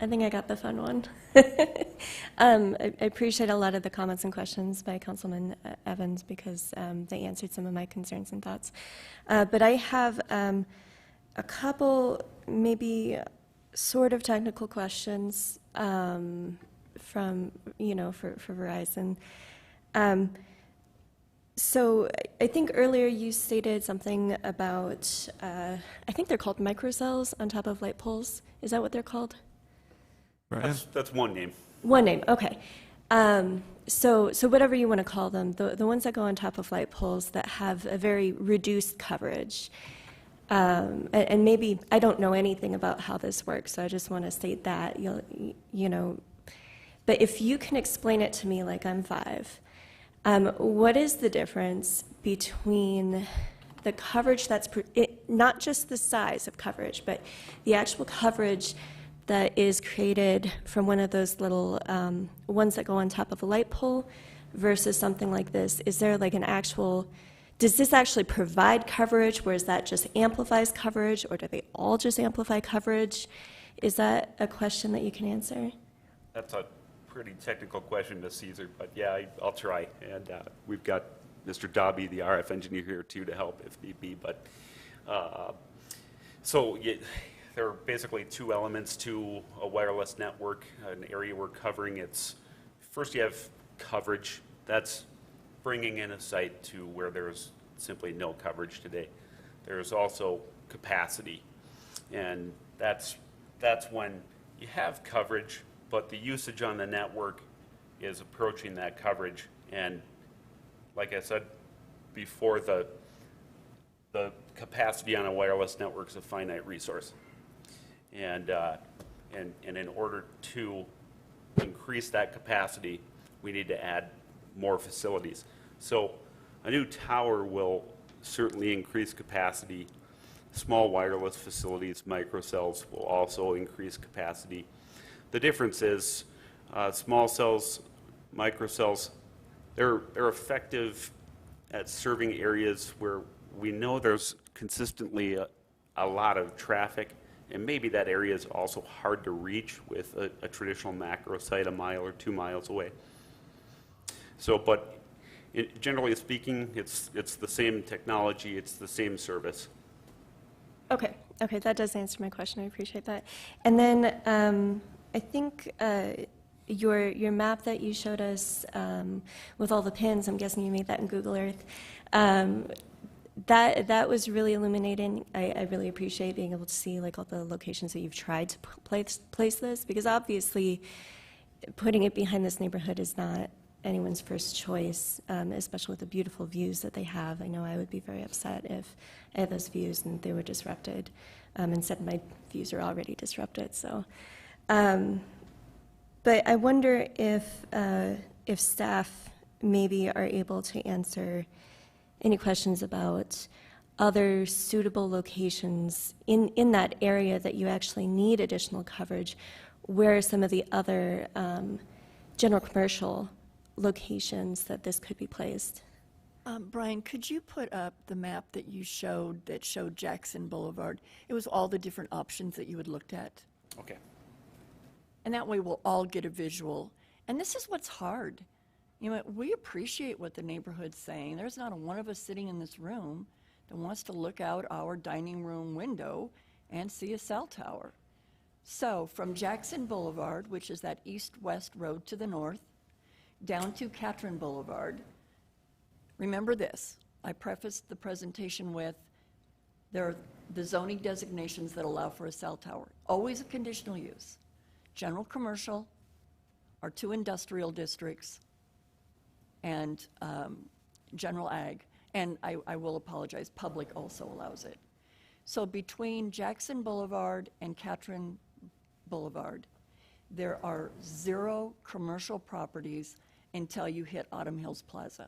I think I got the fun one. I appreciate a lot of the comments and questions by Councilman Evans because they answered some of my concerns and thoughts. But I have a couple maybe sort of technical questions from, for Verizon. So I think earlier you stated something about, I think they're called microcells on top of light poles. Is that what they're called? Brian? That's one name. One name, okay. So whatever you want to call them, the ones that go on top of light poles that have a very reduced coverage. And maybe I don't know anything about how this works, so I just want to state that, but if you can explain it to me like I'm 5, what is the difference between the coverage that's, not just the size of coverage, but the actual coverage that is created from one of those little ones that go on top of a light pole versus something like this? Is there like an actual, does this actually provide coverage, whereas that just amplifies coverage, or do they all just amplify coverage? Is that a question that you can answer? That's a pretty technical question to Caesar, but yeah, I'll try. And we've got Mr. Dobby, the RF engineer, here too to help if need be. But there are basically 2 elements to a wireless network, an area we're covering. It's first you have coverage. That's bringing in a site to where there's simply no coverage today. There's also capacity, and that's when you have coverage, but the usage on the network is approaching that coverage. And like I said before, the capacity on a wireless network is a finite resource. And in order to increase that capacity, we need to add more facilities. So a new tower will certainly increase capacity. Small wireless facilities, microcells, will also increase capacity. The difference is small cells, microcells, they're effective at serving areas where we know there's consistently a lot of traffic, and maybe that area is also hard to reach with a traditional macro site 1 mile or 2 miles away. So, but generally speaking, it's the same technology, it's the same service. Okay, that does answer my question. I appreciate that. And then I think your map that you showed us with all the pins, I'm guessing you made that in Google Earth. That was really illuminating. I really appreciate being able to see like all the locations that you've tried to place this, because obviously putting it behind this neighborhood is not anyone's first choice, especially with the beautiful views that they have. I know I would be very upset if I had those views and they were disrupted. Instead, my views are already disrupted. So, but I wonder if staff maybe are able to answer any questions about other suitable locations in that area that you actually need additional coverage. Where are some of the other general commercial locations that this could be placed? Brian, could you put up the map that you showed that showed Jackson Boulevard? It was all the different options that you had looked at. Okay. And that way we'll all get a visual. And this is what's hard. We appreciate what the neighborhood's saying. There's not a one of us sitting in this room that wants to look out our dining room window and see a cell tower. So from Jackson Boulevard, which is that east-west road to the north, down to Catron Boulevard, remember this. I prefaced the presentation with there are the zoning designations that allow for a cell tower. Always a conditional use. General commercial, our 2 industrial districts, and general ag. And I will apologize, public also allows it. So between Jackson Boulevard and Catron Boulevard, there are 0 commercial properties until you hit Autumn Hills Plaza.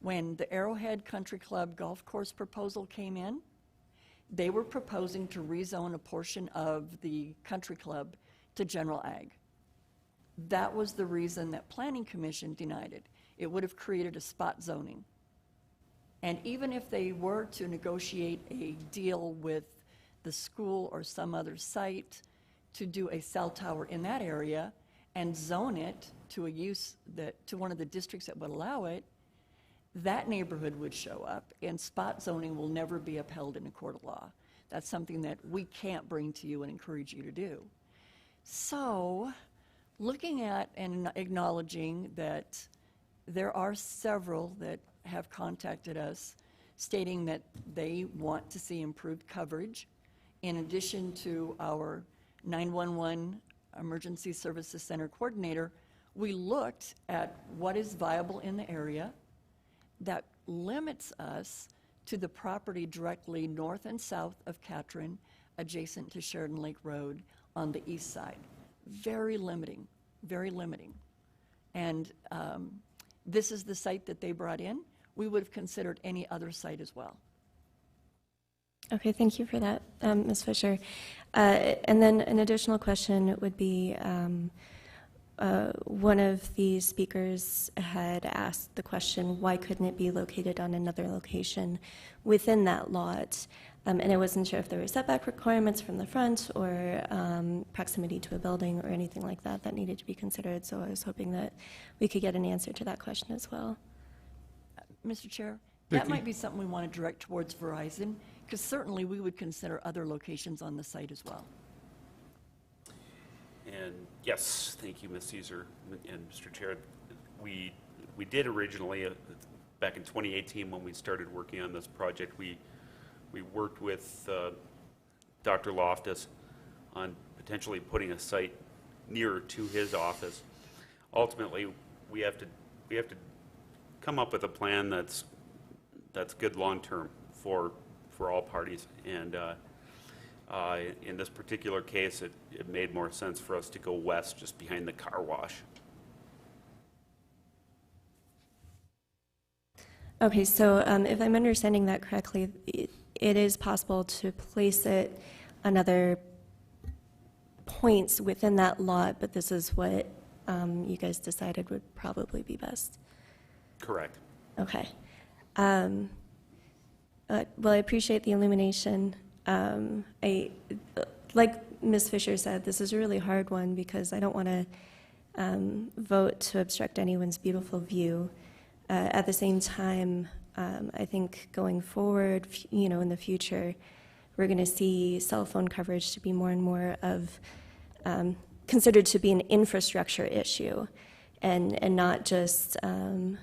When the Arrowhead Country Club golf course proposal came in, they were proposing to rezone a portion of the country club to general ag. That was the reason that Planning Commission denied it. It would have created a spot zoning. And even if they were to negotiate a deal with the school or some other site to do a cell tower in that area and zone it to a use to one of the districts that would allow it, that neighborhood would show up, and spot zoning will never be upheld in a court of law. That's something that we can't bring to you and encourage you to do. So, looking at and acknowledging that there are several that have contacted us stating that they want to see improved coverage, in addition to our 911 Emergency Services Center coordinator, we looked at what is viable in the area that limits us to the property directly north and south of Catron, adjacent to Sheridan Lake Road on the east side. Very limiting, very limiting. And this is the site that they brought in. We would have considered any other site as well. Okay, thank you for that, Ms. Fisher. And then an additional question would be, one of the speakers had asked the question, why couldn't it be located on another location within that lot? And I wasn't sure if there were setback requirements from the front or proximity to a building or anything like that that needed to be considered. So I was hoping that we could get an answer to that question as well. Mr. Chair, that might be something we want to direct towards Verizon, because certainly we would consider other locations on the site as well. And yes, thank you, Ms. Caesar and Mr. Chair. We did originally, back in 2018 when we started working on this project, we worked with Dr. Loftus on potentially putting a site nearer to his office. Ultimately, we have to come up with a plan that's good long-term for all parties. And in this particular case, it made more sense for us to go west, just behind the car wash. Okay, so if I'm understanding that correctly, it is possible to place it on other points within that lot, but this is what you guys decided would probably be best. Correct. Okay. Well, I appreciate the illumination. Like Ms. Fisher said, this is a really hard one because I don't want to vote to obstruct anyone's beautiful view. At the same time, I think going forward, in the future, we're going to see cell phone coverage to be more and more of considered to be an infrastructure issue, and not just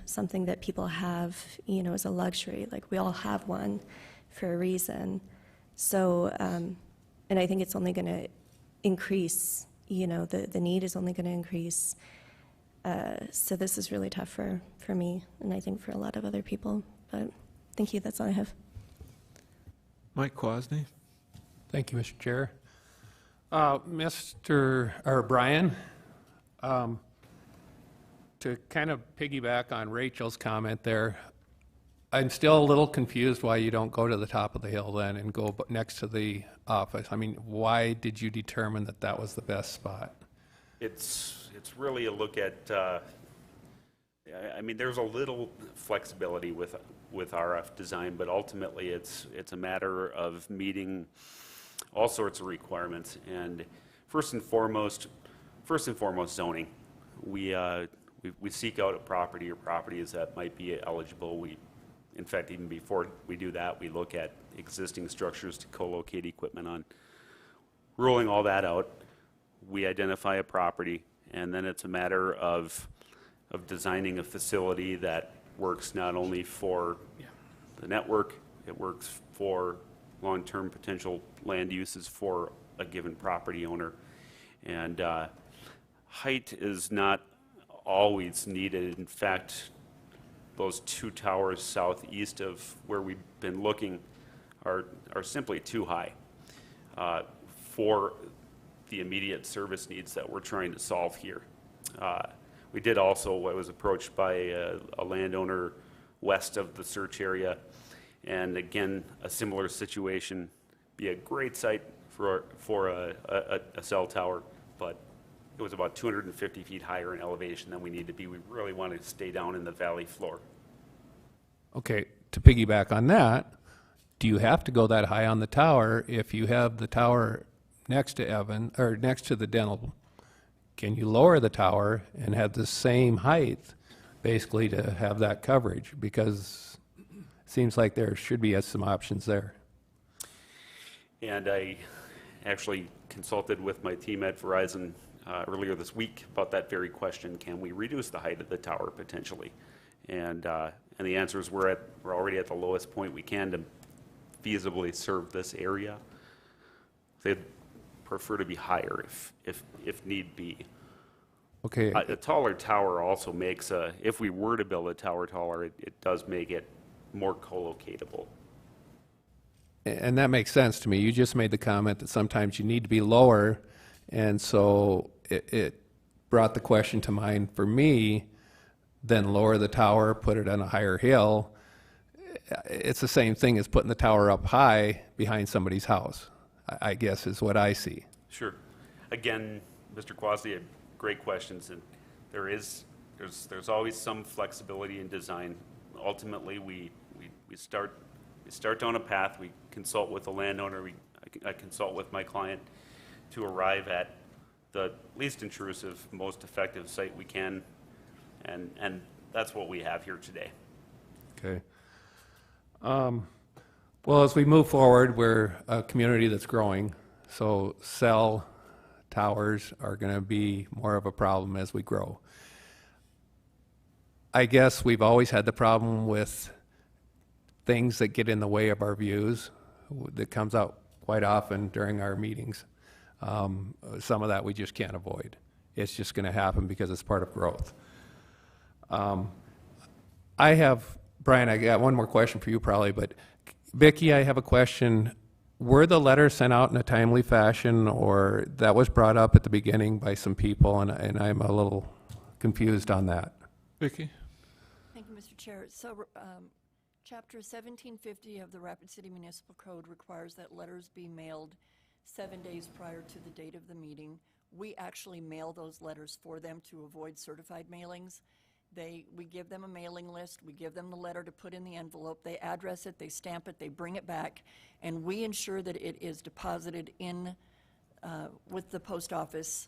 something that people have, as a luxury. Like, we all have one for a reason. So, and I think it's only going to increase. The need is only going to increase. So this is really tough for me, and I think for a lot of other people. But thank you. That's all I have. Mike Quasney. Thank you, Mr. Chair. Brian, to kind of piggyback on Rachel's comment there, I'm still a little confused why you don't go to the top of the hill then and go next to the office. I mean, why did you determine that that was the best spot? It's really a look at, there's a little flexibility with RF design, but ultimately it's a matter of meeting all sorts of requirements. And first and foremost zoning. We seek out a property or properties that might be eligible. In fact, even before we do that, we look at existing structures to co-locate equipment on. Ruling all that out, we identify a property, and then it's a matter of designing a facility that works not only for the network, it works for long-term potential land uses for a given property owner. And height is not always needed. In fact, those two towers southeast of where we've been looking are simply too high for the immediate service needs that we're trying to solve here. We did also, I was approached by a landowner west of the search area, and again, a similar situation. Be a great site for a cell tower, but it was about 250 feet higher in elevation than we need to be. We really want to stay down in the valley floor. Okay, to piggyback on that, do you have to go that high on the tower if you have the tower next to Evan, or next to the dental, can you lower the tower and have the same height, basically, to have that coverage? Because it seems like there should be some options there. And I actually consulted with my team at Verizon earlier this week about that very question. Can we reduce the height of the tower potentially? And the answer is we're already at the lowest point we can to feasibly serve this area. They'd prefer to be higher if need be. Okay. A taller tower also makes if we were to build a tower taller, it does make it more co-locatable. And that makes sense to me. You just made the comment that sometimes you need to be lower, and so it brought the question to mind for me, then lower the tower, put it on a higher hill. It's the same thing as putting the tower up high behind somebody's house, I guess is what I see. Sure. Again, Mr. Quasi, great questions, and there's always some flexibility in design. Ultimately, we start down a path. We consult with the landowner. I consult with my client to arrive at the least intrusive, most effective site we can, and that's what we have here today. Okay. Well, as we move forward, we're a community that's growing, so cell towers are going to be more of a problem as we grow. I guess we've always had the problem with things that get in the way of our views. That comes out quite often during our meetings. Some of that we just can't avoid. It's just going to happen because it's part of growth. Brian, I got one more question for you probably, but Vicki, I have a question. Were the letters sent out in a timely fashion, or that was brought up at the beginning by some people, and I'm a little confused on that? Vicki? Thank you, Mr. Chair. So, Chapter 1750 of the Rapid City Municipal Code requires that letters be mailed 7 days prior to the date of the meeting. We actually mail those letters for them to avoid certified mailings. We give them a mailing list, we give them the letter to put in the envelope, they address it, they stamp it, they bring it back, and we ensure that it is deposited in with the post office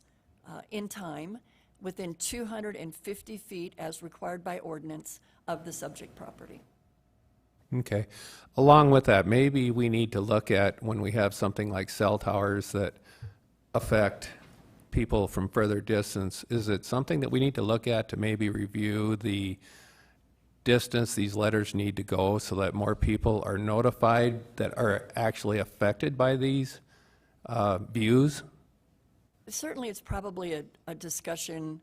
in time, within 250 feet as required by ordinance of the subject property. Okay. Along with that, maybe we need to look at when we have something like cell towers that affect people from further distance, is it something that we need to look at to maybe review the distance these letters need to go so that more people are notified that are actually affected by these views? Certainly, it's probably a discussion.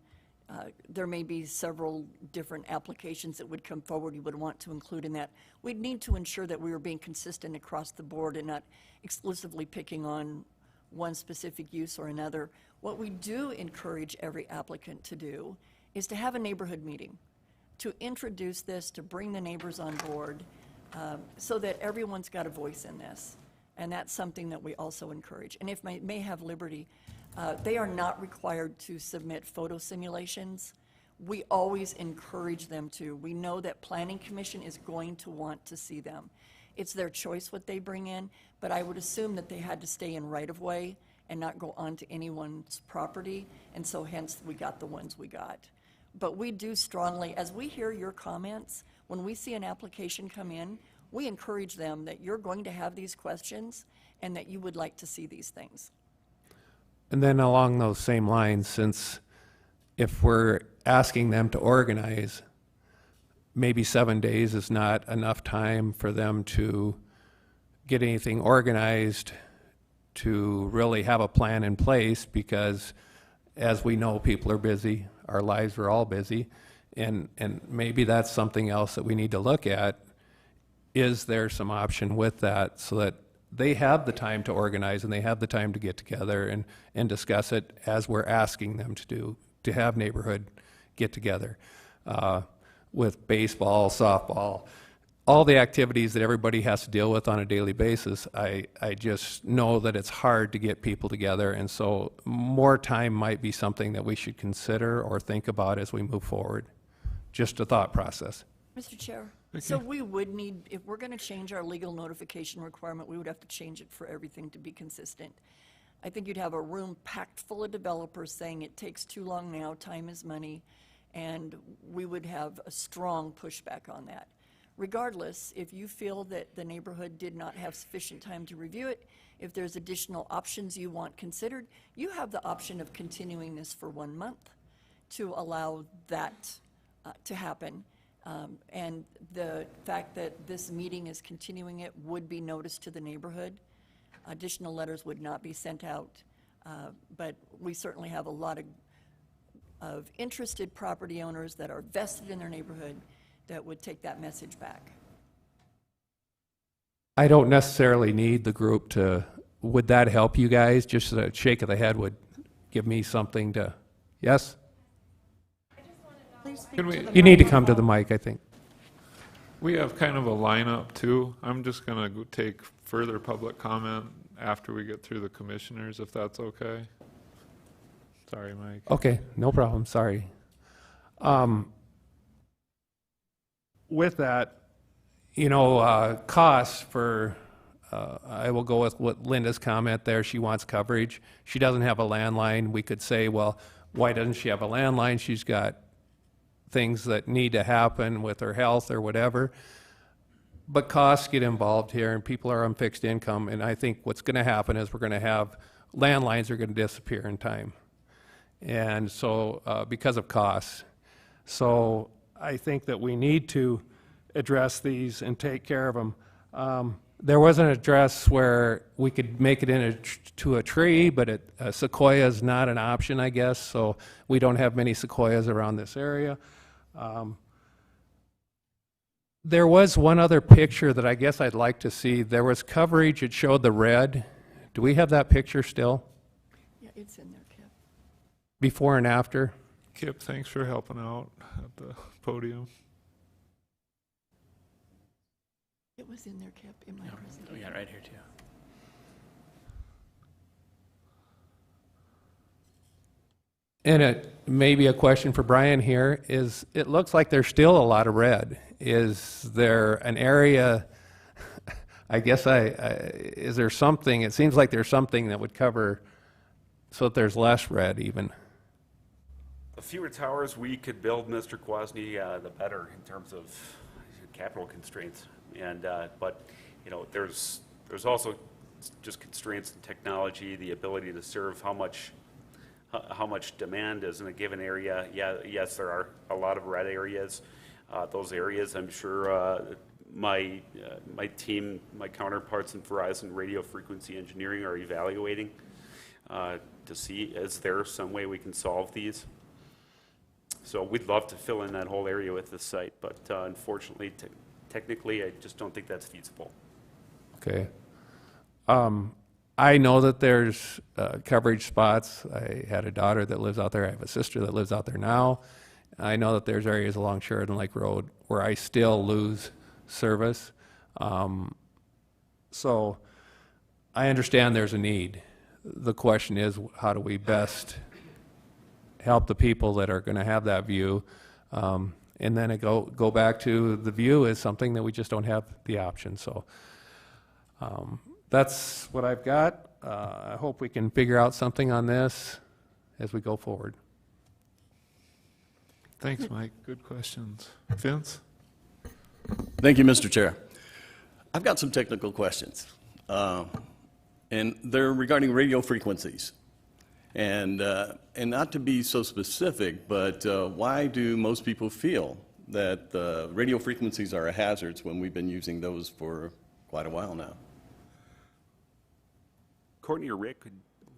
There may be several different applications that would come forward you would want to include in that. We'd need to ensure that we were being consistent across the board and not exclusively picking on one specific use or another. What we do encourage every applicant to do is to have a neighborhood meeting, to introduce this, to bring the neighbors on board, so that everyone's got a voice in this. And that's something that we also encourage. And if I may have liberty, they are not required to submit photo simulations. We always encourage them to. We know that Planning Commission is going to want to see them. It's their choice what they bring in, but I would assume that they had to stay in right-of-way and not go onto anyone's property, and so hence we got the ones we got. But we do strongly, as we hear your comments, when we see an application come in, we encourage them that you're going to have these questions and that you would like to see these things. And then along those same lines, since if we're asking them to organize, maybe 7 days is not enough time for them to get anything organized to really have a plan in place, because as we know, people are busy, our lives are all busy, and maybe that's something else that we need to look at. Is there some option with that so that they have the time to organize and they have the time to get together and discuss it as we're asking them to do, to have neighborhood get together with baseball, softball, all the activities that everybody has to deal with on a daily basis. I just know that it's hard to get people together, and so more time might be something that we should consider or think about as we move forward. Just a thought process. Mr. Chair, so we would need, if we're going to change our legal notification requirement, we would have to change it for everything to be consistent. I think you'd have a room packed full of developers saying it takes too long now, time is money, and we would have a strong pushback on that. Regardless, if you feel that the neighborhood did not have sufficient time to review it, if there's additional options you want considered, you have the option of continuing this for 1 month to allow that to happen. And the fact that this meeting is continuing it would be noticed to the neighborhood. Additional letters would not be sent out, but we certainly have a lot of interested property owners that are vested in their neighborhood that would take that message back. I don't necessarily need the group to, would that help you guys? Just a shake of the head would give me something to, yes? You need to come to the mic, I think. We have kind of a lineup too. I'm just gonna take further public comment after we get through the commissioners, if that's okay. Sorry, Mike. Okay, no problem, sorry. With that, you know, costs for, I will go with what Linda's comment there. She wants coverage. She doesn't have a landline. We could say, well, why doesn't she have a landline? She's got things that need to happen with her health or whatever. But costs get involved here, and people are on fixed income, and I think what's going to happen is we're going to have, landlines are going to disappear in time. And so, because of costs. So I think that we need to address these and take care of them. There was an address where we could make it into a tree, but a sequoia is not an option, I guess, so we don't have many sequoias around this area. There was one other picture that I guess I'd like to see. There was coverage, it showed the red. Do we have that picture still? Yeah, it's in there, Kip. Before and after? Kip, thanks for helping out at the podium. It was in there, Kip, in my presentation. Yeah, right here too. And it may be a question for Brian here, is it looks like there's still a lot of red. Is there an area, I guess is there something, it seems like there's something that would cover so that there's less red even. The fewer towers we could build, Mr. Kwasny, the better in terms of capital constraints. And but you know, there's also just constraints in technology, the ability to serve how much demand is in a given area. Yes, there are a lot of red areas. Those areas, I'm sure my team, my counterparts in Verizon Radio Frequency Engineering are evaluating to see, is there some way we can solve these? So we'd love to fill in that whole area with this site, but unfortunately, technically, I just don't think that's feasible. Okay. I know that there's coverage spots. I had a daughter that lives out there. I have a sister that lives out there now. I know that there's areas along Sheridan Lake Road where I still lose service. So I understand there's a need. The question is, how do we best help the people that are going to have that view? And then go back to the view is something that we just don't have the option. So that's what I've got. I hope we can figure out something on this as we go forward. Thanks, Mike. Good questions. Vince? Thank you, Mr. Chair. I've got some technical questions, and they're regarding radio frequencies. And not to be so specific, but why do most people feel that the radio frequencies are a hazard when we've been using those for quite a while now? Courtney or Rick,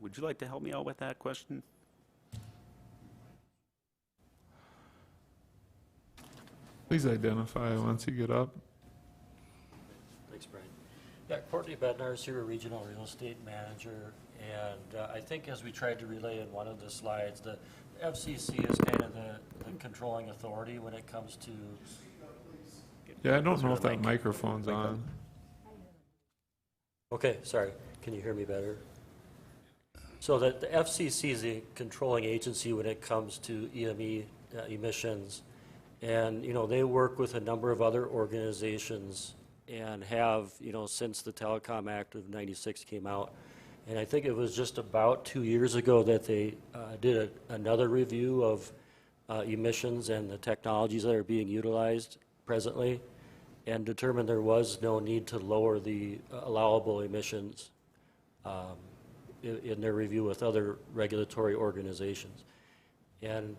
would you like to help me out with that question? Please identify once you get up. Thanks, Brian. Yeah, Courtney Bednar, Sierra Regional Real Estate Manager, and I think as we tried to relay in one of the slides, the FCC is kind of the controlling authority when it comes to... Yeah, I don't know if that microphone's on. Okay, sorry. Can you hear me better? So the FCC is the controlling agency when it comes to EME emissions. And, you know, they work with a number of other organizations and have, you know, since the Telecom Act of '96 came out, And I think it was just about 2 years ago that they did another review of emissions and the technologies that are being utilized presently, and determined there was no need to lower the allowable emissions in their review with other regulatory organizations. And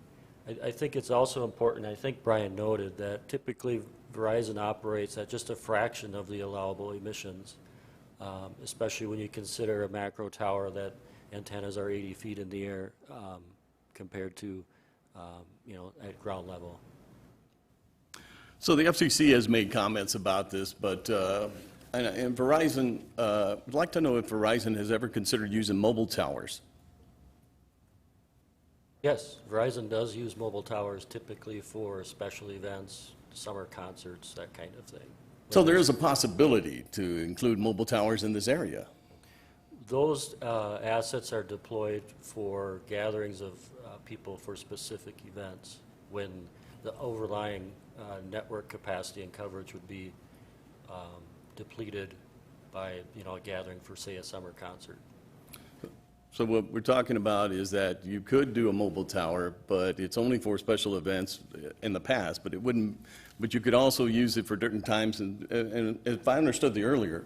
I think it's also important, I think Brian noted, that typically Verizon operates at just a fraction of the allowable emissions, especially when you consider a macro tower that antennas are 80 feet in the air compared to, at ground level. So the FCC has made comments about this, but and Verizon, I'd like to know if Verizon has ever considered using mobile towers. Yes, Verizon does use mobile towers typically for special events, summer concerts, that kind of thing. So there is a possibility to include mobile towers in this area. Those assets are deployed for gatherings of people for specific events when the overlying network capacity and coverage would be depleted by, a gathering for, say, a summer concert. So what we're talking about is that you could do a mobile tower, but it's only for special events in the past, but it wouldn't, but you could also use it for different times. And if I understood the earlier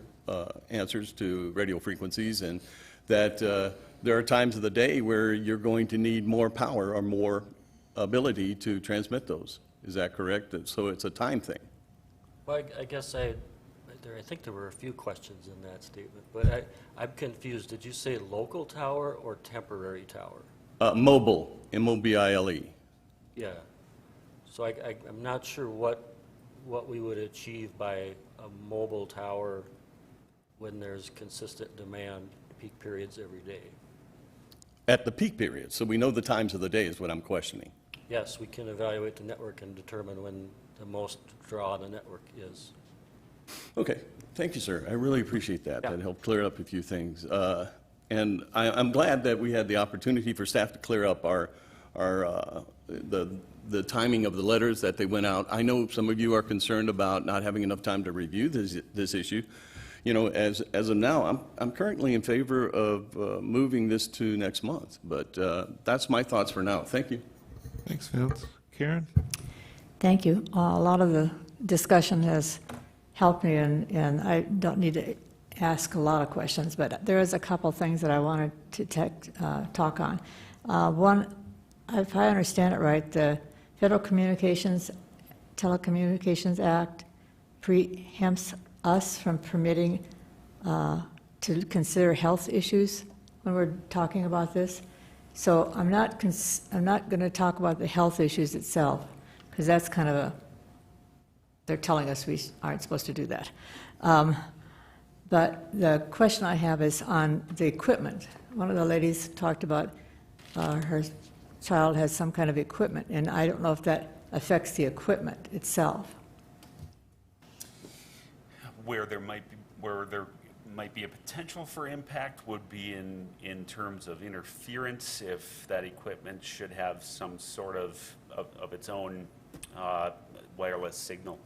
answers to radio frequencies, and that there are times of the day where you're going to need more power or more ability to transmit those. Is that correct? So it's a time thing. Well, I guess I think there were a few questions in that statement, but I'm confused. Did you say local tower or temporary tower? Mobile, M-O-B-I-L-E. Yeah. So I'm not sure what we would achieve by a mobile tower when there's consistent demand, peak periods every day. At the peak period, so we know the times of the day is what I'm questioning. Yes, we can evaluate the network and determine when the most draw on the network is. Okay, thank you, sir. I really appreciate that. That helped clear up a few things. And I'm glad that we had the opportunity for staff to clear up the timing of the letters that they went out. I know some of you are concerned about not having enough time to review this issue. As of now, I'm currently in favor of moving this to next month, but that's my thoughts for now. Thank you. Thanks, Vince. Karen? Thank you. A lot of the discussion has helped me, and I don't need to ask a lot of questions, but there is a couple things that I wanted to talk on. One, if I understand it right, the Federal Telecommunications Act preempts us from permitting to consider health issues when we're talking about this. So I'm not going to talk about the health issues itself, because that's kind of they're telling us we aren't supposed to do that. But the question I have is on the equipment. One of the ladies talked about her child has some kind of equipment, and I don't know if that affects the equipment itself. Where there might be a potential for impact would be in terms of interference, if that equipment should have some sort of its own wireless signal.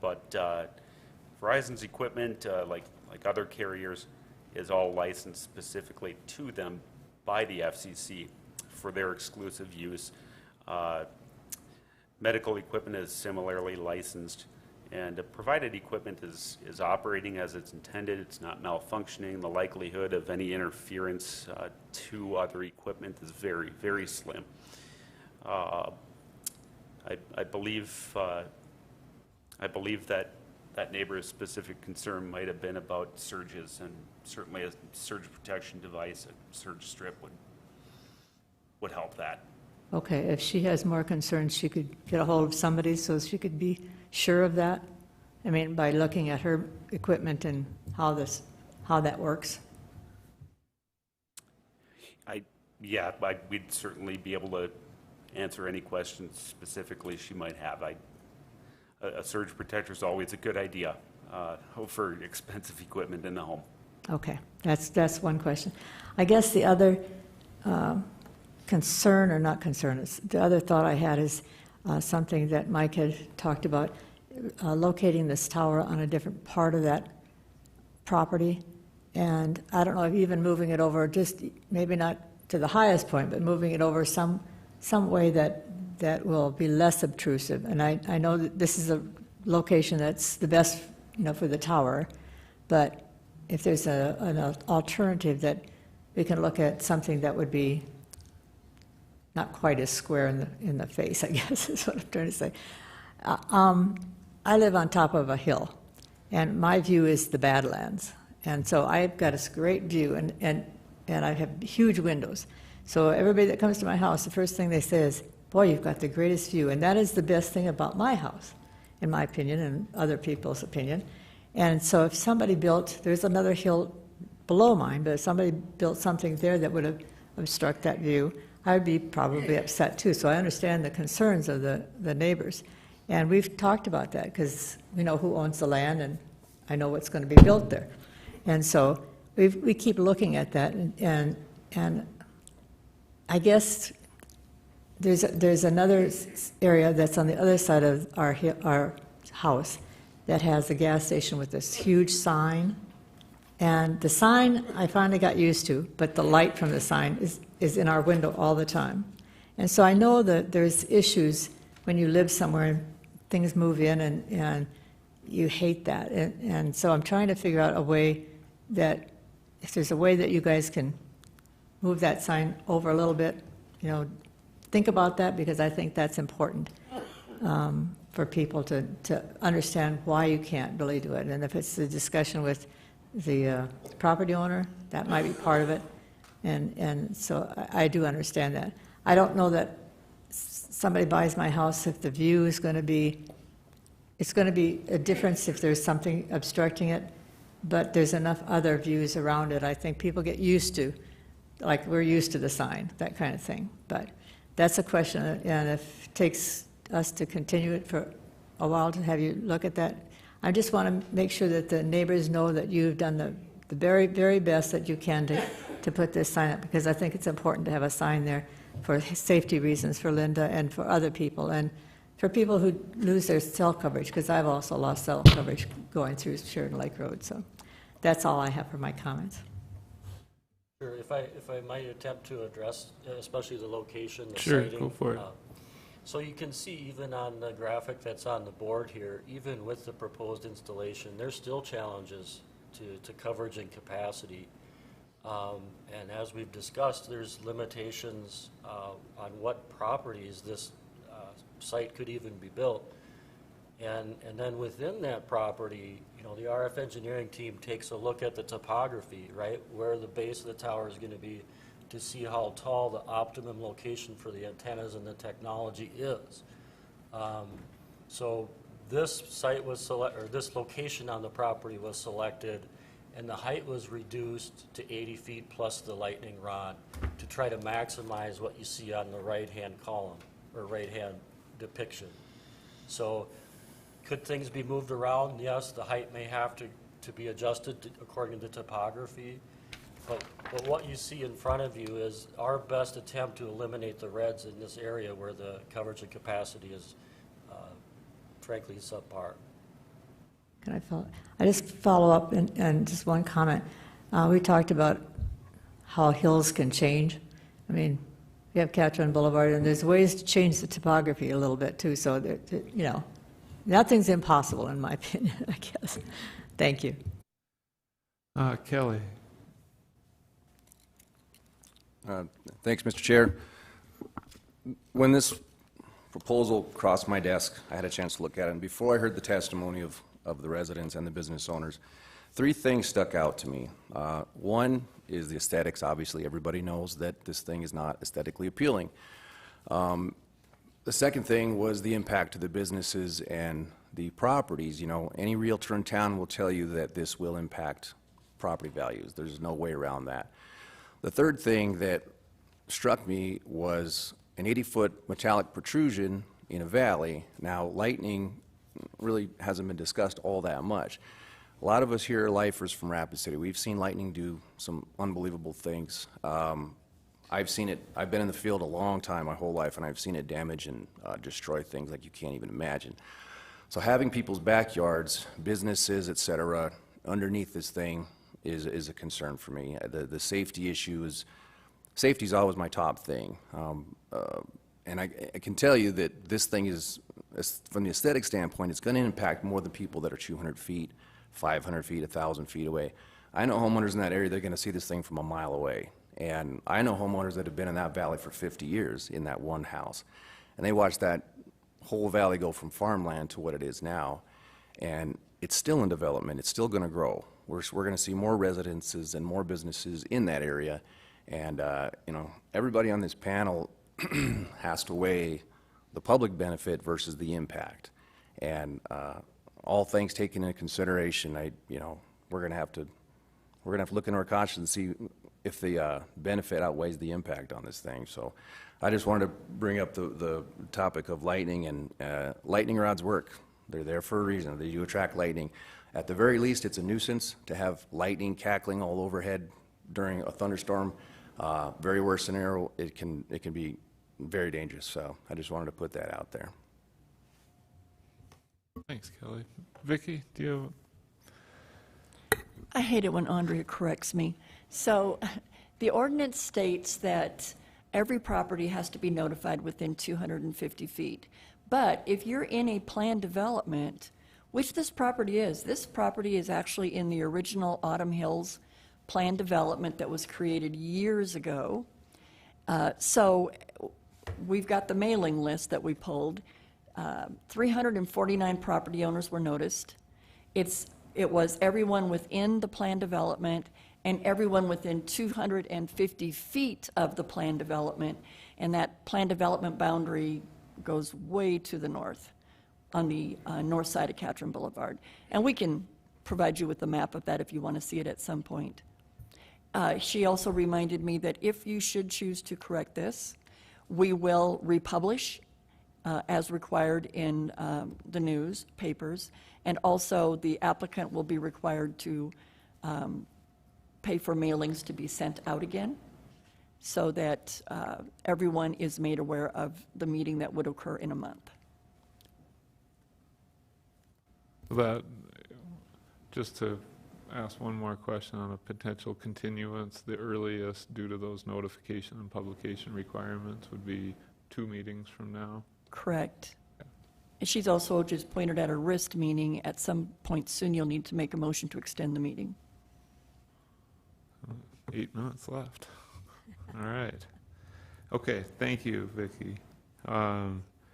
But Verizon's equipment, like other carriers, is all licensed specifically to them by the FCC for their exclusive use. Medical equipment is similarly licensed, and provided equipment is operating as it's intended, it's not malfunctioning, the likelihood of any interference to other equipment is very, very slim. I believe that neighbor's specific concern might have been about surges, and certainly a surge protection device, a surge strip would help that. Okay, if she has more concerns, she could get a hold of somebody so she could be sure of that? I mean, by looking at her equipment and how that works? We'd certainly be able to answer any questions specifically she might have. A surge protector is always a good idea for expensive equipment in the home. Okay, that's one question. I guess the other concern, or not concern, the other thought I had is something that Mike had talked about, locating this tower on a different part of that property. And I don't know if even moving it over, just maybe not to the highest point, but moving it over some way that will be less obtrusive. And I know that this is a location that's the best, for the tower, but if there's an alternative that we can look at, something that would be not quite as square in the face, I guess is what I'm trying to say. I live on top of a hill, and my view is the Badlands. And so I've got a great view, and I have huge windows. So everybody that comes to my house, the first thing they say is, boy, you've got the greatest view. And that is the best thing about my house, in my opinion, and other people's opinion. And so if somebody built, there's another hill below mine, but if somebody built something there that would obstruct that view, I would be probably upset too. So I understand the concerns of the neighbors. And we've talked about that because we know who owns the land, and I know what's going to be built there. And so we keep looking at that, and I guess there's another area that's on the other side of our house that has a gas station with this huge sign. And the sign I finally got used to, but the light from the sign is in our window all the time. And so I know that there's issues when you live somewhere and things move in, and you hate that. And so I'm trying to figure out a way that, if there's a way that you guys can move that sign over a little bit, think about that, because I think that's important for people to understand why you can't really do it. And if it's a discussion with the property owner, that might be part of it. And so I do understand that. I don't know that somebody buys my house if the view is going to be, it's going to be a difference if there's something obstructing it, but there's enough other views around it. I think people get used to, like we're used to the sign, that kind of thing. But that's a question, and if it takes us to continue it for a while to have you look at that, I just want to make sure that the neighbors know that you've done the very, very best that you can to put this sign up, because I think it's important to have a sign there for safety reasons for Linda and for other people, and for people who lose their cell coverage, because I've also lost cell coverage going through Sheridan Lake Road. So that's all I have for my comments. Sure, if I might attempt to address, especially the location, the Sure, siting. go for it. So you can see even on the graphic that's on the board here, even with the proposed installation, there's still challenges to coverage and capacity. And as we've discussed, there's limitations on what properties this site could even be built. And then within that property, the RF engineering team takes a look at the topography, right, where the base of the tower is going to be, to see how tall the optimum location for the antennas and the technology is. So this site was this location on the property was selected, and the height was reduced to 80 feet plus the lightning rod to try to maximize what you see on the right-hand column, or right-hand depiction. So could things be moved around? Yes, the height may have to be adjusted according to topography. But what you see in front of you is our best attempt to eliminate the reds in this area where the coverage and capacity is frankly subpar. Can I follow? I just follow up and just one comment. We talked about how hills can change. I mean, you have Catron Boulevard, and there's ways to change the topography a little bit too. So that, nothing's impossible in my opinion, I guess. Thank you. Kelly. Thanks, Mr. Chair. When this proposal crossed my desk, I had a chance to look at it, and before I heard the testimony of the residents and the business owners, three things stuck out to me. One is the aesthetics. Obviously, everybody knows that this thing is not aesthetically appealing. The second thing was the impact to the businesses and the properties. Any realtor in town will tell you that this will impact property values. There's no way around that. The third thing that struck me was an 80-foot metallic protrusion in a valley. Now, lightning really hasn't been discussed all that much. A lot of us here are lifers from Rapid City. We've seen lightning do some unbelievable things. I've seen it. I've been in the field a long time, my whole life, and I've seen it damage and destroy things like you can't even imagine. So having people's backyards, businesses, et cetera, underneath this thing is a concern for me. The safety issue safety is always my top thing. And I can tell you that this thing is, from the aesthetic standpoint, it's going to impact more than people that are 200 feet, 500 feet, 1,000 feet away. I know homeowners in that area, they're going to see this thing from a mile away. And I know homeowners that have been in that valley for 50 years in that one house. And they watch that whole valley go from farmland to what it is now. And it's still in development. It's still going to grow. We're going to see more residences and more businesses in that area. And, you know, everybody on this panel has to weigh the public benefit versus the impact. And all things taken into consideration, you know, we're going to have to look into our conscience and see if the benefit outweighs the impact on this thing. So I just wanted to bring up the topic of lightning, and lightning rods work. They're there for a reason. They do attract lightning. At the very least, it's a nuisance to have lightning cackling all overhead during a thunderstorm. Very worst scenario, it can be very dangerous. So I just wanted to put that out there. Thanks, Kelly. Vicki, do you I hate it when Andrea corrects me. So the ordinance states that every property has to be notified within 250 feet. But if you're in a planned development, which this property is actually in the original Autumn Hills planned development that was created years ago. So we've got the mailing list that we pulled. 349 property owners were noticed. It was everyone within the planned development and everyone within 250 feet of the planned development. And that planned development boundary goes way to the north on the north side of Catron Boulevard. And we can provide you with a map of that if you want to see it at some point. She also reminded me that if you should choose to correct this, we will republish as required in the newspapers, and also the applicant will be required to pay for mailings to be sent out again, so that everyone is made aware of the meeting that would occur in a month. that, just to ask one more question on a potential continuance, the earliest due to those notification and publication requirements would be 2 meetings from now? Correct. And she's also just pointed at a wrist meeting. At some point soon, you'll need to make a motion to extend the meeting. 8 minutes left. All right. Okay, thank you, Vicki.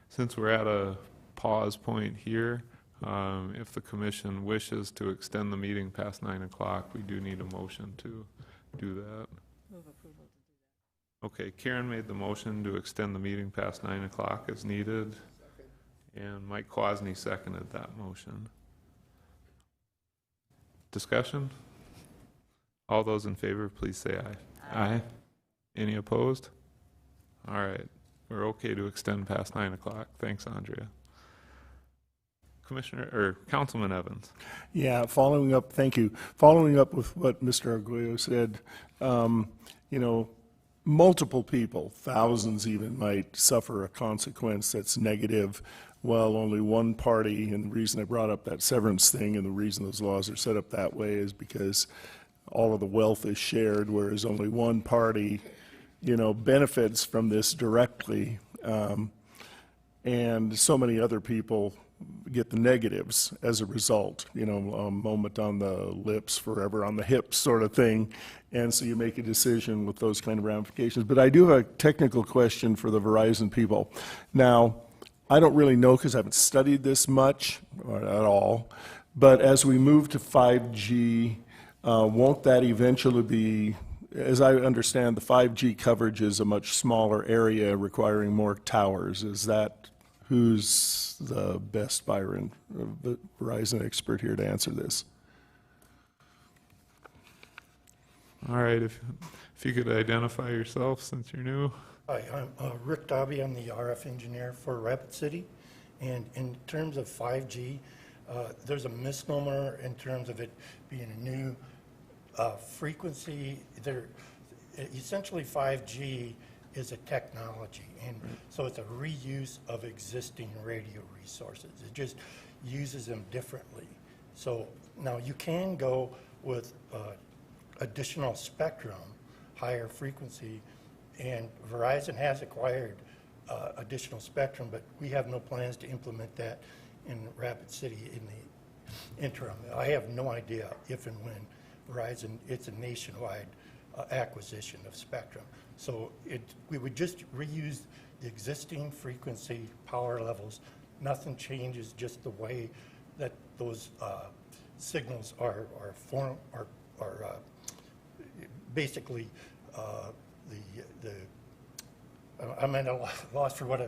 Since we're at a pause point here, if the commission wishes to extend the meeting past 9 o'clock, we do need a motion to do that. Move approval to do that. Okay, Karen made the motion to extend the meeting past 9 o'clock as needed, and Mike Quasny seconded that motion. Discussion? All those in favor, please say aye. Aye. Any opposed? All right, we're okay to extend past 9 o'clock. Thanks, Andrea. Commissioner, or Councilman Evans. Yeah, following up, thank you. Following up with what Mr. Arguello said, you know, multiple people, thousands even, might suffer a consequence that's negative, while only one party, and the reason I brought up that severance thing and the reason those laws are set up that way is because all of the wealth is shared, whereas only one party, you know, benefits from this directly, and so many other people get the negatives as a result, you know, a moment on the lips, forever on the hips sort of thing. And so you make a decision with those kind of ramifications. But I do have a technical question for the Verizon people. Now, I don't really know because I haven't studied this much or at all, but as we move to 5G, won't that eventually be, as I understand, the 5G coverage is a much smaller area requiring more towers. Is that, who's the best Byron, Verizon expert here to answer this? All right, if you could identify yourself since you're new. Hi, I'm Rick Dobby. I'm the RF engineer for Rapid City. And in terms of 5G, there's a misnomer in terms of it being a new frequency. Essentially, 5G is a technology, and so it's a reuse of existing radio resources. It just uses them differently. So now you can go with additional spectrum, higher frequency, and Verizon has acquired additional spectrum, but we have no plans to implement that in Rapid City in the interim. I have no idea if and when Verizon, it's a nationwide acquisition of spectrum. So we would just reuse the existing frequency power levels. Nothing changes, just the way that those signals are basically I'm at a loss for what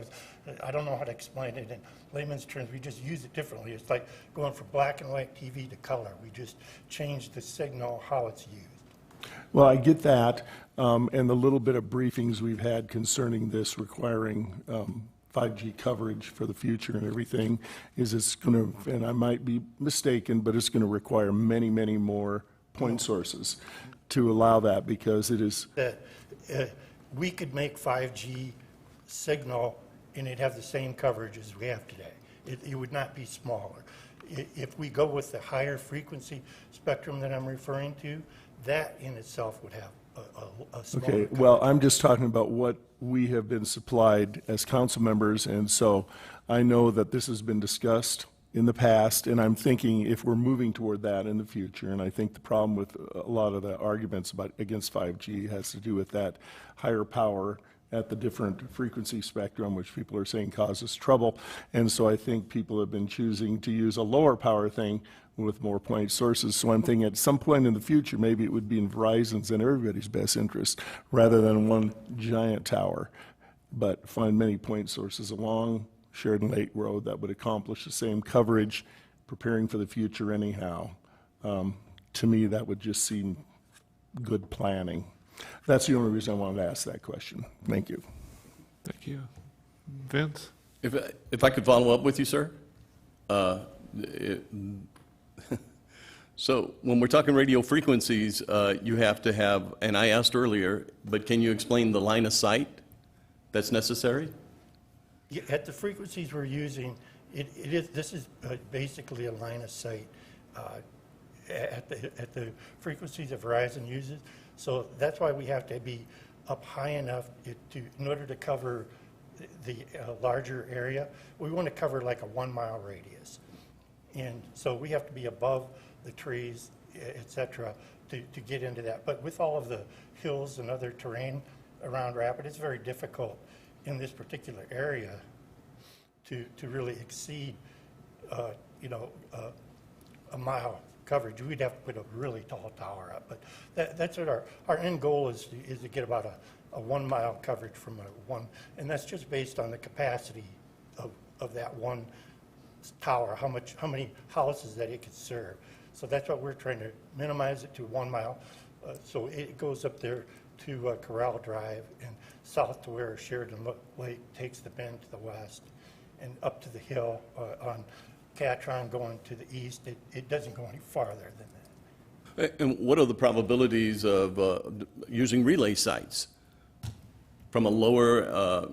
I don't know how to explain it in layman's terms. We just use it differently. It's like going from black and white TV to color. We just change the signal, how it's used. Well, I get that, and the little bit of briefings we've had concerning this requiring 5G coverage for the future and everything is it's going to, and I might be mistaken, but it's going to require many, many more point sources to allow that because it is. We could make 5G signal and it'd have the same coverage as we have today. It would not be smaller. If we go with the higher frequency spectrum that I'm referring to, that in itself would have a smaller Okay, coverage. well, I'm just talking about what we have been supplied as council members, and so I know that this has been discussed in the past, and I'm thinking if we're moving toward that in the future, and I think the problem with a lot of the arguments against 5G has to do with that higher power at the different frequency spectrum, which people are saying causes trouble, and so I think people have been choosing to use a lower power thing with more point sources. So I'm thinking at some point in the future, maybe it would be in Verizon's and everybody's best interest, rather than one giant tower, but find many point sources along Sheridan Lake Road that would accomplish the same coverage, preparing for the future anyhow. To me, that would just seem good planning. That's the only reason I wanted to ask that question. Thank you. Thank you. Vince? If I could follow up with you, sir? So when we're talking radio frequencies, you have to have, and I asked earlier, but can you explain the line of sight that's necessary? Yeah, at the frequencies we're using, this is basically a line of sight at the frequencies that Verizon uses. So that's why we have to be up high enough in order to cover the larger area. We want to cover like a 1 mile radius. And so we have to be above the trees, et cetera, to get into that. But with all of the hills and other terrain around Rapid, it's very difficult in this particular area to really exceed, a mile coverage. We'd have to put a really tall tower up. But that's what our end goal is to get about a 1 mile coverage from and that's just based on the capacity of that one tower, how many houses that it could serve. So that's what we're trying to minimize it to 1 mile. So it goes up there to Corral Drive and south to where Sheridan Lake takes the bend to the west and up to the hill on Catron going to the east. It doesn't go any farther than that. And what are the probabilities of using relay sites from a lower,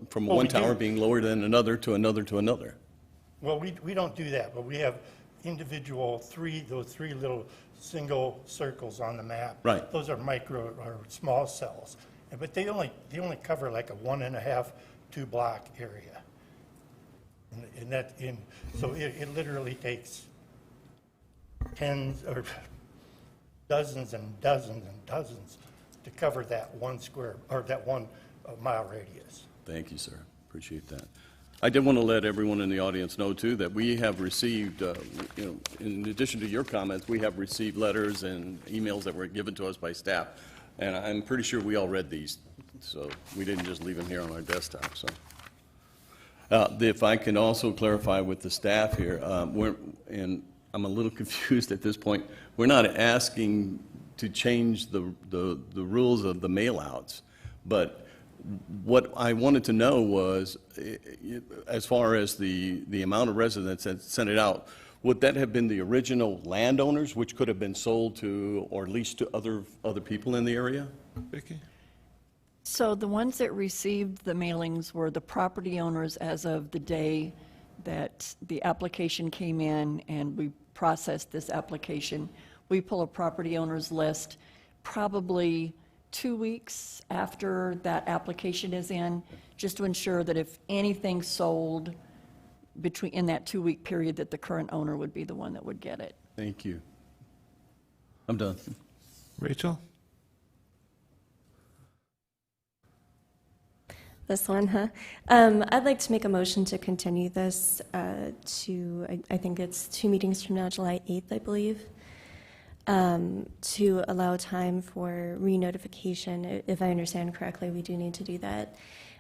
from one tower being lower than another to another to another? Well, we don't do that, but we have individual those three little single circles on the map. Right. Those are micro or small cells, but they only cover like a 1.5, 2 block area. So it literally takes tens or dozens and dozens and dozens to cover that 1 square or that 1 mile radius. Thank you, sir. Appreciate that. I did want to let everyone in the audience know, too, that we have received, in addition to your comments, we have received letters and emails that were given to us by staff, and I'm pretty sure we all read these, so we didn't just leave them here on our desktop. So, if I can also clarify with the staff here, and I'm a little confused at this point, we're not asking to change the rules of the mail-outs, but what I wanted to know was, as far as the amount of residents that sent it out, would that have been the original landowners, which could have been sold to or leased to other people in the area? Vicki? So the ones that received the mailings were the property owners as of the day that the application came in and we processed this application. We pull a property owners list. probably 2 weeks after that application is in, just to ensure that if anything's sold in that 2-week period, that the current owner would be the one that would get it. Thank you. I'm done. Rachel? This one, huh? I'd like to make a motion to continue this I think it's 2 meetings from now, July 8th, I believe, to allow time for re-notification. If I understand correctly, we do need to do that.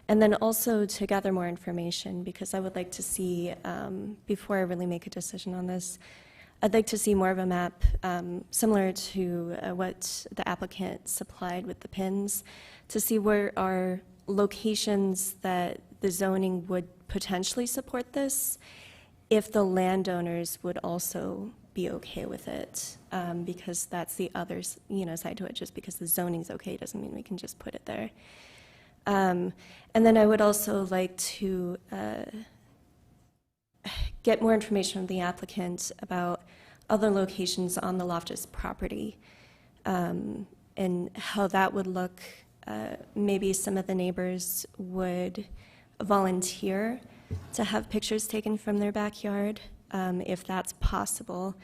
And then also to gather more information, because I would like to see, before I really make a decision on this, I'd like to see more of a map similar to what the applicant supplied with the pins, to see where are locations that the zoning would potentially support this, if the landowners would also be okay with it, because that's the other side to it. Just because the zoning's okay doesn't mean we can just put it there. And then I would also like to get more information from the applicant about other locations on the Loftus property, and how that would look. Maybe some of the neighbors would volunteer to have pictures taken from their backyard, if that's possible.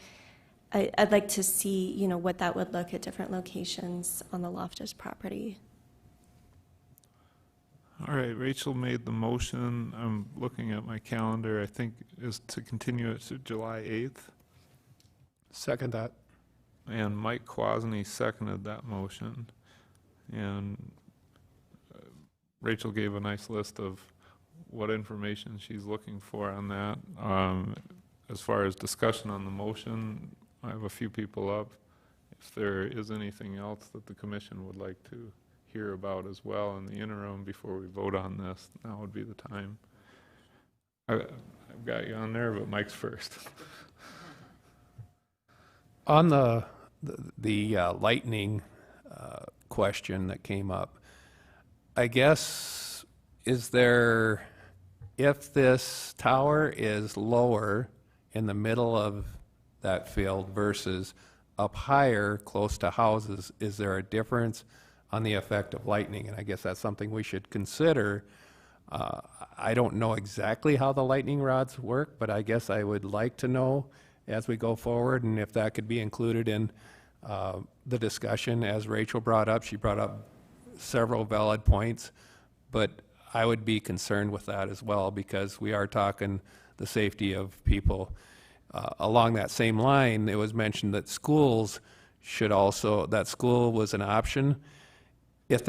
I'd like to see, what that would look at different locations on the Loftus property. All right, Rachel made the motion. I'm looking at my calendar. I think is to continue it to July 8th. Second that. And Mike Quasny seconded that motion. And Rachel gave a nice list of what information she's looking for on that. As far as discussion on the motion, I have a few people up. If there is anything else that the commission would like to hear about as well in the interim before we vote on this, now would be the time. I've got you on there, but Mike's first. On the lightning question that came up, I guess, if this tower is lower in the middle of that field versus up higher close to houses, is there a difference on the effect of lightning? And I guess that's something we should consider. I don't know exactly how the lightning rods work, but I guess I would like to know as we go forward, and if that could be included in the discussion. As Rachel brought up, she brought up several valid points, but I would be concerned with that as well, because we are talking the safety of people. Along that same line, it was mentioned that schools should also, that school was an option. If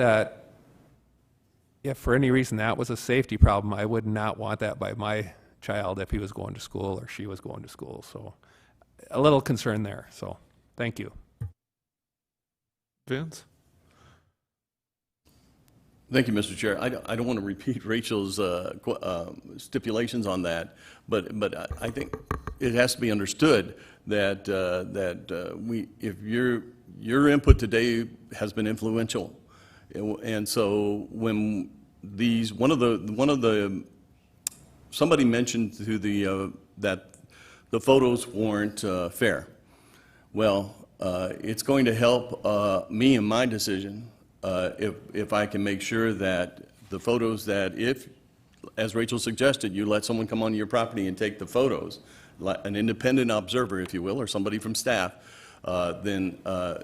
for any reason that was a safety problem, I would not want that by my child if he was going to school or she was going to school. So a little concern there. So thank you. Vince? Thank you, Mr. Chair. I don't want to repeat Rachel's stipulations on that, but I think it has to be understood that if your input today has been influential, and so when somebody mentioned to that the photos weren't fair. Well, it's going to help me in my decision if I can make sure that the photos that, if, as Rachel suggested, you let someone come onto your property and take the photos, an independent observer, if you will, or somebody from staff, then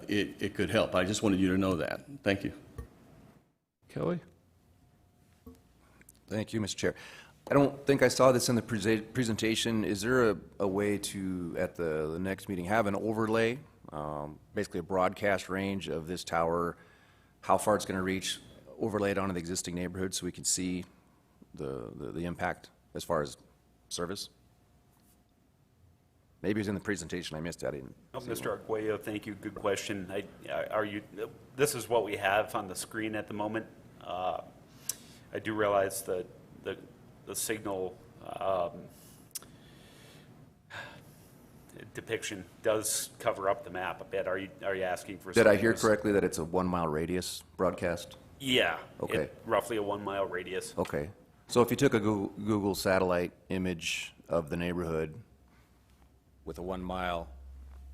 it could help. I just wanted you to know that. Thank you. Kelly? Thank you, Mr. Chair. I don't think I saw this in the presentation. Is there a way to, at the next meeting, have an overlay, basically a broadcast range of this tower, how far it's going to reach, overlaid onto the existing neighborhood so we can see the impact as far as service? Maybe it was in the presentation. I missed that. Mr. Arguello, thank you. Good question. This is what we have on the screen at the moment. I do realize that the signal depiction does cover up the map a bit. Are you asking for? Did I hear correctly that it's a 1 mile radius broadcast? Yeah. Okay. Roughly a 1 mile radius. Okay. So if you took a Google satellite image of the neighborhood with a 1 mile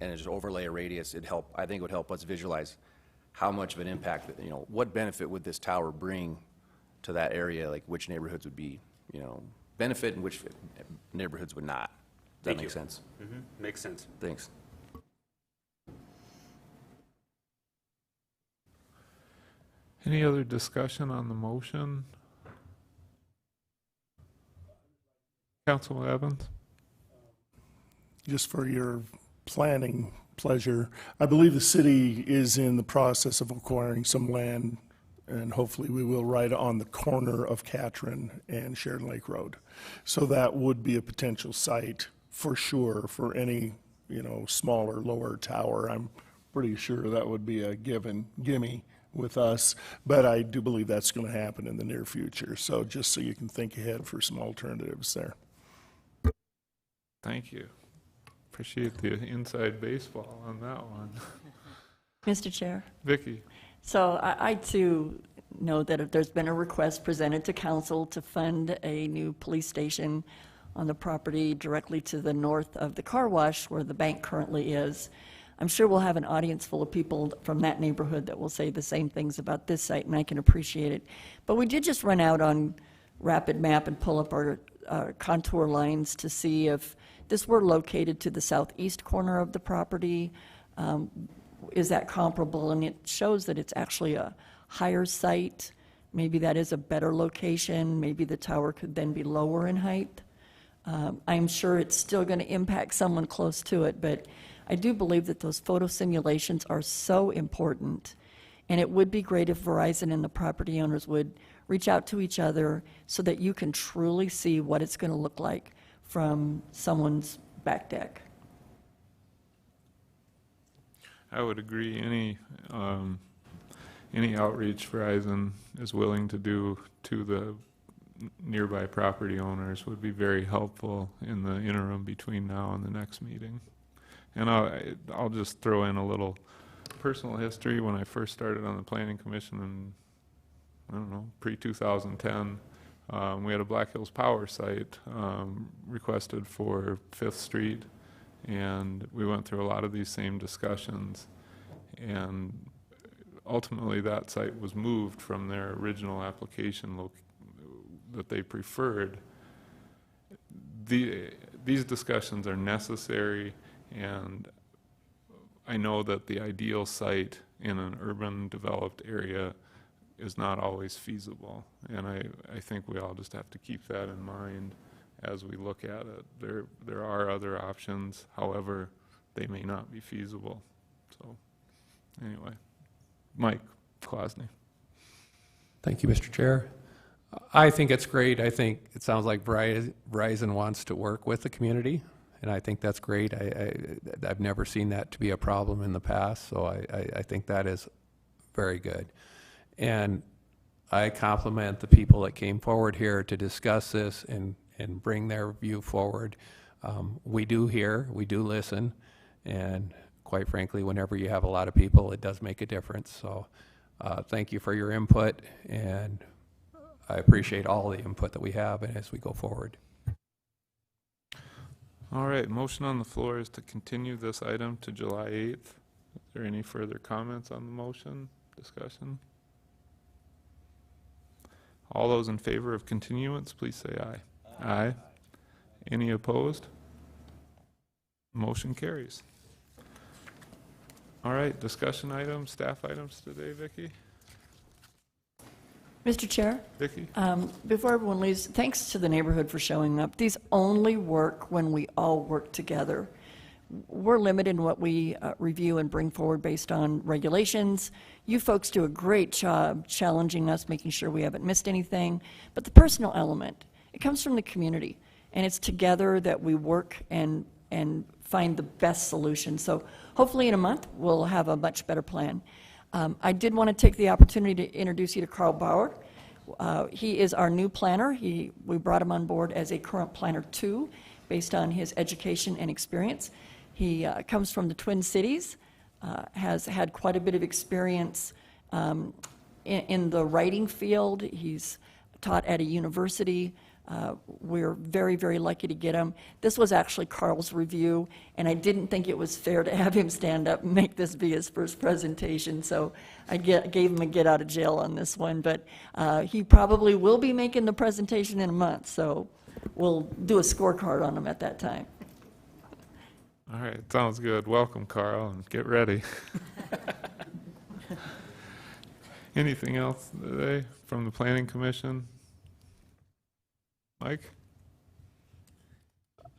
and just overlay a radius, I think it would help us visualize how much of an impact, what benefit would this tower bring to that area, like which neighborhoods would be, benefit and which neighborhoods would not. Does that make sense? Makes sense. Thanks. Any other discussion on the motion? Councilman Evans? Just for your planning pleasure, I believe the city is in the process of acquiring some land, and hopefully we will, right on the corner of Catron and Sheridan Lake Road. So that would be a potential site for sure for any, smaller, lower tower. I'm pretty sure that would be a gimme with us, but I do believe that's going to happen in the near future. So just so you can think ahead for some alternatives there. Thank you. Appreciate the inside baseball on that one. Mr. Chair. Vicki. So I too know that there's been a request presented to council to fund a new police station on the property directly to the north of the car wash where the bank currently is. I'm sure we'll have an audience full of people from that neighborhood that will say the same things about this site, and I can appreciate it. But we did just run out on Rapid Map and pull up our contour lines to see if this were located to the southeast corner of the property. Is that comparable? And it shows that it's actually a higher site. Maybe that is a better location. Maybe the tower could then be lower in height. I'm sure it's still going to impact someone close to it, but I do believe that those photo simulations are so important. And it would be great if Verizon and the property owners would reach out to each other so that you can truly see what it's going to look like from someone's back deck. I would agree. Any outreach Verizon is willing to do to the nearby property owners would be very helpful in the interim between now and the next meeting. And I'll just throw in a little personal history. When I first started on the Planning Commission in, pre-2010, we had a Black Hills Power site requested for 5th Street, and we went through a lot of these same discussions, and ultimately that site was moved from their original application that they preferred. These discussions are necessary, and I know that the ideal site in an urban developed area is not always feasible, and I think we all just have to keep that in mind as we look at it. There are other options, however, they may not be feasible. So anyway, Mike Klosny. Thank you, Mr. Chair. I think it's great. I think it sounds like Verizon wants to work with the community, and I think that's great. I've never seen that to be a problem in the past, so I think that is very good. And I compliment the people that came forward here to discuss this and bring their view forward. We do hear, we do listen, and quite frankly, whenever you have a lot of people, it does make a difference. So thank you for your input, and I appreciate all the input that we have as we go forward. All right, motion on the floor is to continue this item to July 8th. Is there any further comments on the motion, discussion? All those in favor of continuance, please say aye. Aye. Any opposed? Motion carries. All right, discussion items, staff items today, Vicki? Mr. Chair? Vicki? Before everyone leaves, thanks to the neighborhood for showing up. These only work when we all work together. We're limited in what we review and bring forward based on regulations. You folks do a great job challenging us, making sure we haven't missed anything. But the personal element, it comes from the community, and it's together that we work and find the best solution. So hopefully in a month, we'll have a much better plan. I did want to take the opportunity to introduce you to Carl Bauer. He is our new planner. We brought him on board as a current planner 2 based on his education and experience. He comes from the Twin Cities, has had quite a bit of experience in the writing field. He's taught at a university, We're very, very lucky to get him. This was actually Carl's review, and I didn't think it was fair to have him stand up and make this be his first presentation, so I gave him a get out of jail on this one, but he probably will be making the presentation in a month, so we'll do a scorecard on him at that time. All right, sounds good. Welcome, Carl, and get ready. Anything else today from the Planning Commission? Mike?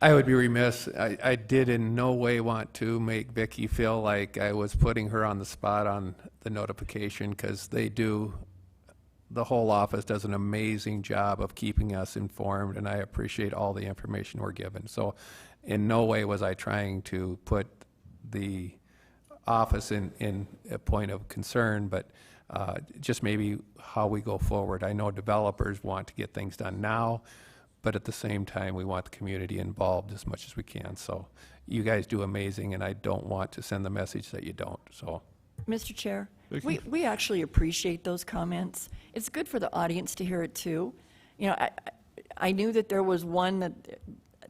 I would be remiss, I did in no way want to make Vicki feel like I was putting her on the spot on the notification, because they do, the whole office does an amazing job of keeping us informed, and I appreciate all the information we're given. So in no way was I trying to put the office in a point of concern, but just maybe how we go forward. I know developers want to get things done now, but at the same time, we want the community involved as much as we can. So you guys do amazing, and I don't want to send the message that you don't, so. Mr. Chair, we actually appreciate those comments. It's good for the audience to hear it too. You know, I knew that there was one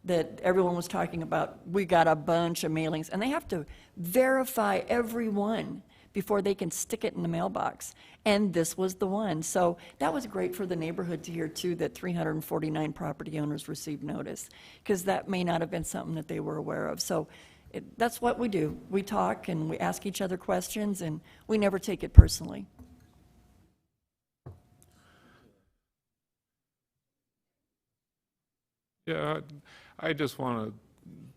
that everyone was talking about. We got a bunch of mailings, and they have to verify every one before they can stick it in the mailbox. And this was the one. So that was great for the neighborhood to hear too, that 349 property owners received notice, because that may not have been something that they were aware of. So that's what we do. We talk and we ask each other questions, and we never take it personally. Yeah, I just want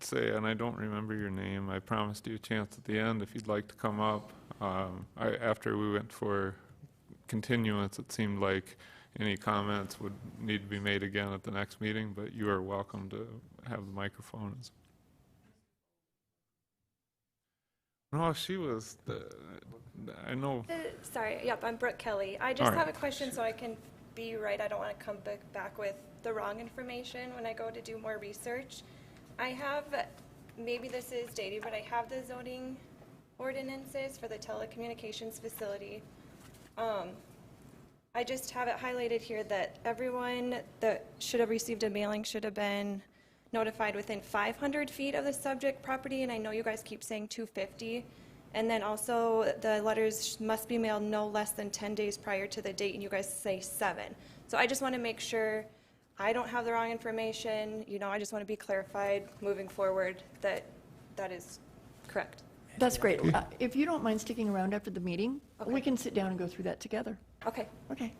to say, and I don't remember your name, I promised you a chance at the end if you'd like to come up. After we went for continuance, it seemed like any comments would need to be made again at the next meeting, but you are welcome to have the microphone. No, she was, I know. Sorry, yep, I'm Brooke Kelly. I just have a question so I can be right. I don't want to come back with the wrong information when I go to do more research. I have, maybe this is dated, but I have the zoning ordinances for the telecommunications facility. I just have it highlighted here that everyone that should have received a mailing should have been notified within 500 feet of the subject property, and I know you guys keep saying 250. And then also the letters must be mailed no less than 10 days prior to the date, and you guys say 7. So I just want to make sure I don't have the wrong information. You know, I just want to be clarified moving forward that that is correct. That's great. If you don't mind sticking around after the meeting, we can sit down and go through that together. Okay. Okay.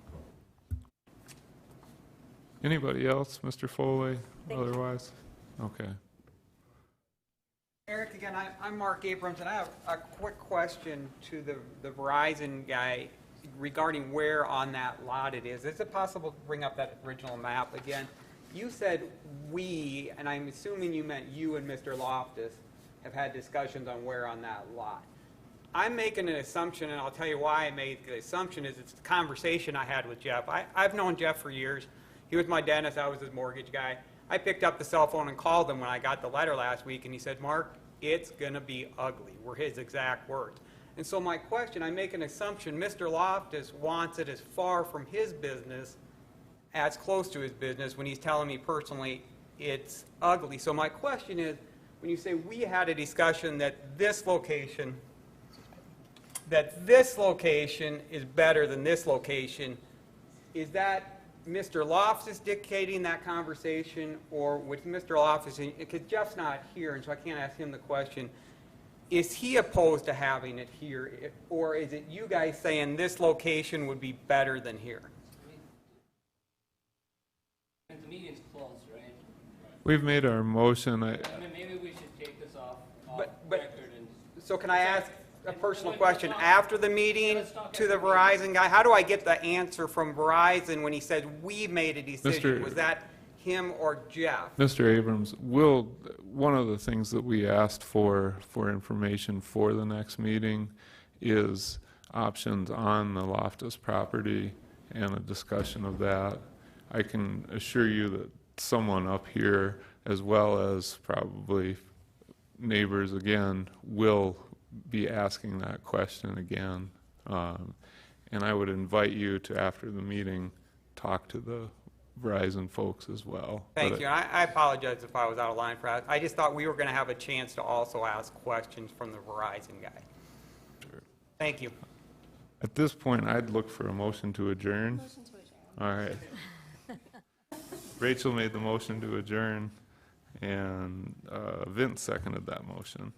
Anybody else, Mr. Foley, otherwise? Okay. Eric, again, I'm Mark Abrams, and I have a quick question to the Verizon guy regarding where on that lot it is. Is it possible to bring up that original map again? You said we, and I'm assuming you meant you and Mr. Loftus, have had discussions on where on that lot. I'm making an assumption, and I'll tell you why I made the assumption, is it's the conversation I had with Jeff. I've known Jeff for years. He was my dentist. I was his mortgage guy. I picked up the cell phone and called him when I got the letter last week, and he said, Mark, it's going to be ugly, were his exact words. And so my question, I make an assumption, Mr. Loftus wants it as far from his business as close to his business when he's telling me personally it's ugly. So my question is, when you say we had a discussion that this location is better than this location, is that Mr. Loftus dictating that conversation, or with Mr. Loftus, because Jeff's not here, and so I can't ask him the question, is he opposed to having it here, or is it you guys saying this location would be better than here? The meeting's closed, right? We've made our motion. I mean, maybe we should take this off record and... So can I ask a personal question? After the meeting to the Verizon guy, how do I get the answer from Verizon when he said we made a decision? Was that him or Jeff? Mr. Abrams, one of the things that we asked for information for the next meeting is options on the Loftus property and a discussion of that. I can assure you that someone up here, as well as probably neighbors again, will be asking that question again. And I would invite you to, after the meeting, talk to the Verizon folks as well. Thank But you. I apologize if I was out of line for that. I just thought we were going to have a chance to also ask questions from the Verizon guy. Thank you. At this point, I'd look for a motion to adjourn. All right. Rachel made the motion to adjourn, and Vince seconded that motion.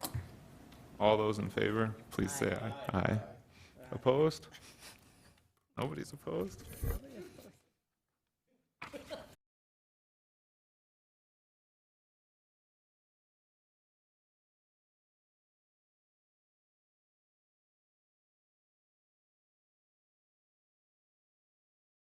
All those in favor, please say aye. Aye. Opposed? Nobody's opposed?